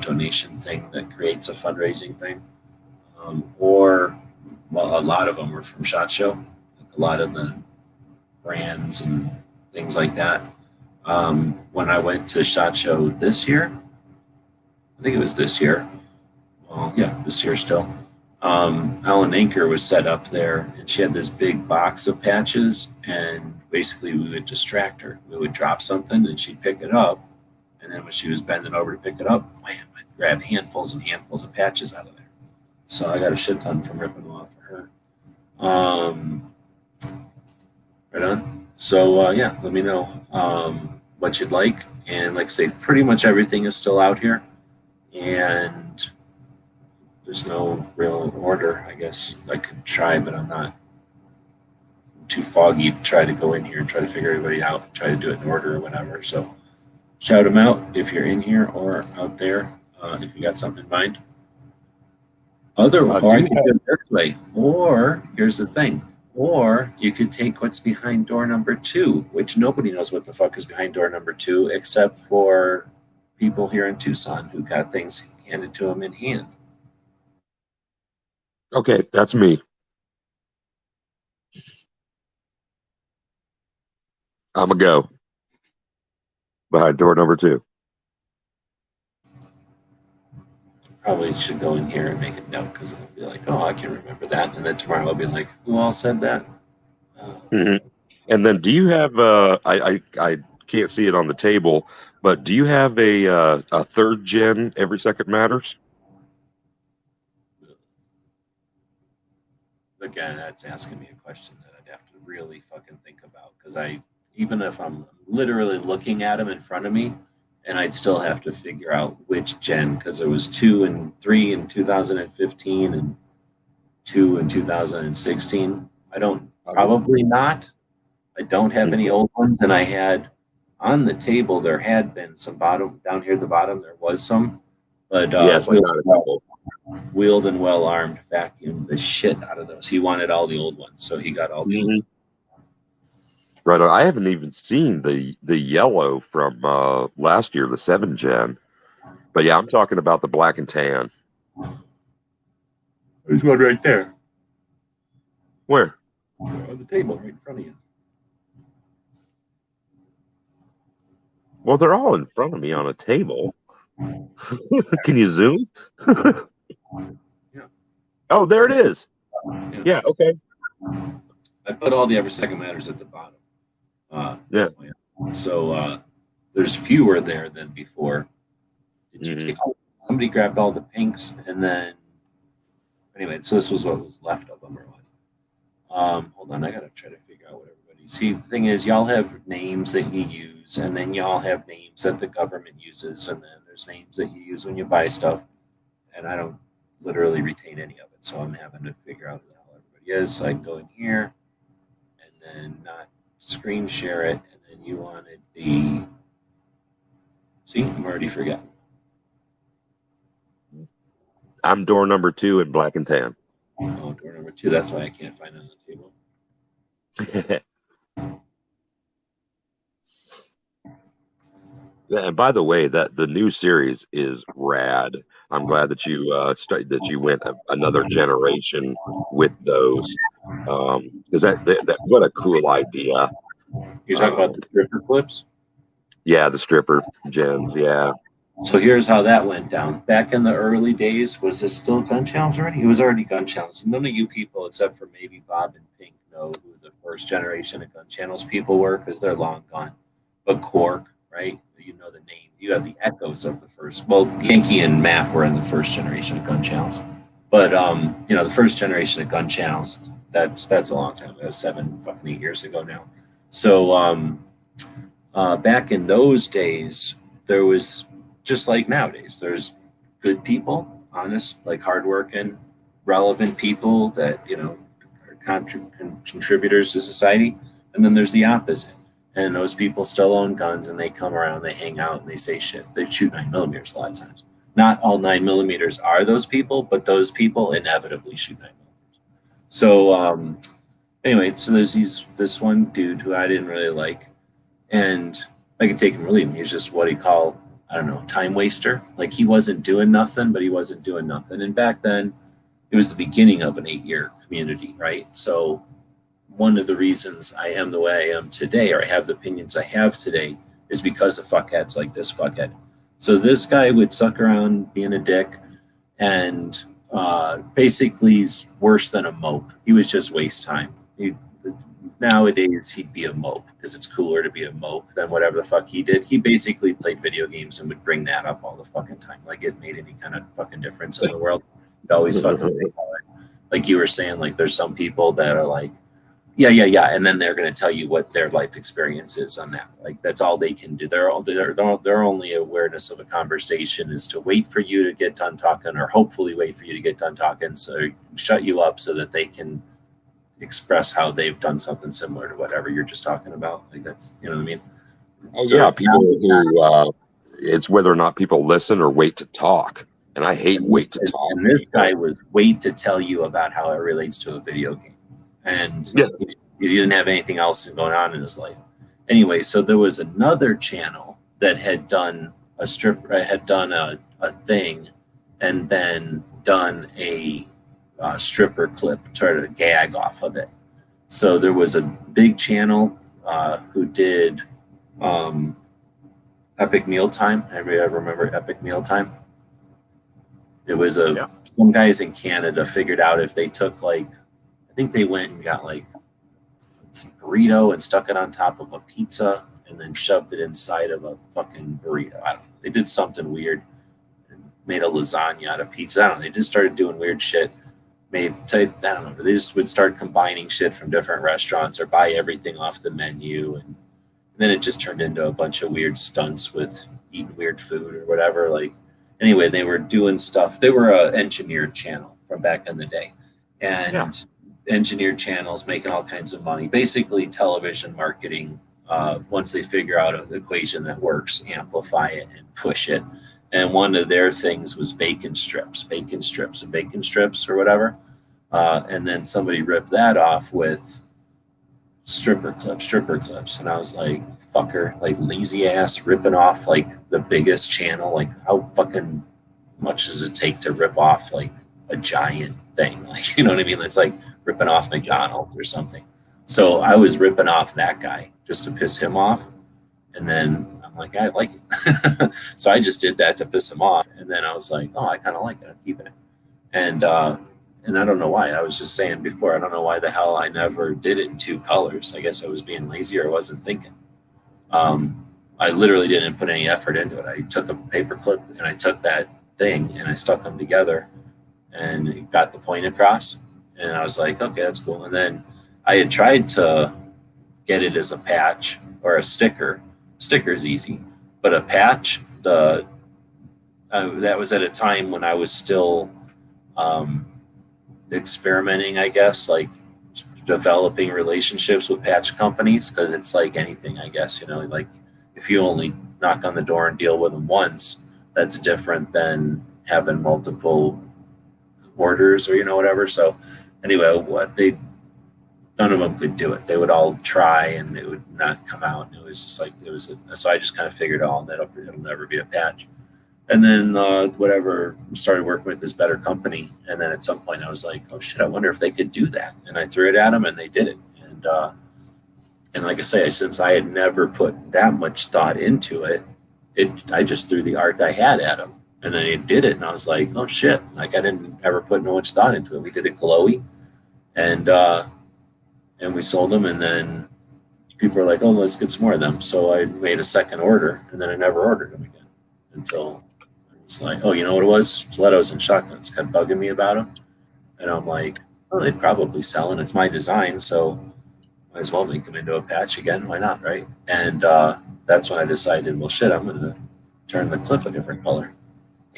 donation thing that creates a fundraising thing. Or a lot of them were from SHOT Show. A lot of the brands and things like that. when I went to SHOT Show this year. I think it was this year. Well, yeah, this year still. Alan Anker was set up there, and she had this big box of patches, and basically we would distract her. We would drop something, and she'd pick it up, and then when she was bending over to pick it up, wham, I'd grab handfuls and handfuls of patches out of there. So I got a shit ton from ripping them off of her. Right on. So yeah, let me know what you'd like, and like I say, pretty much everything is still out here, and there's no real order. I guess I could try, but I'm not too foggy to try to go in here and try to figure everybody out, try to do it in order or whatever. So shout them out if you're in here or out there, if you got something in mind. Or I could do it this way. Or here's the thing. Or you could take what's behind door number 2, which nobody knows what the fuck is behind door number 2 except for people here in Tucson who got things handed to them in hand. Okay, that's me. I'm going to go behind door number 2. Probably should go in here and make a note, because it'll be like, oh, I can remember that. And then tomorrow I'll be like, who all said that? Mm-hmm. And then do you have, I can't see it on the table, but do you have a 3rd gen Every Second Matters? Again, that's asking me a question that I'd have to really fucking think about, because even if I'm literally looking at them in front of me, and I'd still have to figure out which gen, because there was 2 and 3 in 2015 and 2 in 2016. I don't, probably not. I don't have any old ones, and I had on the table, there had been some down here at the bottom, there was some, but yes, I got a couple. Wheeled and well armed vacuumed the shit out of those. He wanted all the old ones, so he got all the old ones. Right. I haven't even seen the yellow from last year, the 7 gen. But yeah, I'm talking about the black and tan. There's one right there. Where? On the table right in front of you. Well, they're all in front of me on a table. Can you zoom? Yeah. Oh, there it is. Yeah, okay. I put all the Every Second Matters at the bottom. Yeah. So there's fewer there than before. Did you take somebody grabbed all the pinks, and then anyway, so this was what was left of them or what? Hold on, I gotta try to figure out what everybody. See, the thing is, y'all have names that you use, and then y'all have names that the government uses, and then there's names that you use when you buy stuff, and I don't literally retain any of it, so I'm having to figure out who the hell everybody is. So I can go in here and then not screen share it, and then you wanted the. See, I'm already forgetting. I'm door number 2 in black and tan. Oh, door number 2. That's why I can't find it on the table. And by the way, that the new series is rad. I'm glad that you went another generation with those, because that what a cool idea. You're talking about the stripper clips? Yeah, the stripper gens. Yeah. So here's how that went down. Back in the early days, was this still gun channels already? It was already gun channels. None of you people, except for maybe Bob and Pink, know who the first generation of gun channels people were, because they're long gone. But Cork, right? You know the name. You have the echoes of the first. Well, Yankee and Matt were in the first generation of gun channels. But the first generation of gun channels, that's a long time ago, 8 years ago now. So back in those days, there was, just like nowadays, there's good people, honest, like hardworking, relevant people that, are contributors to society. And then there's the opposite. And those people still own guns, and they come around, they hang out, and they say shit. They shoot 9mm a lot of times. Not all 9mm are those people, but those people inevitably shoot 9mm. So anyway, so there's this one dude who I didn't really like, and I could take him or leave him. He was just what he called, I don't know, time waster. Like, he wasn't doing nothing, but he wasn't doing nothing. And back then, it was the beginning of an 8-year community, right? So one of the reasons I am the way I am today, or I have the opinions I have today, is because of fuckheads like this fuckhead. So this guy would suck around being a dick, and basically he's worse than a mope. He was just waste time. Nowadays he'd be a mope because it's cooler to be a mope than whatever the fuck he did. He basically played video games and would bring that up all the fucking time, like it made any kind of fucking difference in the world. He'd always fucking say, like you were saying, like there's some people that are like, yeah, and then they're going to tell you what their life experience is on that. Like that's all they can do. Their only awareness of a conversation is to wait for you to get done talking, or hopefully wait for you to get done talking, so shut you up so that they can express how they've done something similar to whatever you're just talking about. Like that's, you know what I mean? So, yeah, people who it's whether or not people listen or wait to talk, and I hate wait to talk. And this guy was wait to tell you about how it relates to a video game. And he didn't have anything else going on in his life. Anyway, so there was another channel that had done a thing, and then done a stripper clip, tried to gag off of it. So there was a big channel who did Epic Mealtime. Everybody ever remember Epic Mealtime? It was some guys in Canada figured out if they took like, I think they went and got like a burrito and stuck it on top of a pizza and then shoved it inside of a fucking burrito. I don't know. They did something weird and made a lasagna out of pizza. I don't know. They just started doing weird shit. I don't know. They just would start combining shit from different restaurants or buy everything off the menu. And then it just turned into a bunch of weird stunts with eating weird food or whatever. Like, anyway, they were doing stuff. They were an engineered channel from back in the day. And engineered channels making all kinds of money. Basically, television marketing, once they figure out an equation that works, amplify it and push it. And one of their things was bacon strips or whatever. And then somebody ripped that off with stripper clips. And I was like, fucker, like lazy ass ripping off like the biggest channel. Like how fucking much does it take to rip off like a giant thing? Like, you know what I mean? It's like ripping off McDonald's or something. So I was ripping off that guy just to piss him off. And then I'm like, I like it. So I just did that to piss him off. And then I was like, oh, I kind of like it. I'm keeping it. And I don't know why. I was just saying before, I don't know why the hell I never did it in 2 colors. I guess I was being lazy or I wasn't thinking. I literally didn't put any effort into it. I took a paper clip and I took that thing and I stuck them together and got the point across. And I was like, okay, that's cool. And then I had tried to get it as a patch or a sticker. Sticker's easy, but a patch, that was at a time when I was still experimenting, I guess, like developing relationships with patch companies, because it's like anything, I guess, you know, like if you only knock on the door and deal with them once, that's different than having multiple orders or, you know, whatever. So anyway, none of them could do it. They would all try and it would not come out. And it was just like, so I just kind of figured, oh, it'll never be a patch. And then started working with this better company. And then at some point I was like, oh shit, I wonder if they could do that. And I threw it at them and they did it. And like I say, since I had never put that much thought into it, I just threw the art I had at them. And then he did it. And I was like, oh shit, like I didn't ever put no much thought into it. We did it glowy. And we sold them. And then people were like, oh, let's get some more of them. So I made a second order and then I never ordered them again until it's like, oh, you know what it was? Stilettos and shotguns kept bugging me about them. And I'm like, oh, they'd probably sell, and it's my design, so might as well make them into a patch again. Why not, right? And that's when I decided, well, shit, I'm going to turn the clip a different color.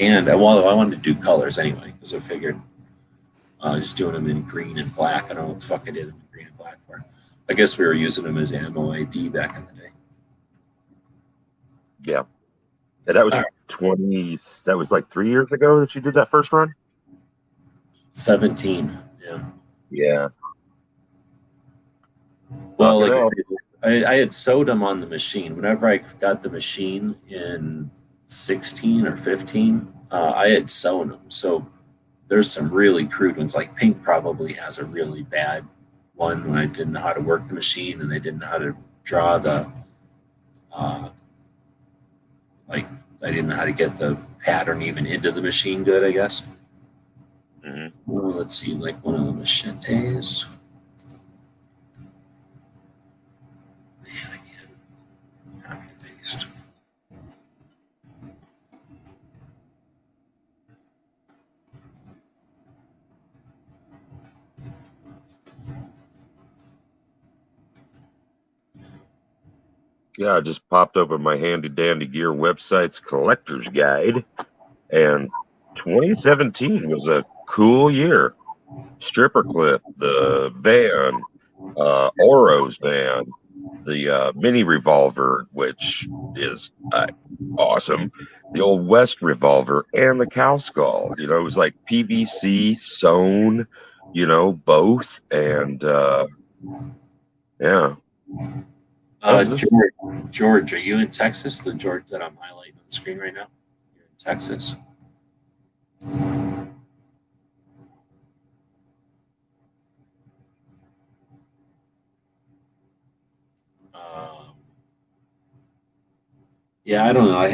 And I wanted to do colors anyway, because I figured just doing them in green and black, I don't know what the fuck I did them in green and black for. I guess we were using them as ammo ID back in the day. Yeah. That was that was like 3 years ago that you did that first run? 17, yeah. Yeah. Well, like I had sewed them on the machine. Whenever I got the machine in 16 or 15, I had sewn them. So there's some really crude ones. Like Pink probably has a really bad one when I didn't know how to work the machine and they didn't know how to draw the like I didn't know how to get the pattern even into the machine good, I guess. Well, let's see, like one of the machetes. Man, I can't copy paste. Yeah, I just popped open my handy dandy gear website's collector's guide, and 2017 was a cool year. Stripper Clip, the van, Oro's van, the mini revolver, which is awesome, the old West revolver, and the cow skull. You know, it was like PVC sewn, you know, both, and yeah. George, are you in Texas? The George that I'm highlighting on the screen right now? You're in Texas. Yeah, I don't know. I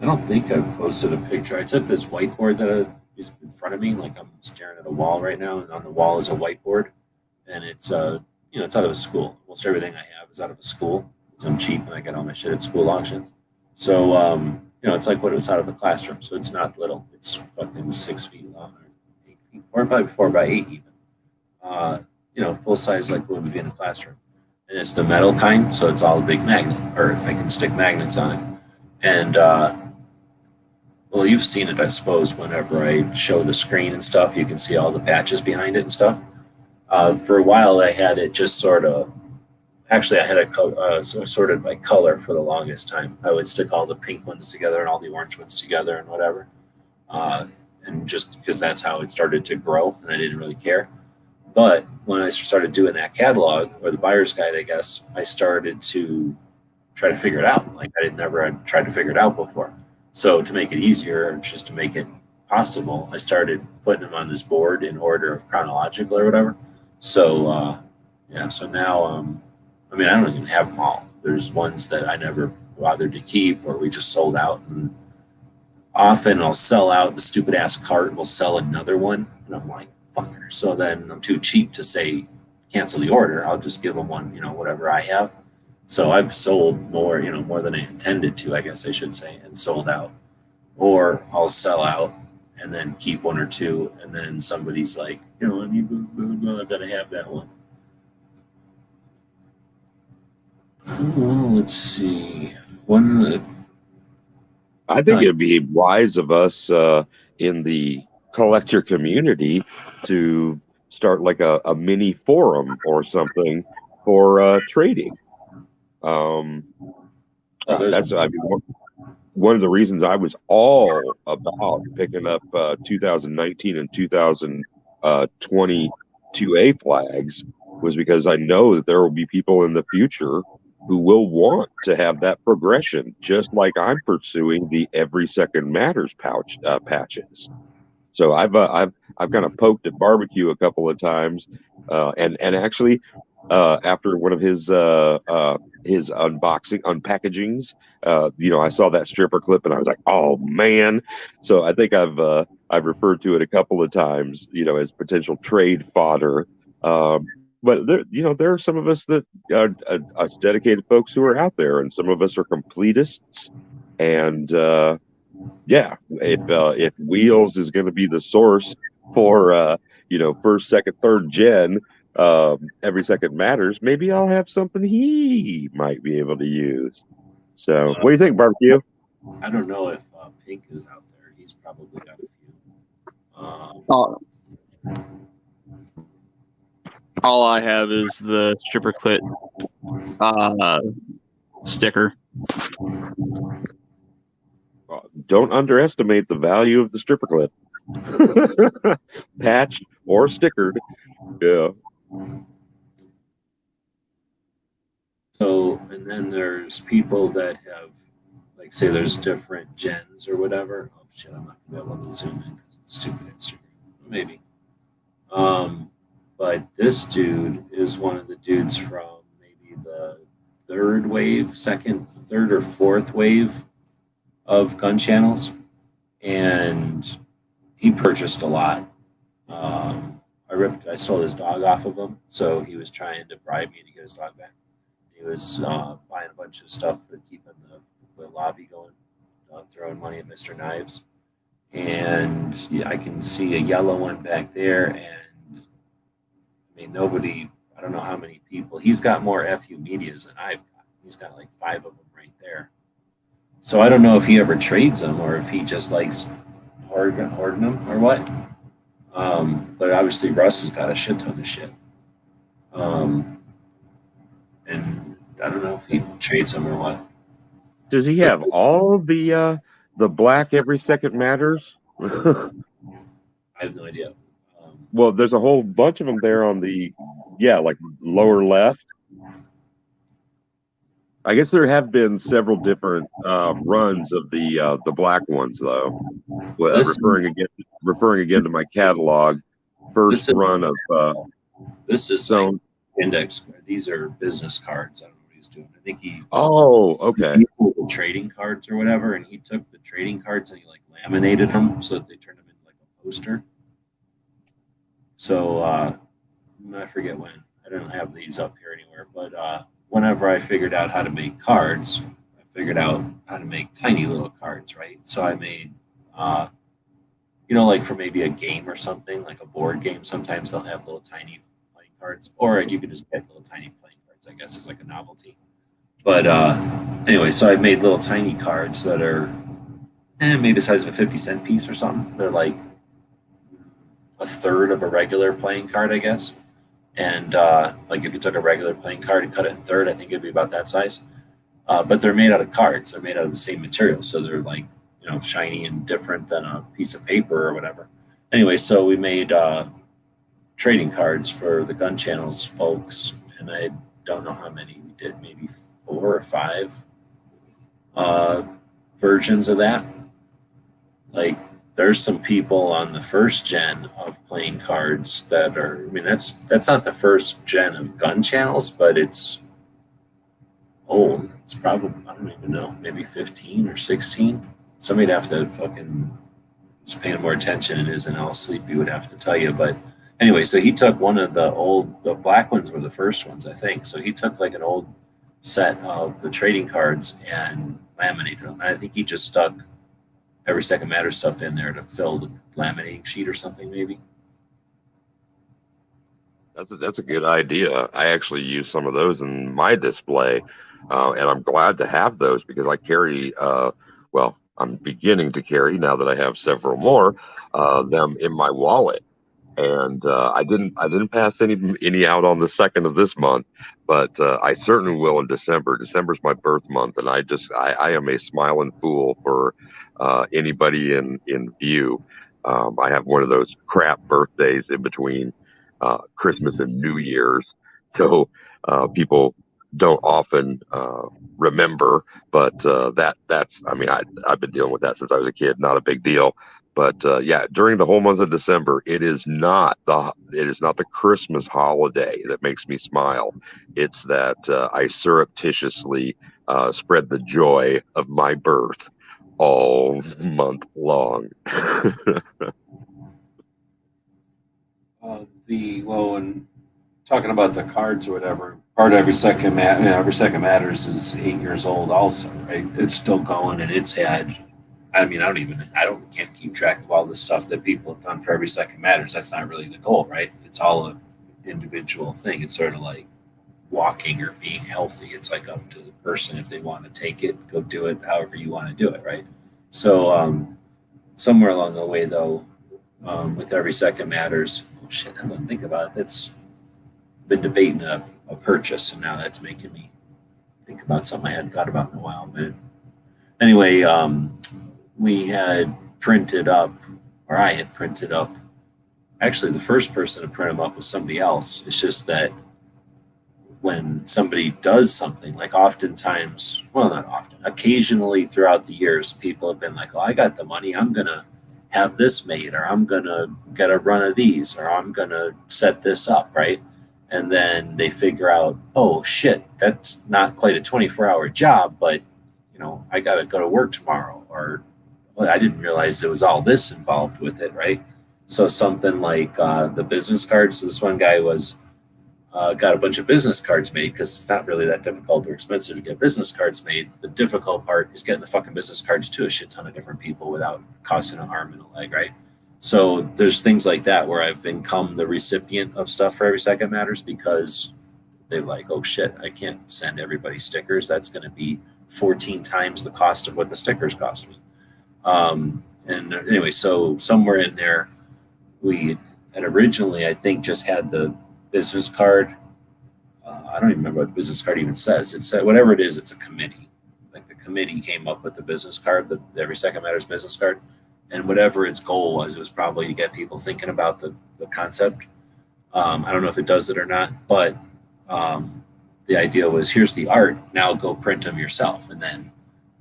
don't think I've posted a picture. I took this whiteboard that is in front of me, like I'm staring at a wall right now, and on the wall is a whiteboard, and it's it's out of a school. Most everything I have is out of a school because I'm cheap and I get all my shit at school auctions. So it's like what it was out of a classroom. So it's not little. It's fucking 6 feet long, or 8 feet, or probably 4x8 even. Full size like what would be in a classroom. And it's the metal kind, so it's all a big magnet, or I can stick magnets on it. And well, you've seen it, I suppose. Whenever I show the screen and stuff, you can see all the patches behind it and stuff. For a while, I had it just sort of. Actually, I had it sorted by color for the longest time. I would stick all the pink ones together and all the orange ones together and whatever. And just because that's how it started to grow, and I didn't really care. But when I started doing that catalog, or the buyer's guide, I guess, I started to try to figure it out. Like I had tried to figure it out before. So to make it easier, just to make it possible, I started putting them on this board in order of chronological or whatever. So so now I don't even have them all. There's ones that I never bothered to keep, or we just sold out. And often I'll sell out. The stupid ass cart will sell another one, and I'm like, fucker. So then I'm too cheap to say cancel the order. I'll just give them one, whatever I have. So I've sold more than I intended to, I guess I should say, and sold out. Or I'll sell out and then keep one or two, and then somebody's like, I need blah, blah, blah, I gotta have that one. Let's see. I think it'd be wise of us in the collector community to start like a mini forum or something for trading. That's one of the reasons I was all about picking up 2019 and 2020 2A flags was because I know that there will be people in the future who will want to have that progression, just like I'm pursuing the Every Second Matters patches. So I've kind of poked at barbecue a couple of times, and actually after one of his unpackagings, I saw that stripper clip and I was like, oh man. So I think I've referred to it a couple of times, as potential trade fodder. But there are some of us that are dedicated folks who are out there, and some of us are completists. And if Wheels is going to be the source for first, second, third gen, Every Second Matters, maybe I'll have something he might be able to use. So, what do you think, Barbecue? I don't know if Pink is out there. He's probably got a few. All I have is the stripper clit sticker. Don't underestimate the value of the stripper clip. Patched or stickered. Yeah. So, and then there's people that have, like, say there's different gens or whatever. Oh shit, I'm not gonna be able to zoom in because it's stupid Instagram. Maybe. But this dude is one of the dudes from maybe the third or fourth wave of gun channels, and he purchased a lot. I sold his dog off of him, so he was trying to bribe me to get his dog back. He was buying a bunch of stuff for keeping the lobby going, throwing money at Mr. Knives. And yeah, I can see a yellow one back there, and I mean, I don't know how many people. He's got more FU medias than I've got. He's got like 5 of them right there. So I don't know if he ever trades them or if he just likes hoarding them or what. But obviously Russ has got a shit ton of shit. And I don't know if he trades them or what. Does he have all the black every second matters? I have no idea. Well, there's a whole bunch of them there on the, like lower left. I guess there have been several different runs of the black ones, though. Well, referring again to my catalog, first run of this is like index. These are business cards. I don't know what he's doing. I think he. Oh, okay. He pulled the trading cards or whatever, and he took the trading cards and he like laminated them so that they turned them into like a poster. So I forget when. I don't have these up here anywhere, but whenever I figured out how to make cards, I figured out how to make tiny little cards, right? So I made, like for maybe a game or something, like a board game, sometimes they'll have little tiny playing cards, or you can just get little tiny playing cards, I guess, as like a novelty. But anyway, so I made little tiny cards that are maybe the size of a 50-cent piece or something. They're like a third of a regular playing card, I guess. And like if you took a regular playing card and cut it in third, I think it'd be about that size. But they're made out of cards. They're made out of the same material. So they're like, shiny and different than a piece of paper or whatever. Anyway, so we made trading cards for the gun channels folks. And I don't know how many we did, maybe 4 or 5 versions of that. Like, there's some people on the first gen of playing cards that are, I mean, that's not the first gen of gun channels, but it's old. It's probably, I don't even know, maybe 15 or 16. Somebody'd have to fucking just paying more attention and isn't all sleepy would have to tell you. But anyway, so he took one of the black ones were the first ones, I think. So he took like an old set of the trading cards and laminated them. And I think he just stuck every second matter stuff in there to fill the laminating sheet or something, maybe. That's a good idea. I actually use some of those in my display, and I'm glad to have those because I carry, I'm beginning to carry now that I have several more them in my wallet. And I didn't pass any out on the 2nd of this month, but I certainly will in December. December's my birth month, and I am a smiling fool for anybody in view. I have one of those crap birthdays in between Christmas and New Year's, so people don't often remember. But that's I mean I've been dealing with that since I was a kid. Not a big deal. But during the whole month of December, it is not the Christmas holiday that makes me smile. It's that I surreptitiously spread the joy of my birth all month long. And talking about the cards or whatever, part of every second matters is 8 years old also, right? It's still going, and it's had. I mean, can't keep track of all the stuff that people have done for every second matters. That's not really the goal, right? It's all an individual thing. It's sort of like walking or being healthy. It's like up to the person if they want to take it, go do it however you want to do it, right? So somewhere along the way, though, with every second matters, I don't think about it. That's been debating a purchase, and now that's making me think about something I hadn't thought about in a while. But anyway, we had printed up, or I had printed up. Actually, the first person to print them up was somebody else. It's just that when somebody does something, like oftentimes, well, not often, occasionally throughout the years, people have been like, oh, I got the money. I'm going to have this made, or I'm going to get a run of these, or I'm going to set this up, right? And then they figure out, oh, shit, that's not quite a 24-hour job, but, I got to go to work tomorrow, or or well, I didn't realize there was all this involved with it, right? So something like the business cards. This one guy was got a bunch of business cards made because it's not really that difficult or expensive to get business cards made. The difficult part is getting the fucking business cards to a shit ton of different people without costing an arm and a leg, right? So there's things like that where I've become the recipient of stuff for Every Second Matters because they're like, oh shit, I can't send everybody stickers. That's going to be 14 times the cost of what the stickers cost me. And anyway, so somewhere in there, we had originally, I think, just had the business card. I don't even remember what the business card even says. It said whatever it is, it's a committee. Like the committee came up with the business card, the Every Second Matters business card, and whatever its goal was, it was probably to get people thinking about the concept. I don't know if it does it or not, but the idea was, here's the art, now go print them yourself, and then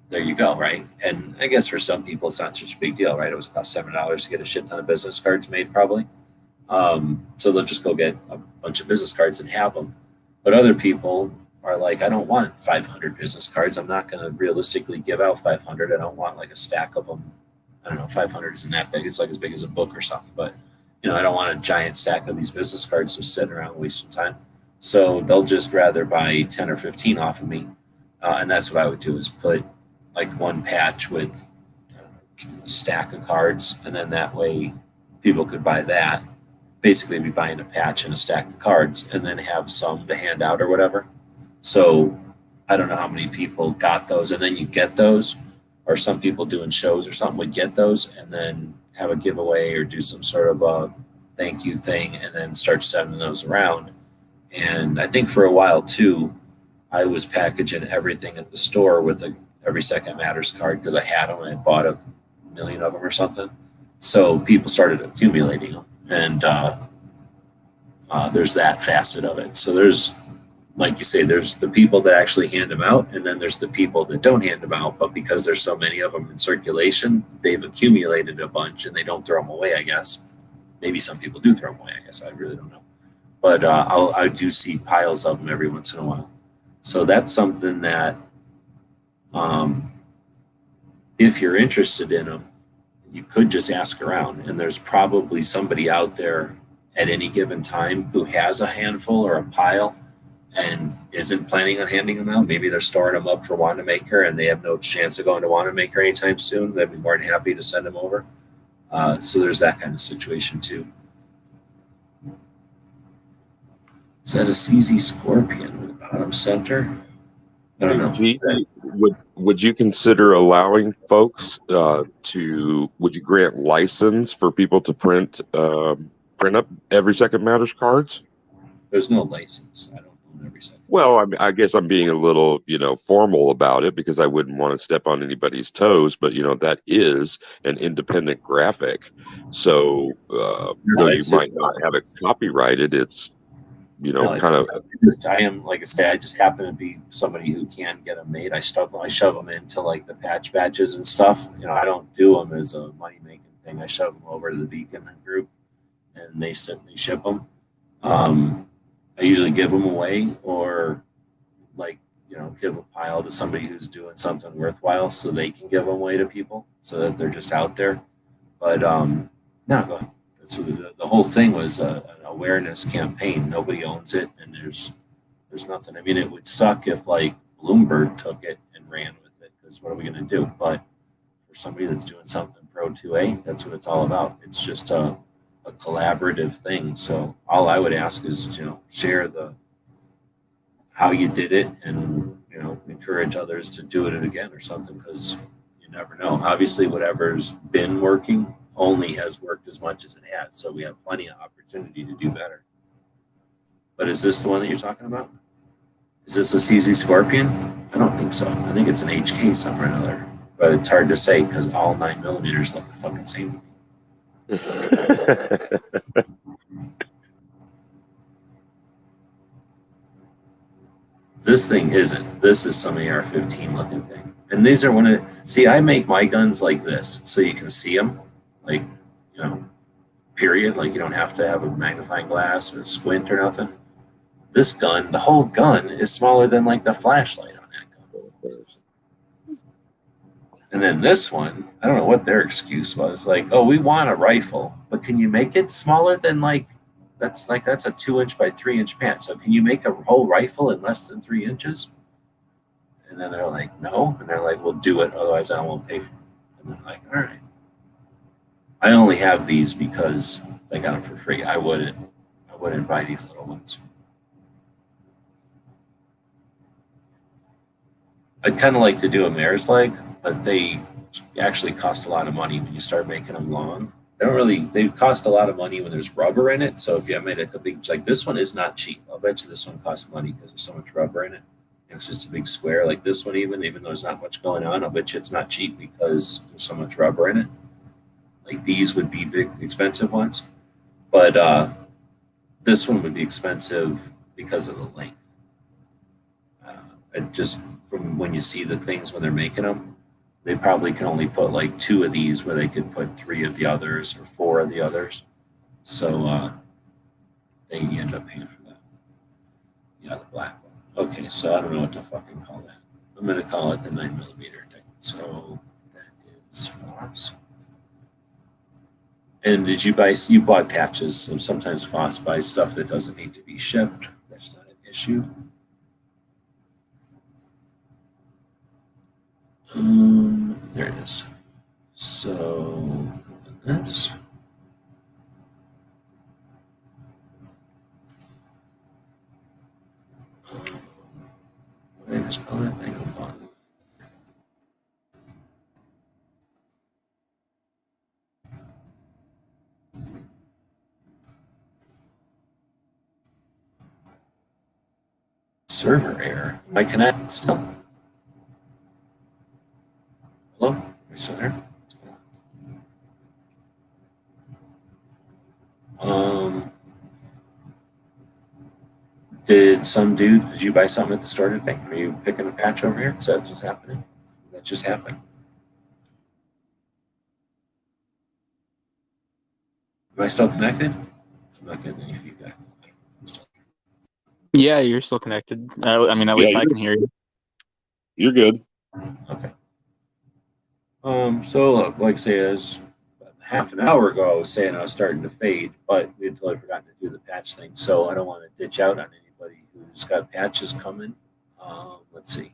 there you go, right? And I guess for some people it's not such a big deal, right? It was cost $7 to get a shit ton of business cards made, probably. So they'll just go get a bunch of business cards and have them. But other people are like, I don't want 500 business cards. I'm not going to realistically give out 500. I don't want like a stack of them. I don't know, 500 isn't that big. It's like as big as a book or something. But, you know, I don't want a giant stack of these business cards just sitting around wasting time. So they'll just rather buy 10 or 15 off of me. And that's what I would do, is put like one patch with a stack of cards. And then that way people could buy that. Basically be buying a patch and a stack of cards and then have some to hand out or whatever. So I don't know how many people got those, and then you get those, or some people doing shows or something would get those and then have a giveaway or do some sort of a thank you thing and then start sending those around. And I think for a while too, I was packaging everything at the store with a Every Second Matters card because I had them and I bought a million of them or something. So people started accumulating them. And there's that facet of it. So there's, like you say, there's the people that actually hand them out, and then there's the people that don't hand them out. But because there's so many of them in circulation, they've accumulated a bunch, and they don't throw them away, I guess. Maybe some people do throw them away, I guess. I really don't know. But I do see piles of them every once in a while. So that's something that, if you're interested in them, you could just ask around, and there's probably somebody out there at any given time who has a handful or a pile and isn't planning on handing them out. Maybe they're storing them up for Wanamaker and they have no chance of going to Wanamaker anytime soon. They'd be more than happy to send them over. So there's that kind of situation too. Is that a CZ Scorpion in the bottom center? I don't know. Gee, would you consider allowing folks would you grant license for people to print up Every Second Matters cards? There's no license. I don't own Every Second. Well, I guess I'm being a little, formal about it because I wouldn't want to step on anybody's toes, but that is an independent graphic. So though you might not have it copyrighted, it's kind of. I am, like I say, I just happen to be somebody who can get them made. I shove them into like the patch badges and stuff. I don't do them as a money making thing. I shove them over to the Beacon group, and they ship them. I usually give them away, or give a pile to somebody who's doing something worthwhile, so they can give them away to people, so that they're just out there. But no, go ahead. So the whole thing was an awareness campaign. Nobody owns it, and there's nothing. I mean, it would suck if like Bloomberg took it and ran with it, because what are we going to do? But for somebody that's doing something pro 2A, that's what it's all about. It's just a collaborative thing. So all I would ask is, share how you did it, and encourage others to do it again or something, because you never know. Obviously, whatever's been working only has worked as much as it has, so we have plenty of opportunity to do better. But is this the one that you're talking about? Is this a CZ Scorpion? I don't think so. I think it's an HK somewhere or another, but it's hard to say because all 9mm look the fucking same. This thing isn't. This is some AR-15 looking thing. And these are I make my guns like this so you can see them, like, period. Like you don't have to have a magnifying glass or squint or nothing. This gun, the whole gun is smaller than like the flashlight on that gun. And then this one, I don't know what their excuse was. Like, oh, we want a rifle, but can you make it smaller than that's a 2-inch by 3-inch pant. So can you make a whole rifle in less than 3 inches? And then they're like, no. And they're like, we'll do it, otherwise I won't pay for it. And I'm like, all right. I only have these because I got them for free. I wouldn't buy these little ones. I'd kind of like to do a mare's leg, but they actually cost a lot of money when you start making them long. They cost a lot of money when there's rubber in it. So if you made a big, like this one is not cheap. I'll bet you this one costs money because there's so much rubber in it. And it's just a big square like this one, even though there's not much going on, I'll bet you it's not cheap because there's so much rubber in it. Like these would be big, expensive ones. But this one would be expensive because of the length. Just from when you see the things when they're making them, they probably can only put like 2 of these where they could put 3 of the others or 4 of the others. So they end up paying for that. Yeah, the black one. Okay, so I don't know what to fucking call that. I'm going to call it the 9mm thing. So that is Foss. And did you bought patches? So sometimes Foss buys stuff that doesn't need to be shipped. That's not an issue. There it is. So this. What did I just call it? Hang on. Server error. Am I connected still? Hello? Are you still there? Did you buy something at the store today? Are you picking a patch over here? Is that what's happening? That just happened. Am I still connected? I'm not getting any feedback. Yeah, you're still connected. I mean, at least I can hear you. You're good. Okay. So look, like say as half an hour ago, I was saying I was starting to fade, but we had totally forgotten to do the patch thing. So I don't want to ditch out on anybody who's got patches coming. Let's see.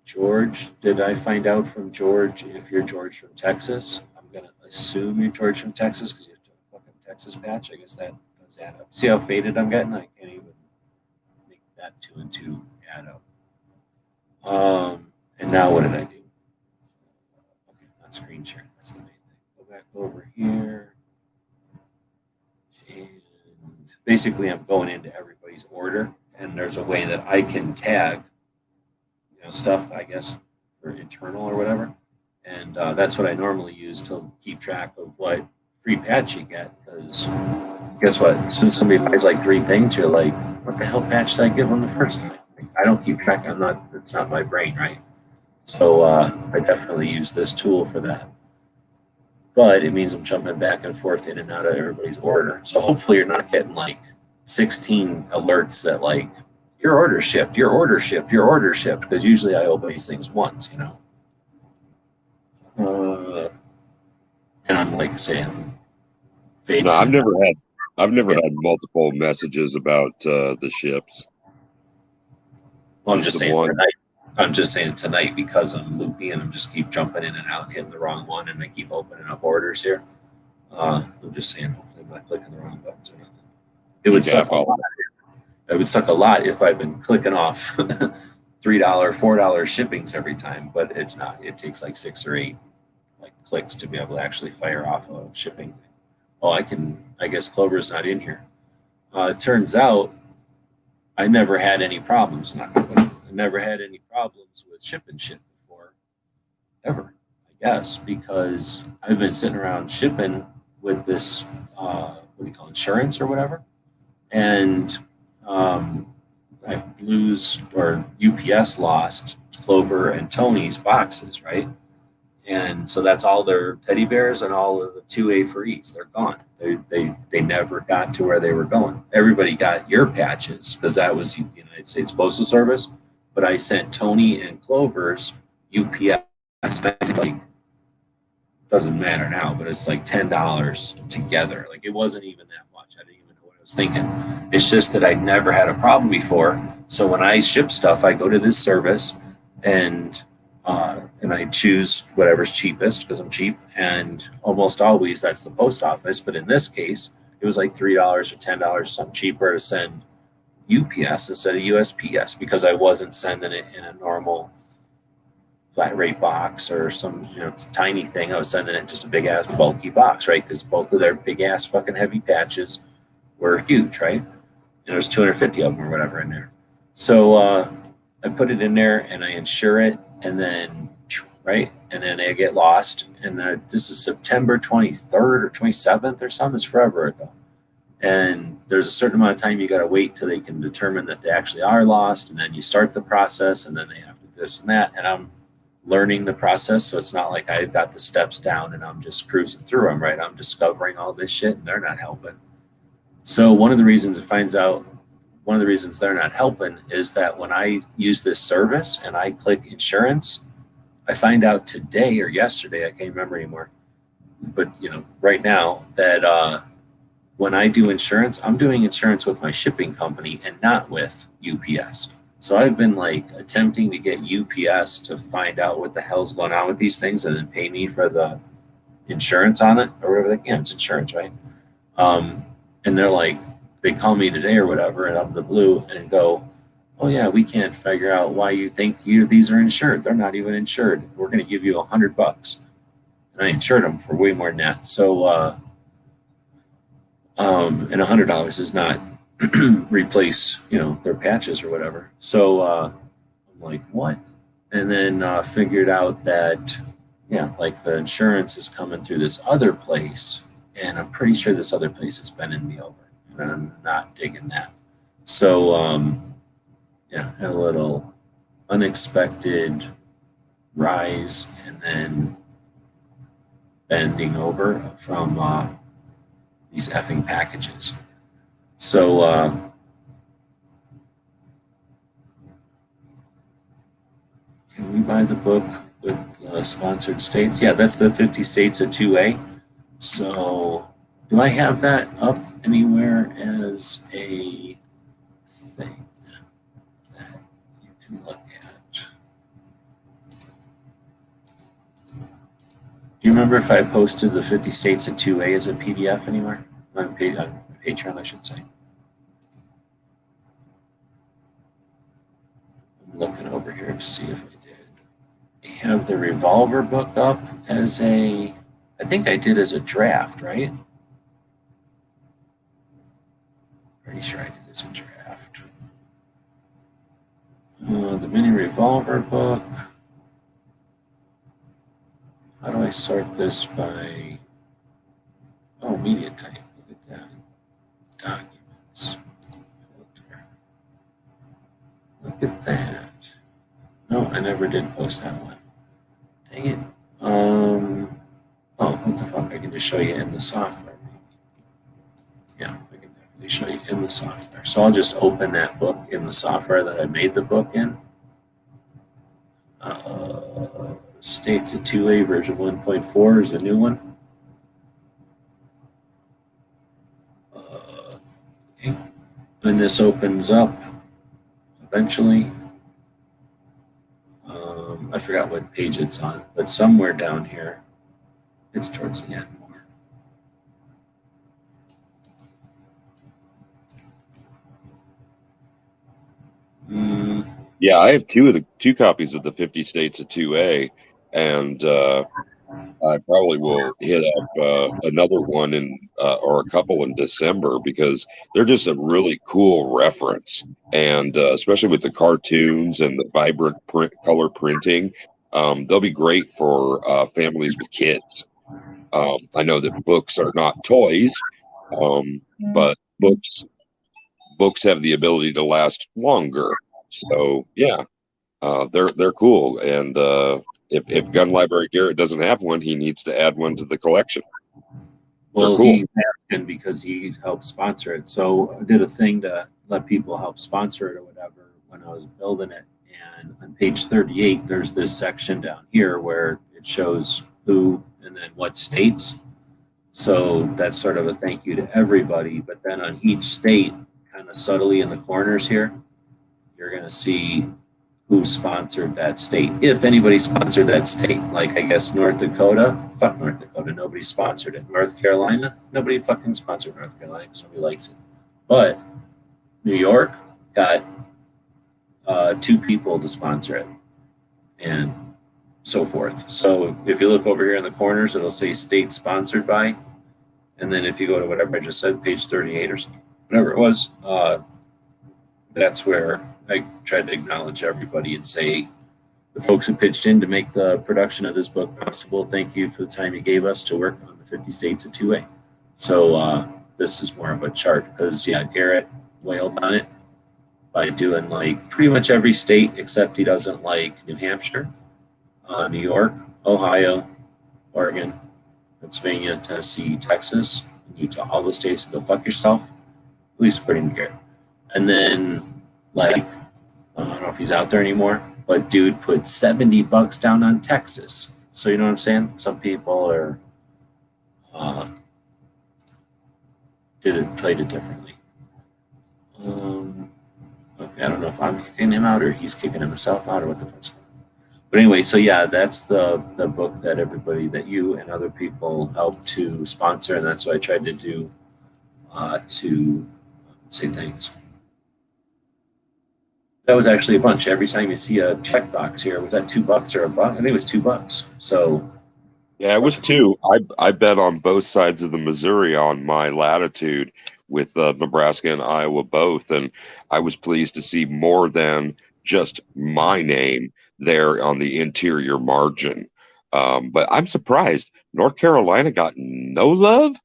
George, did I find out from George if you're George from Texas? I'm gonna assume you're George from Texas because you have to have a fucking Texas patch. I guess that does add up. See how faded I'm getting? I can't even make that 2 and 2 add up. And now what did I do? Okay, not screen sharing. That's the main thing. Go back over here. And basically I'm going into everybody's order, and there's a way that I can tag stuff, I guess, for internal or whatever. And that's what I normally use to keep track of what free patch you get. Because guess what? As soon as somebody buys like 3 things, you're like, what the hell patch did I give them the first time? I don't keep track. It's not my brain, right? So I definitely use this tool for that. But it means I'm jumping back and forth in and out of everybody's order. So hopefully you're not getting like 16 alerts that like, your order shipped, your order shipped, your order shipped, because usually I open these things once, and I'm like saying, no, I've never had multiple messages about the ships. Well, I'm just saying tonight because I'm loopy and I'm just keep jumping in and out, hitting the wrong one, and I keep opening up orders here. I'm just saying, hopefully I'm not clicking the wrong buttons or nothing. It would suck a lot. It would suck a lot if I've been clicking off $3, $4 shippings every time, but it's not. It takes like 6 or 8 like clicks to be able to actually fire off a shipping thing. Oh, I guess Clover's not in here. It turns out I never had any problems. I never had any problems with ship and ship before, ever, I guess, because I've been sitting around shipping with this, what do you call it, insurance or whatever, and I UPS lost Clover and Tony's boxes, right? And so that's all their teddy bears and all of the 2A for E's. They're gone. They never got to where they were going. Everybody got your patches because that was the United States Postal Service, but I sent Tony and Clover's UPS spent like, doesn't matter now, but it's like $10 together. Like it wasn't even that much. I didn't even know what I was thinking. It's just that I'd never had a problem before. So when I ship stuff, I go to this service and I choose whatever's cheapest because I'm cheap. And almost always that's the post office. But in this case, it was like $3 or $10, something cheaper to send UPS instead of USPS because I wasn't sending it in a normal flat rate box or some tiny thing. I was sending it in just a big ass bulky box, right? Because both of their big ass fucking heavy patches were huge, right? And there was 250 of them or whatever in there. So I put it in there and I insure it, and then right, and then I get lost. And this is September 23rd or 27th or something. It's forever ago. And there's a certain amount of time you got to wait till they can determine that they actually are lost, and then you start the process, and then they have to do this and that. And I'm learning the process, so it's not like I've got the steps down and I'm just cruising through them, right? I'm discovering all this shit, and they're not helping. So one of the reasons they're not helping is that when I use this service and I click insurance, I find out today or yesterday, I can't remember anymore, but right now that when I do insurance, I'm doing insurance with my shipping company and not with UPS. So I've been like attempting to get UPS to find out what the hell's going on with these things and then pay me for the insurance on it or whatever. It's insurance, right? And they're like, they call me today or whatever, and out of the blue, and go, "Oh yeah, we can't figure out why you think these are insured. They're not even insured. We're going to give you $100." And I insured them for way more than that. So, and $100 does not replace, their patches or whatever. So I'm like, what? And then figured out that, like the insurance is coming through this other place, and I'm pretty sure this other place is bending me over, and I'm not digging that. So, had a little unexpected rise and then bending over from these effing packages. So, can we buy the book with sponsored states? Yeah, that's the 50 states of 2A. So, do I have that up anywhere as a thing that you can look at? Do you remember if I posted the 50 states of 2A as a PDF anywhere? On Patreon, I should say. I'm looking over here to see if I did. I have the Revolver book up as I think I did as a draft, right? Pretty sure I did as a draft. The Mini Revolver book. How do I sort this by, media type? Look at that. Documents. Filter. Look at that. No, I never did post that one. Dang it. What the fuck? I can just show you in the software, maybe. Yeah, I can definitely show you in the software. So I'll just open that book in the software that I made the book in. States of 2A version 1.4 is the new one. Okay. When this opens up, eventually, I forgot what page it's on, but somewhere down here, it's towards the end more. Yeah, I have two copies of the 50 States of 2A, and I probably will hit up another one or a couple in December because they're just a really cool reference, and especially with the cartoons and the vibrant color printing, they'll be great for families with kids. I know that books are not toys, but books have the ability to last longer. So yeah, they're cool, and if Gun Library Garrett doesn't have one, he needs to add one to the collection. Well, cool. He has because he helped sponsor it. So I did a thing to let people help sponsor it or whatever when I was building it. And on page 38, there's this section down here where it shows who and then what states. So that's sort of a thank you to everybody. But then on each state, kind of subtly in the corners here, you're going to see who sponsored that state. If anybody sponsored that state, like I guess North Dakota, fuck North Dakota, nobody sponsored it. North Carolina, nobody fucking sponsored North Carolina because nobody likes it. But New York got 2 people to sponsor it and so forth. So if you look over here in the corners, it'll say state sponsored by. And then if you go to whatever I just said, page 38 or whatever it was, that's where I tried to acknowledge everybody and say, the folks who pitched in to make the production of this book possible, thank you for the time you gave us to work on the 50 states of 2A. So this is more of a chart because, yeah, Garrett wailed on it by doing like pretty much every state except he doesn't like New Hampshire, New York, Ohio, Oregon, Pennsylvania, Tennessee, Texas, Utah, all those states. Go fuck yourself, at least according to Garrett. And then, like, I don't know if he's out there anymore, but dude put $70 down on Texas. So you know what I'm saying? Some people are played it differently. Okay, I don't know if I'm kicking him out or he's kicking himself out or what the fuck's going on. But anyway, so yeah, that's the book that everybody, that you and other people helped to sponsor, and that's what I tried to do to say thanks. That was actually a bunch. Every time you see a checkbox here, was that $2 or $1? I think it was $2. So yeah, it was 2. I bet on both sides of the Missouri on my latitude with Nebraska and Iowa both, and I was pleased to see more than just my name there on the interior margin. But I'm surprised North Carolina got no love.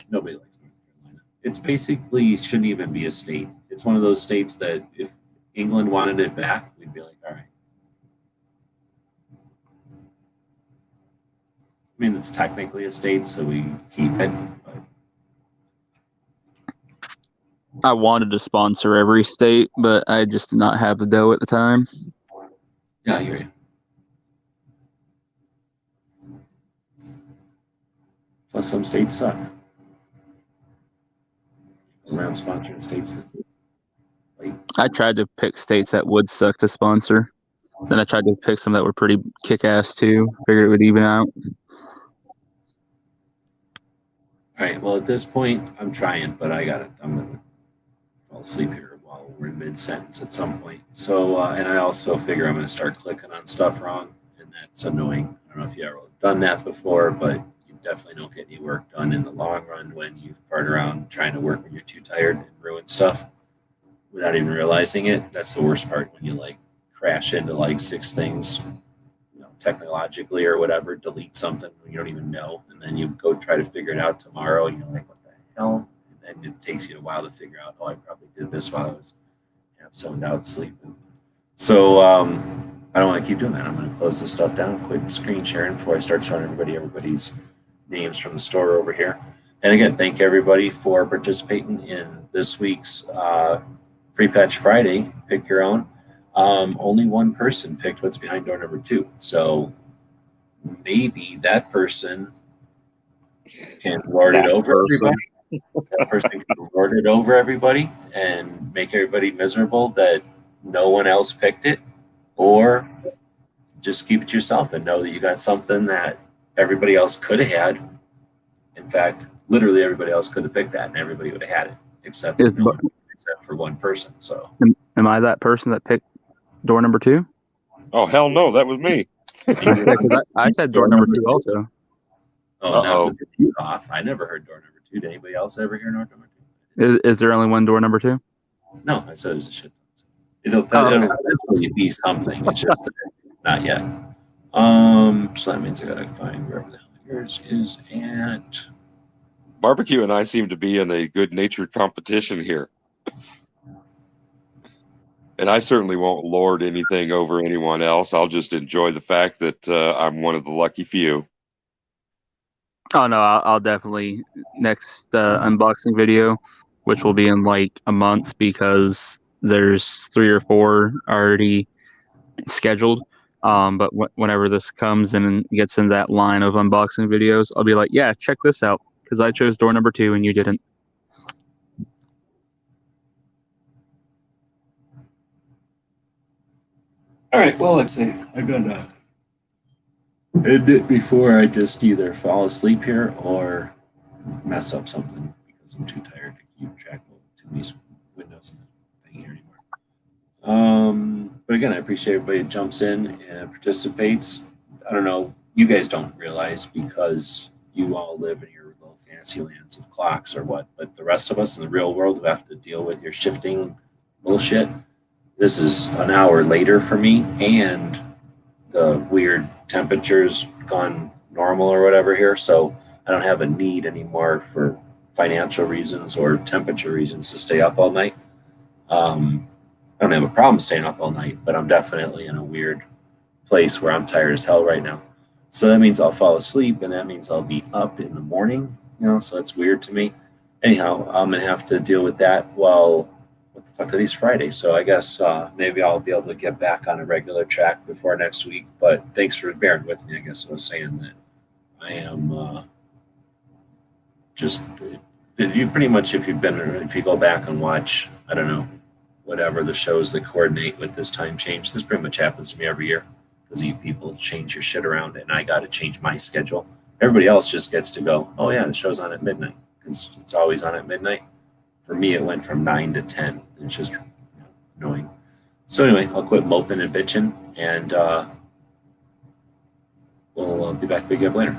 Nobody likes North Carolina. It's basically shouldn't even be a state. It's one of those states that if England wanted it back, we'd be like, all right. I mean, it's technically a state, so we keep it. But I wanted to sponsor every state, but I just did not have the dough at the time. yeah, I hear you. Plus, some states suck. Around sponsoring states that I tried to pick states that would suck to sponsor. Then I tried to pick some that were pretty kick-ass too. Figured it would even out. All right. Well, at this point, I'm trying, but I'm gonna fall asleep here while we're in mid-sentence at some point. So, and I also figure I'm gonna start clicking on stuff wrong, and that's annoying. I don't know if you ever done that before, but you definitely don't get any work done in the long run when you fart around trying to work when you're too tired and ruin stuff without even realizing it. That's the worst part, when you like crash into like 6 things, you know, technologically or whatever, delete something you don't even know, and then you go try to figure it out tomorrow, and you're like, what the hell? And then it takes you a while to figure out, oh, I probably did this while I was zoned out sleeping. So I don't want to keep doing that. I'm going to close this stuff down, quit screen sharing before I start showing everybody's names from the store over here. And again, thank everybody for participating in this week's Free Patch Friday. Pick your own. Only one person picked what's behind door number 2. So maybe that person can lord it over everybody. That person can lord it over everybody and make everybody miserable that no one else picked it, or just keep it to yourself and know that you got something that everybody else could have had. In fact, literally everybody else could have picked that and everybody would have had it except for one person. So am I that person that picked door number 2? Oh, hell no, that was me. I said door number 2 also. Oh, now off. I never heard door number 2. Did anybody else ever hear door number 2? Is there only one door number 2? No, I said it was a shit ton. It'll definitely be something. It's just not yet. So that means I gotta find wherever the hell yours is at. Barbecue and I seem to be in a good-natured competition here. And I certainly won't lord anything over anyone else. I'll just enjoy the fact that I'm one of the lucky few. Oh no, I'll definitely next unboxing video, which will be in like a month, because there's 3 or 4 already scheduled. But whenever this comes and gets in that line of unboxing videos, I'll be like, yeah, check this out, because I chose door number 2 and you didn't. All right, well, let's see. I gotta end it before I just either fall asleep here or mess up something because I'm too tired to keep track of too many windows thing here anymore. But again, I appreciate everybody that jumps in and participates. I don't know, you guys don't realize because you all live in your little fantasy lands of clocks or what, but the rest of us in the real world who have to deal with your shifting bullshit, this is an hour later for me, and the weird temperatures gone normal or whatever here, so I don't have a need anymore for financial reasons or temperature reasons to stay up all night. I don't have a problem staying up all night, but I'm definitely in a weird place where I'm tired as hell right now. So that means I'll fall asleep, and that means I'll be up in the morning, so it's weird to me. Anyhow, I'm going to have to deal with that. Well, what the fuck, today's Friday, so I guess maybe I'll be able to get back on a regular track before next week, but thanks for bearing with me. I guess I was saying that I am just, you pretty much, if you go back and watch, I don't know, whatever the shows that coordinate with this time change, this pretty much happens to me every year because you people change your shit around and I got to change my schedule. Everybody else just gets to go, oh yeah, the show's on at midnight because it's always on at midnight. For me, it went from 9 to 10. It's just annoying. So anyway, I'll quit moping and bitching, and we'll be back big up later.